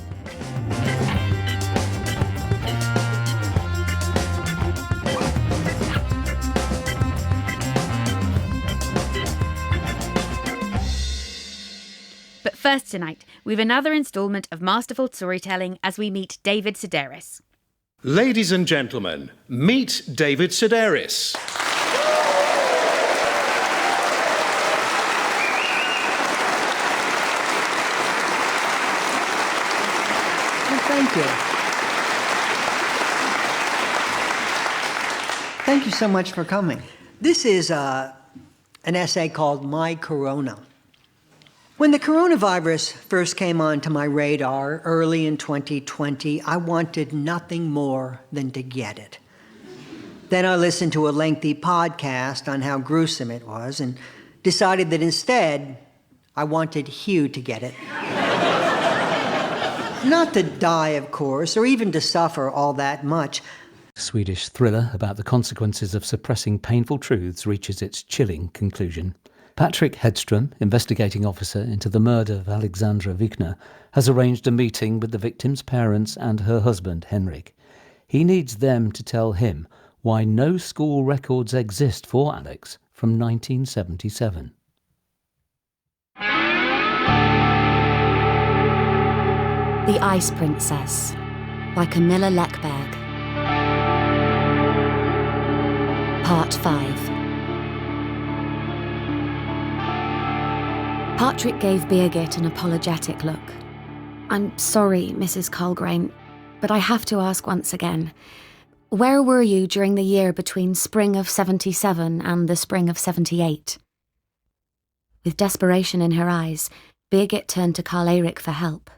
But first tonight, we've another instalment of masterful storytelling as we meet David Sedaris. Ladies and gentlemen, meet David Sedaris. Thank you. Thank you so much for coming. This is an essay called My Corona. When the coronavirus first came onto my radar early in 2020, I wanted nothing more than to get it. Then I listened to a lengthy podcast on how gruesome it was and decided that instead, I wanted Hugh to get it. Not to die, of course, or even to suffer all that much. Swedish thriller about the consequences of suppressing painful truths reaches its chilling conclusion. Patrik Hedström, investigating officer into the murder of Alexandra Wigner, has arranged a meeting with the victim's parents and her husband, Henrik. He needs them to tell him why no school records exist for Alex from 1977. The Ice Princess by Camilla Lackberg. Part 5. Patrik gave Birgit an apologetic look. "I'm sorry, Mrs. Colgrain, but I have to ask once again. Where were you during the year between spring of 77 and the spring of 78? With desperation in her eyes, Birgit turned to Karl-Erik for help.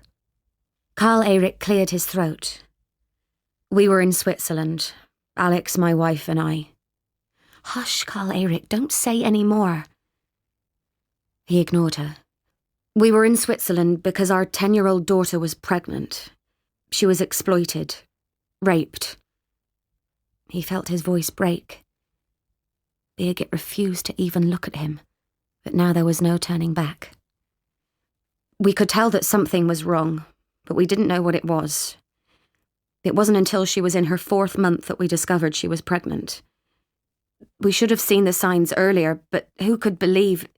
Karl-Erik cleared his throat. "We were in Switzerland, Alex, my wife, and I." "Hush, Karl-Erik, don't say any more." He ignored her. "We were in Switzerland because our 10-year-old daughter was pregnant. She was exploited, raped." He felt his voice break. Birgit refused to even look at him, but now there was no turning back. "We could tell that something was wrong, but we didn't know what it was. It wasn't until she was in her 4th month that we discovered she was pregnant. We should have seen the signs earlier, but who could believe?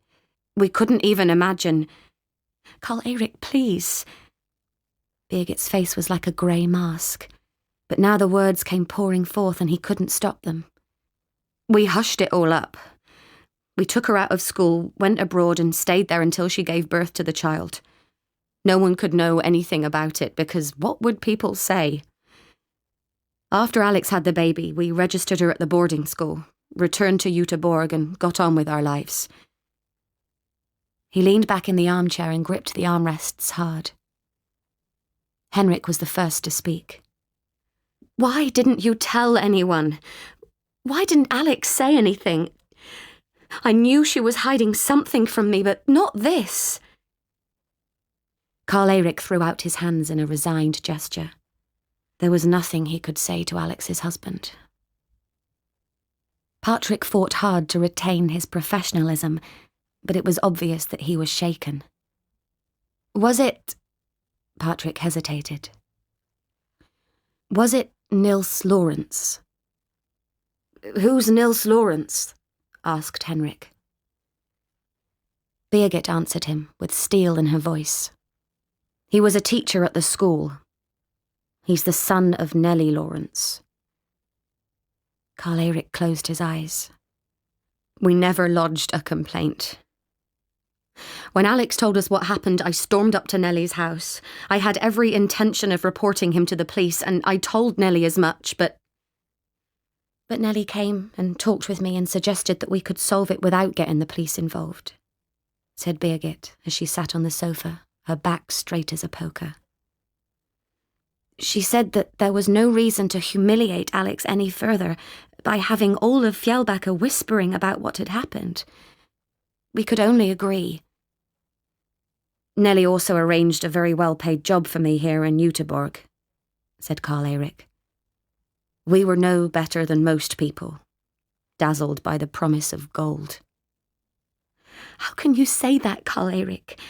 We couldn't even imagine." "Karl-Erik, please." Birgit's face was like a grey mask, but now the words came pouring forth and he couldn't stop them. "We hushed it all up. We took her out of school, went abroad and stayed there until she gave birth to the child. No one could know anything about it because what would people say? After Alex had the baby, we registered her at the boarding school, returned to Göteborg and got on with our lives." He leaned back in the armchair and gripped the armrests hard. Henrik was the first to speak. "Why didn't you tell anyone? Why didn't Alex say anything? I knew she was hiding something from me, but not this." Karl-Erik threw out his hands in a resigned gesture. There was nothing he could say to Alex's husband. Patrik fought hard to retain his professionalism, but it was obvious that he was shaken. "Was it..." Patrik hesitated. "Was it Nils Lawrence?" "Who's Nils Lawrence?" asked Henrik. Birgit answered him with steel in her voice. "He was a teacher at the school. He's the son of Nellie Lawrence." Karl-Erik closed his eyes. "We never lodged a complaint. When Alex told us what happened, I stormed up to Nellie's house. I had every intention of reporting him to the police, and I told Nellie as much, but Nellie came and talked with me and suggested that we could solve it without getting the police involved," said Birgit as she sat on the sofa, her back straight as a poker. "She said that there was no reason to humiliate Alex any further by having all of Fjällbacka whispering about what had happened. We could only agree. Nellie also arranged a very well-paid job for me here in Göteborg," said Karl-Erik. "We were no better than most people, dazzled by the promise of gold." "How can you say that, Karl-Erik?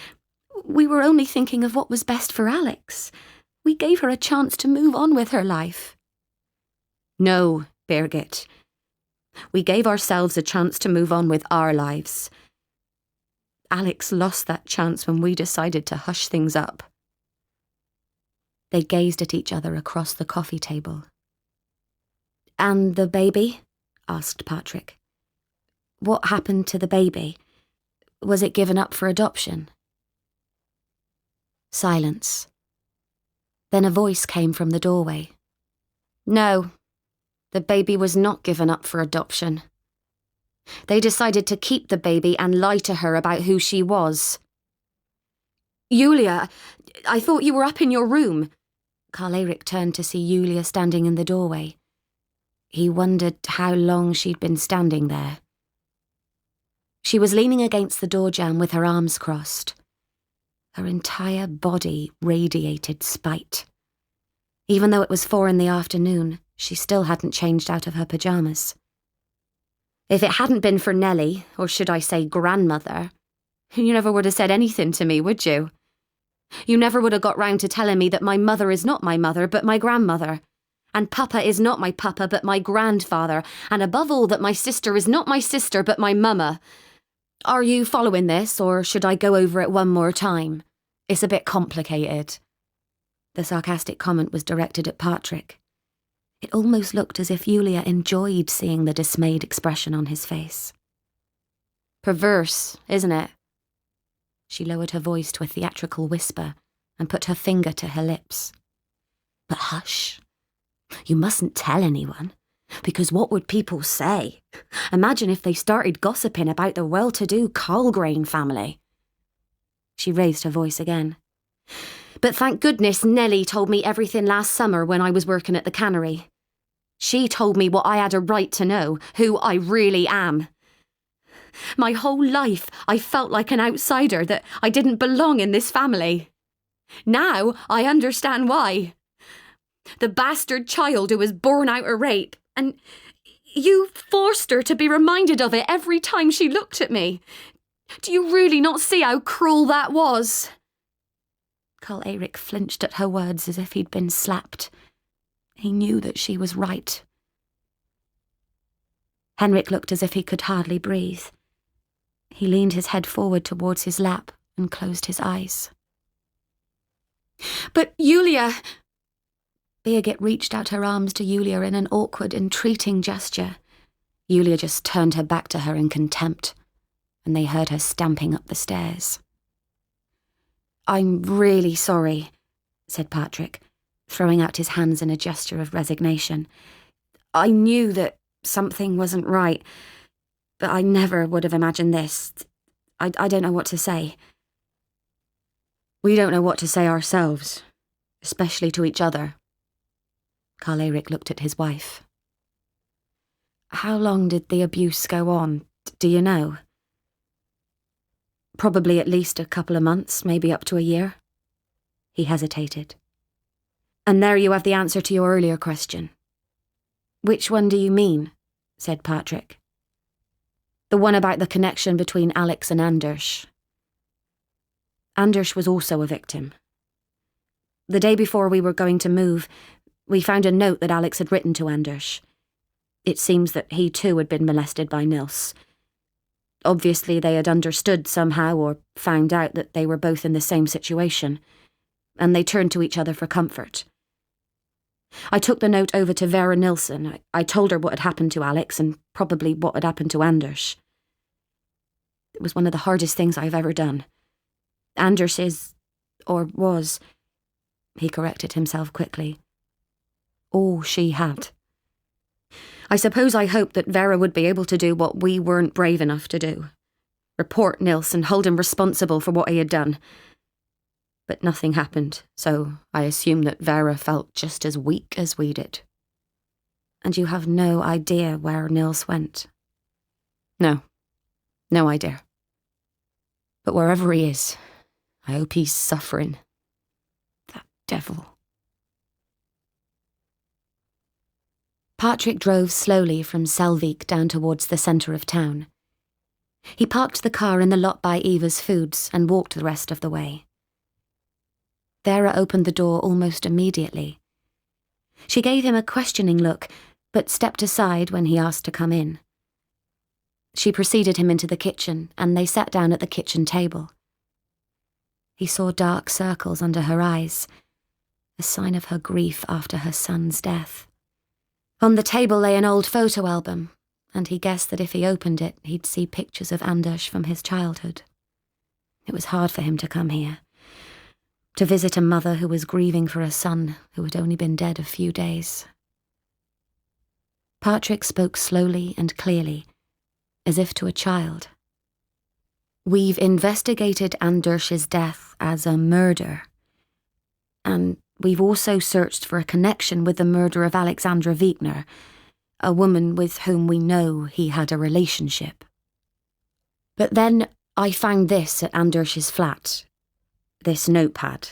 We were only thinking of what was best for Alex. We gave her a chance to move on with her life." "No, Birgit. We gave ourselves a chance to move on with our lives. Alex lost that chance when we decided to hush things up." They gazed at each other across the coffee table. "And the baby?" asked Patrik. "What happened to the baby? Was it given up for adoption?" Silence. Then a voice came from the doorway. "No, the baby was not given up for adoption. They decided to keep the baby and lie to her about who she was." "Julia, I thought you were up in your room." Karl-Erik turned to see Julia standing in the doorway. He wondered how long she'd been standing there. She was leaning against the door jamb with her arms crossed. Her entire body radiated spite. Even though it was 4 in the afternoon, she still hadn't changed out of her pyjamas. If it hadn't been for Nellie, or should I say grandmother, you never would have said anything to me, would you? You never would have got round to telling me that my mother is not my mother, but my grandmother. And Papa is not my Papa, but my grandfather. And above all, that my sister is not my sister, but my mama. Are you following this, or should I go over it one more time? It's a bit complicated. The sarcastic comment was directed at Patrik. It almost looked as if Julia enjoyed seeing the dismayed expression on his face. Perverse, isn't it? She lowered her voice to a theatrical whisper and put her finger to her lips. But hush. You mustn't tell anyone, because what would people say? Imagine if they started gossiping about the well-to-do Colgrain family. She raised her voice again. But thank goodness Nellie told me everything last summer when I was working at the cannery. She told me what I had a right to know, who I really am. My whole life I felt like an outsider, that I didn't belong in this family. Now I understand why. The bastard child who was born out of rape, and you forced her to be reminded of it every time she looked at me. Do you really not see how cruel that was? Carl Eric flinched at her words as if he'd been slapped. He knew that she was right. Henrik looked as if he could hardly breathe. He leaned his head forward towards his lap and closed his eyes. But Julia... Birgit reached out her arms to Julia in an awkward, entreating gesture. Julia just turned her back to her in contempt, and they heard her stamping up the stairs. I'm really sorry, said Patrik, throwing out his hands in a gesture of resignation. I knew that something wasn't right, but I never would have imagined this. I don't know what to say. We don't know what to say ourselves, especially to each other. Carl Eric looked at his wife. How long did the abuse go on, do you know? Probably at least a couple of months, maybe up to a year. He hesitated. And there you have the answer to your earlier question. Which one do you mean? Said Patrik. The one about the connection between Alex and Anders. Anders was also a victim. The day before we were going to move, we found a note that Alex had written to Anders. It seems that he too had been molested by Nils. Obviously they had understood somehow, or found out that they were both in the same situation, and they turned to each other for comfort. I took the note over to Vera Nilsson. I told her what had happened to Alex, and probably what had happened to Anders. It was one of the hardest things I've ever done. Anders is, or was, he corrected himself quickly, all she had. I suppose I hoped that Vera would be able to do what we weren't brave enough to do. Report Nils and hold him responsible for what he had done. But nothing happened, so I assume that Vera felt just as weak as we did. And you have no idea where Nils went? No idea. But wherever he is, I hope he's suffering. That devil. Patrik drove slowly from Selvik down towards the centre of town. He parked the car in the lot by Eva's Foods and walked the rest of the way. Vera opened the door almost immediately. She gave him a questioning look, but stepped aside when he asked to come in. She preceded him into the kitchen, and they sat down at the kitchen table. He saw dark circles under her eyes, a sign of her grief after her son's death. On the table lay an old photo album, and he guessed that if he opened it, he'd see pictures of Anders from his childhood. It was hard for him to come here, to visit a mother who was grieving for a son who had only been dead a few days. Patrik spoke slowly and clearly, as if to a child. We've investigated Anders's death as a murder, and we've also searched for a connection with the murder of Alexandra Wigner, a woman with whom we know he had a relationship. But then I found this at Anders's flat, this notepad.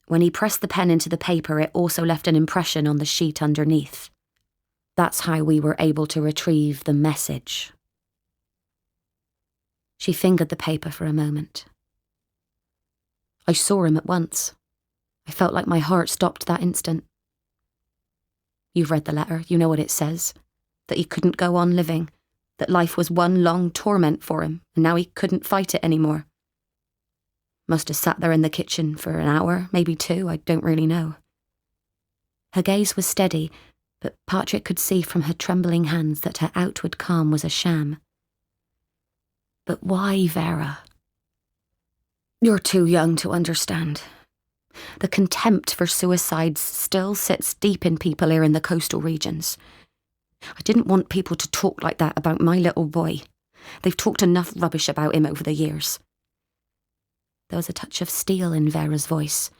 When he pressed the pen into the paper, it also left an impression on the sheet underneath. That's how we were able to retrieve the message. She fingered the paper for a moment. I saw him at once. I felt like my heart stopped that instant. You've read the letter, you know what it says. That he couldn't go on living, that life was one long torment for him, and now he couldn't fight it anymore. Must have sat there in the kitchen for an hour, maybe 2, I don't really know. Her gaze was steady, but Patrik could see from her trembling hands that her outward calm was a sham. But why, Vera? You're too young to understand. The contempt for suicides still sits deep in people here in the coastal regions. I didn't want people to talk like that about my little boy. They've talked enough rubbish about him over the years. There was a touch of steel in Vera's voice.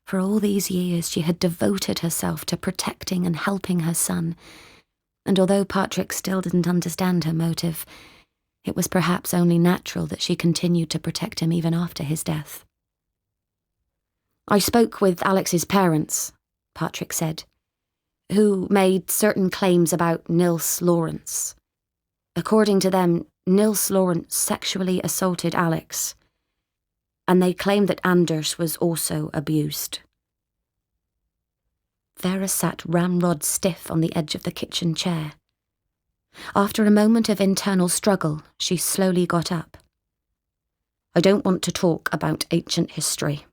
For all these years she had devoted herself to protecting and helping her son, and although Patrik still didn't understand her motive, it was perhaps only natural that she continued to protect him even after his death. I spoke with Alex's parents, Patrik said, who made certain claims about Nils Lawrence. According to them, Nils Lawrence sexually assaulted Alex, and they claimed that Anders was also abused. Vera sat ramrod stiff on the edge of the kitchen chair. After a moment of internal struggle, she slowly got up. I don't want to talk about ancient history.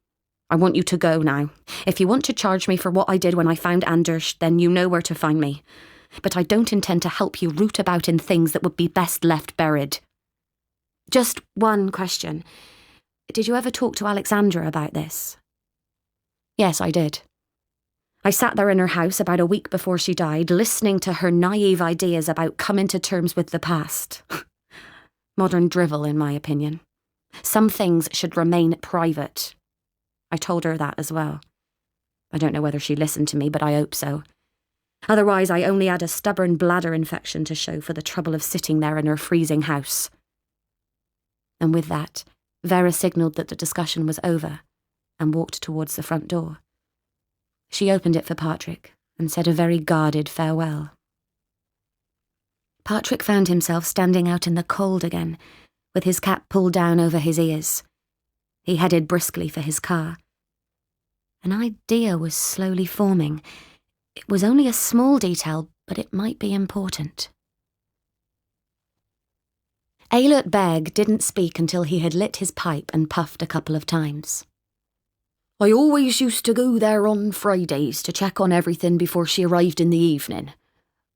I want you to go now. If you want to charge me for what I did when I found Anders, then you know where to find me. But I don't intend to help you root about in things that would be best left buried. Just one question. Did you ever talk to Alexandra about this? Yes, I did. I sat there in her house about a week before she died, listening to her naive ideas about coming to terms with the past. Modern drivel, in my opinion. Some things should remain private. I told her that as well. I don't know whether she listened to me, but I hope so. Otherwise, I only had a stubborn bladder infection to show for the trouble of sitting there in her freezing house. And with that, Vera signalled that the discussion was over and walked towards the front door. She opened it for Patrik and said a very guarded farewell. Patrik found himself standing out in the cold again, with his cap pulled down over his ears. He headed briskly for his car. An idea was slowly forming. It was only a small detail, but it might be important. Eilert Berg didn't speak until he had lit his pipe and puffed a couple of times. I always used to go there on Fridays to check on everything before she arrived in the evening.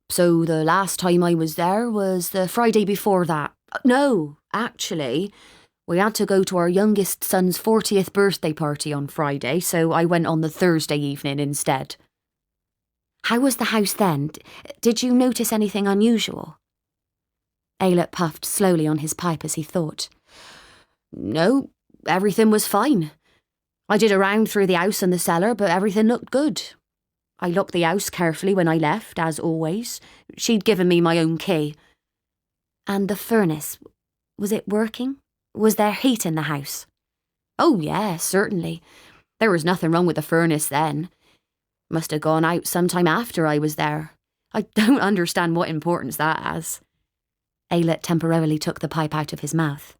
So the last time I was there was the Friday before that. No, actually, we had to go to our youngest son's 40th birthday party on Friday, so I went on the Thursday evening instead. How was the house then? Did you notice anything unusual? Eilert puffed slowly on his pipe as he thought. No, everything was fine. I did a round through the house and the cellar, but everything looked good. I locked the house carefully when I left, as always. She'd given me my own key. And the furnace, was it working? Was there heat in the house? Oh, yeah, certainly. There was nothing wrong with the furnace then. Must have gone out sometime after I was there. I don't understand what importance that has. Eilert temporarily took the pipe out of his mouth.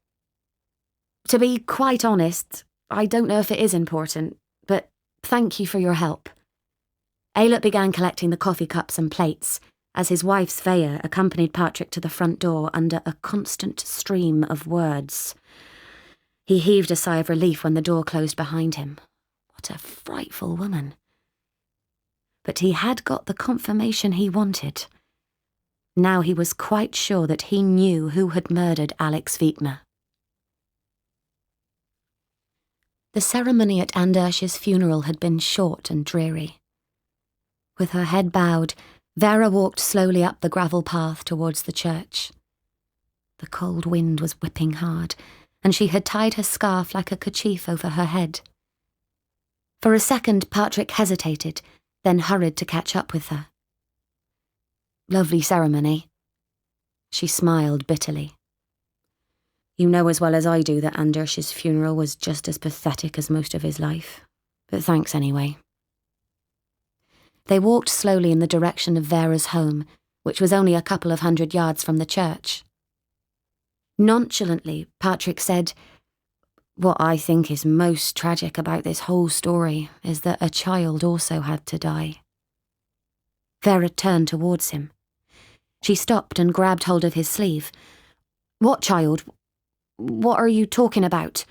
To be quite honest, I don't know if it is important, but thank you for your help. Eilert began collecting the coffee cups and plates, as his wife Svea accompanied Patrik to the front door under a constant stream of words. He heaved a sigh of relief when the door closed behind him. What a frightful woman. But he had got the confirmation he wanted. Now he was quite sure that he knew who had murdered Alex Wigner. The ceremony at Anders's funeral had been short and dreary. With her head bowed, Vera walked slowly up the gravel path towards the church. The cold wind was whipping hard, and she had tied her scarf like a kerchief over her head. For a second, Patrik hesitated, then hurried to catch up with her. Lovely ceremony. She smiled bitterly. You know as well as I do that Anders's funeral was just as pathetic as most of his life. But thanks anyway. They walked slowly in the direction of Vera's home, which was only a couple of 100 yards from the church. Nonchalantly, Patrik said, "What I think is most tragic about this whole story is that a child also had to die." Vera turned towards him. She stopped and grabbed hold of his sleeve. "What child? What are you talking about?"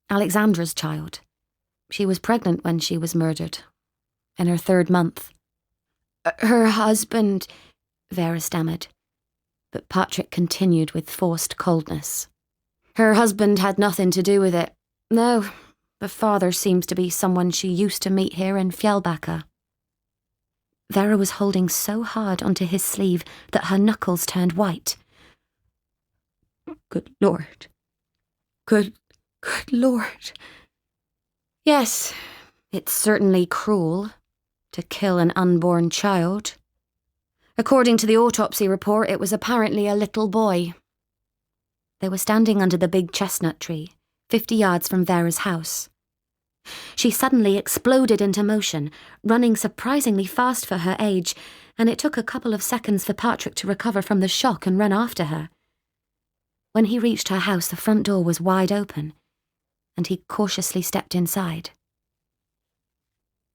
"Alexandra's child. She was pregnant when she was murdered. In her 3rd month." "Her husband," Vera stammered. But Patrik continued with forced coldness. "Her husband had nothing to do with it. No, the father seems to be someone she used to meet here in Fjällbacka." Vera was holding so hard onto his sleeve that her knuckles turned white. "Good Lord. Good Lord. Yes, it's certainly cruel to kill an unborn child. According to the autopsy report, it was apparently a little boy." They were standing under the big chestnut tree, 50 yards from Vera's house. She suddenly exploded into motion, running surprisingly fast for her age, and it took a couple of seconds for Patrik to recover from the shock and run after her. When he reached her house, the front door was wide open, and he cautiously stepped inside.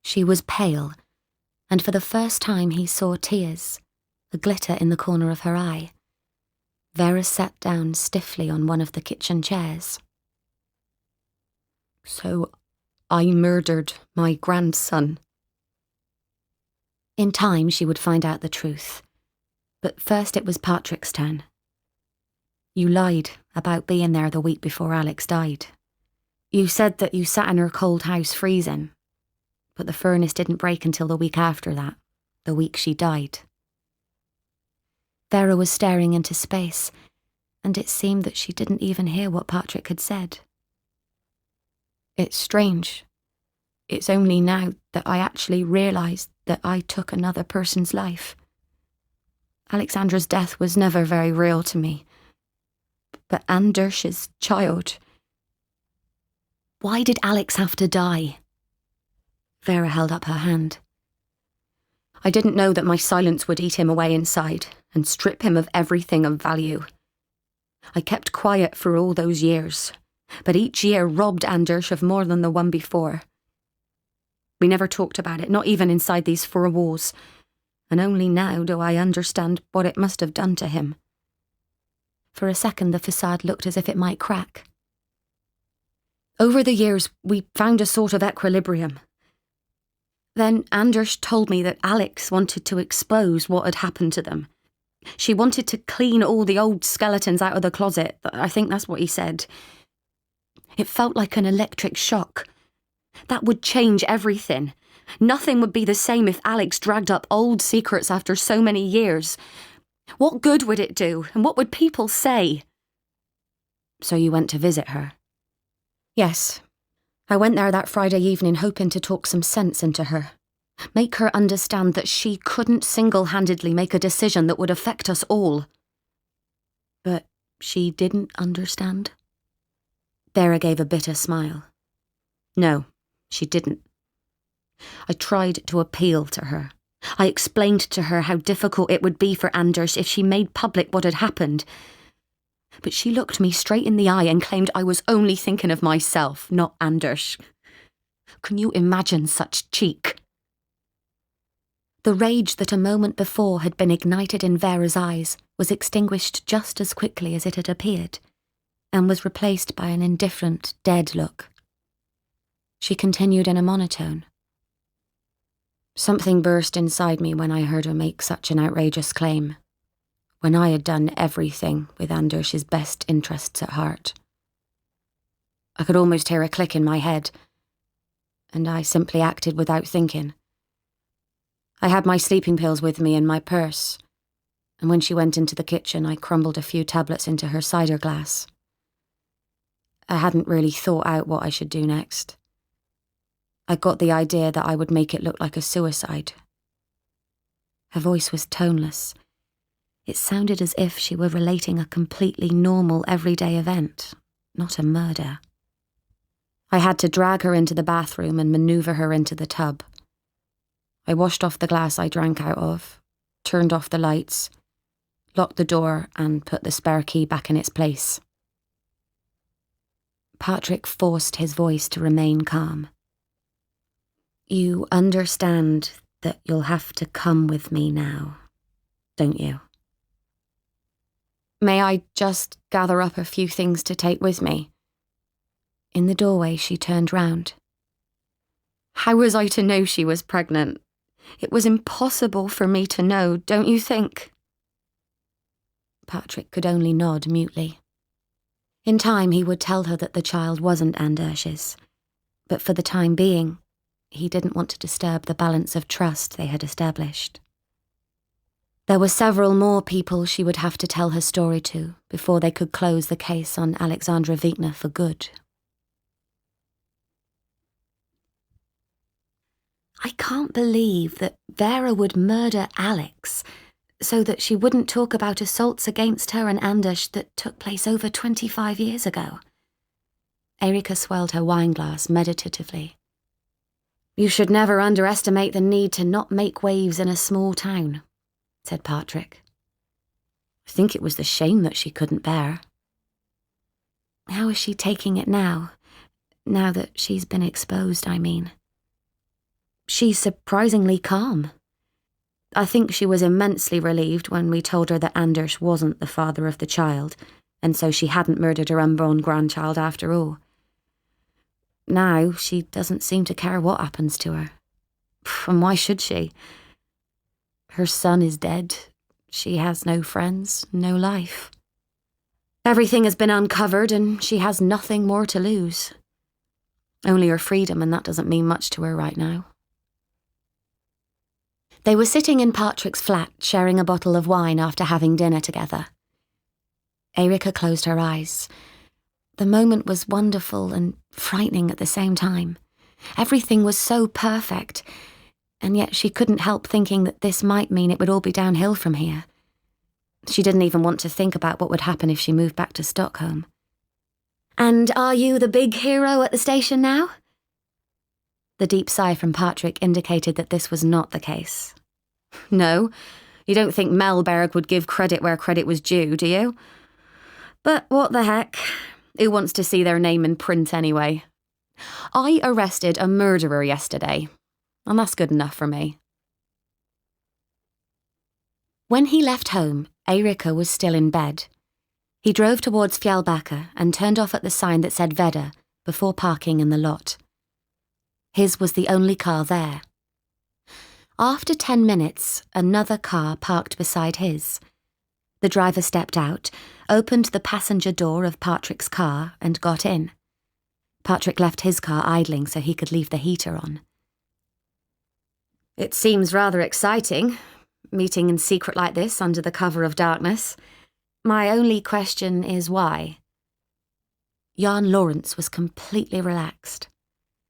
She was pale, and for the first time he saw tears, a glitter in the corner of her eye. Vera sat down stiffly on one of the kitchen chairs. "So I murdered my grandson." In time she would find out the truth, but first it was Patrik's turn. "You lied about being there the week before Alex died. You said that you sat in her cold house freezing, but the furnace didn't break until the week after that, the week she died." Vera was staring into space, and it seemed that she didn't even hear what Patrik had said. "It's strange. It's only now that I actually realised that I took another person's life. Alexandra's death was never very real to me. But Anders's child..." "Why did Alex have to die?" Vera held up her hand. "I didn't know that my silence would eat him away inside and strip him of everything of value. I kept quiet for all those years, but each year robbed Anders of more than the one before. We never talked about it, not even inside these 4 walls, and only now do I understand what it must have done to him." For a second the facade looked as if it might crack. "Over the years, we found a sort of equilibrium. Then Anders told me that Alex wanted to expose what had happened to them. She wanted to clean all the old skeletons out of the closet. I think that's what he said. It felt like an electric shock. That would change everything. Nothing would be the same if Alex dragged up old secrets after so many years. What good would it do, and what would people say?" "So you went to visit her?" "Yes. I went there that Friday evening hoping to talk some sense into her. Make her understand that she couldn't single-handedly make a decision that would affect us all." "But she didn't understand?" Vera gave a bitter smile. "No, she didn't. I tried to appeal to her. I explained to her how difficult it would be for Anders if she made public what had happened. But she looked me straight in the eye and claimed I was only thinking of myself, not Anders. Can you imagine such cheek?" The rage that a moment before had been ignited in Vera's eyes was extinguished just as quickly as it had appeared, and was replaced by an indifferent, dead look. She continued in a monotone. "Something burst inside me when I heard her make such an outrageous claim, when I had done everything with Anders's best interests at heart. I could almost hear a click in my head, and I simply acted without thinking. I had my sleeping pills with me in my purse, and when she went into the kitchen, I crumbled a few tablets into her cider glass. I hadn't really thought out what I should do next. I got the idea that I would make it look like a suicide." Her voice was toneless. It sounded as if she were relating a completely normal, everyday event, not a murder. "I had to drag her into the bathroom and maneuver her into the tub. I washed off the glass I drank out of, turned off the lights, locked the door and put the spare key back in its place. Patrik forced his voice to remain calm. You understand that you'll have to come with me now, don't you? May I just gather up a few things to take with me? In the doorway, she turned round. How was I to know she was pregnant? It was impossible for me to know, don't you think? Patrik could only nod mutely. In time, he would tell her that the child wasn't Anders's, but for the time being, he didn't want to disturb the balance of trust they had established. There were several more people she would have to tell her story to before they could close the case on Alexandra Wigner for good. I can't believe that Vera would murder Alex so that she wouldn't talk about assaults against her and Anders that took place over 25 years ago. Erica swelled her wineglass meditatively. You should never underestimate the need to not make waves in a small town, said Patrik. I think it was the shame that she couldn't bear. How is she taking it now? Now that she's been exposed, I mean. She's surprisingly calm. I think she was immensely relieved when we told her that Anders wasn't the father of the child, and so she hadn't murdered her unborn grandchild after all. Now she doesn't seem to care what happens to her. And why should she? Her son is dead. She has no friends, no life. Everything has been uncovered and she has nothing more to lose. Only her freedom, and that doesn't mean much to her right now. They were sitting in Patrik's flat, sharing a bottle of wine after having dinner together. Erica closed her eyes. The moment was wonderful and frightening at the same time. Everything was so perfect, and yet she couldn't help thinking that this might mean it would all be downhill from here. She didn't even want to think about what would happen if she moved back to Stockholm. And are you the big hero at the station now? The deep sigh from Patrik indicated that this was not the case. No, you don't think Mellberg would give credit where credit was due, do you? But what the heck? Who wants to see their name in print anyway? I arrested a murderer yesterday, and that's good enough for me. When he left home, Erica was still in bed. He drove towards Fjällbacka and turned off at the sign that said Vedder before parking in the lot. His was the only car there. After 10 minutes, another car parked beside his. The driver stepped out, opened the passenger door of Patrik's car and got in. Patrik left his car idling so he could leave the heater on. It seems rather exciting, meeting in secret like this under the cover of darkness. My only question is why? Jan Lawrence was completely relaxed.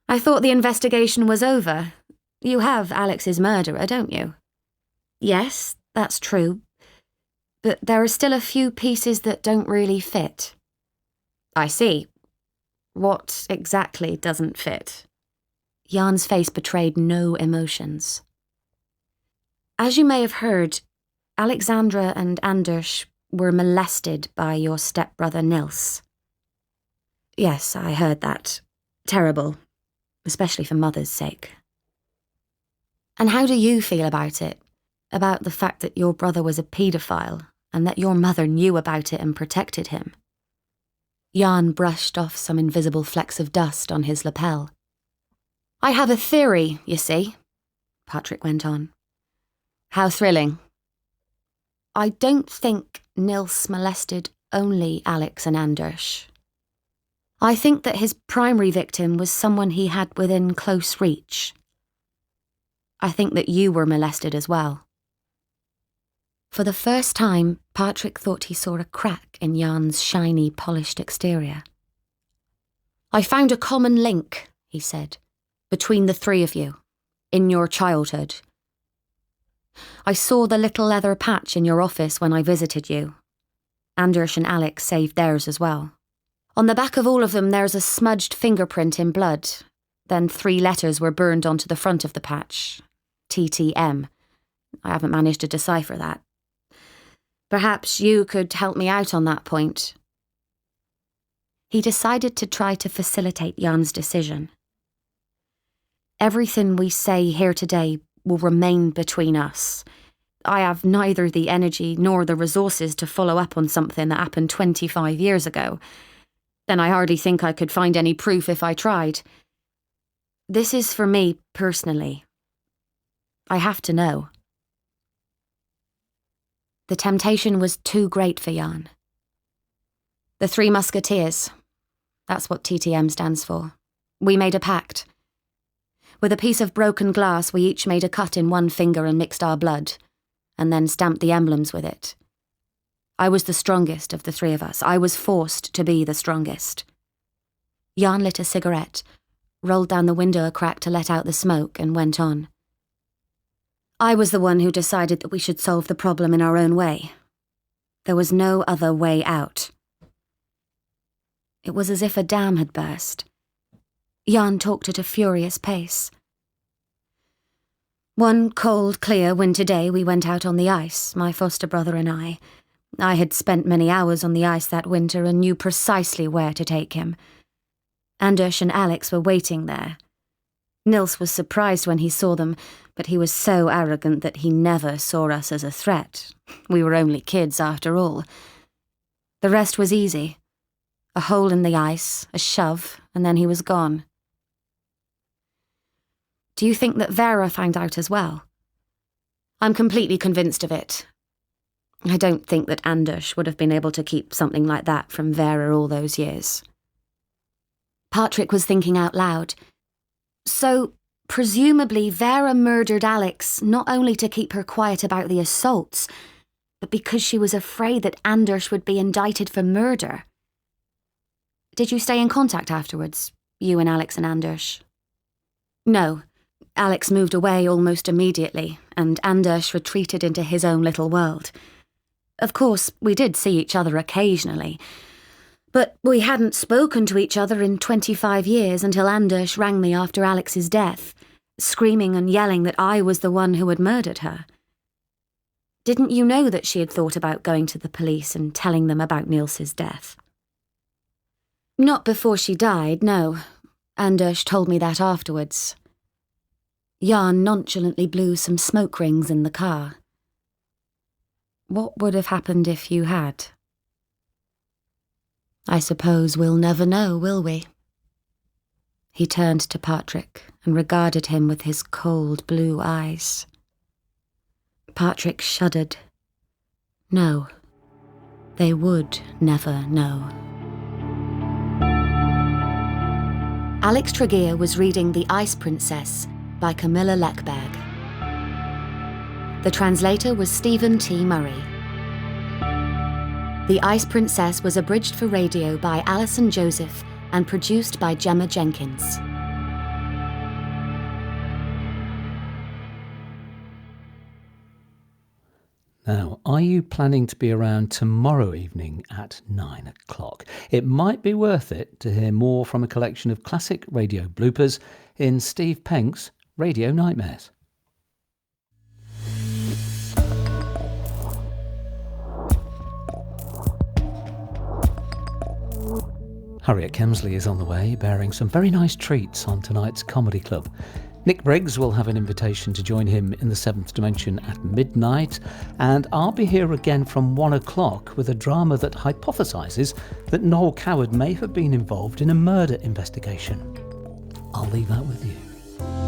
I thought the investigation was over. You have Alex's murderer, don't you? Yes, that's true. But there are still a few pieces that don't really fit. I see. What exactly doesn't fit? Jan's face betrayed no emotions. As you may have heard, Alexandra and Anders were molested by your stepbrother Nils. Yes, I heard that. Terrible, especially for Mother's sake. And how do you feel about it? About the fact that your brother was a paedophile and that your mother knew about it and protected him? Jan brushed off some invisible flecks of dust on his lapel. I have a theory, you see, Patrik went on. How thrilling. I don't think Nils molested only Alex and Anders. I think that his primary victim was someone he had within close reach. I think that you were molested as well. For the first time, Patrik thought he saw a crack in Jan's shiny, polished exterior. I found a common link, he said, between the three of you, in your childhood. I saw the little leather patch in your office when I visited you. Anders and Alex saved theirs as well. On the back of all of them there's a smudged fingerprint in blood. Then 3 letters were burned onto the front of the patch. TTM. I haven't managed to decipher that. Perhaps you could help me out on that point. He decided to try to facilitate Jan's decision. Everything we say here today will remain between us. I have neither the energy nor the resources to follow up on something that happened 25 years ago. Then I hardly think I could find any proof if I tried. This is for me personally. I have to know. The temptation was too great for Jan. The Three Musketeers. That's what TTM stands for. We made a pact. With a piece of broken glass, we each made a cut in one finger and mixed our blood, and then stamped the emblems with it. I was the strongest of the three of us. I was forced to be the strongest. Jan lit a cigarette, rolled down the window a crack to let out the smoke, and went on. I was the one who decided that we should solve the problem in our own way. There was no other way out. It was as if a dam had burst. Jan talked at a furious pace. One cold, clear winter day we went out on the ice, my foster brother and I. I had spent many hours on the ice that winter and knew precisely where to take him. Anders and Alex were waiting there. Nils was surprised when he saw them, but he was so arrogant that he never saw us as a threat. We were only kids after all. The rest was easy. A hole in the ice, a shove, and then he was gone. Do you think that Vera found out as well? I'm completely convinced of it. I don't think that Anders would have been able to keep something like that from Vera all those years. Patrik was thinking out loud. So, presumably Vera murdered Alex not only to keep her quiet about the assaults, but because she was afraid that Anders would be indicted for murder. Did you stay in contact afterwards, you and Alex and Anders? No. Alex moved away almost immediately, and Anders retreated into his own little world. Of course, we did see each other occasionally, but we hadn't spoken to each other in 25 years until Anders rang me after Alex's death, screaming and yelling that I was the one who had murdered her. Didn't you know that she had thought about going to the police and telling them about Nils's death? Not before she died, no. Anders told me that afterwards. Jan nonchalantly blew some smoke rings in the car. What would have happened if you had? I suppose we'll never know, will we? He turned to Patrik and regarded him with his cold blue eyes. Patrik shuddered. No, they would never know. Alex Tregear was reading The Ice Princess by Camilla Lackberg. The translator was Stephen T. Murray. The Ice Princess was abridged for radio by Alison Joseph and produced by Gemma Jenkins. Now, are you planning to be around tomorrow evening at 9 o'clock? It might be worth it to hear more from a collection of classic radio bloopers in Steve Penk's Radio Nightmares. Harriet Kemsley is on the way, bearing some very nice treats on tonight's Comedy Club. Nick Briggs will have an invitation to join him in the Seventh Dimension at midnight, and I'll be here again from 1 o'clock with a drama that hypothesises that Noel Coward may have been involved in a murder investigation. I'll leave that with you.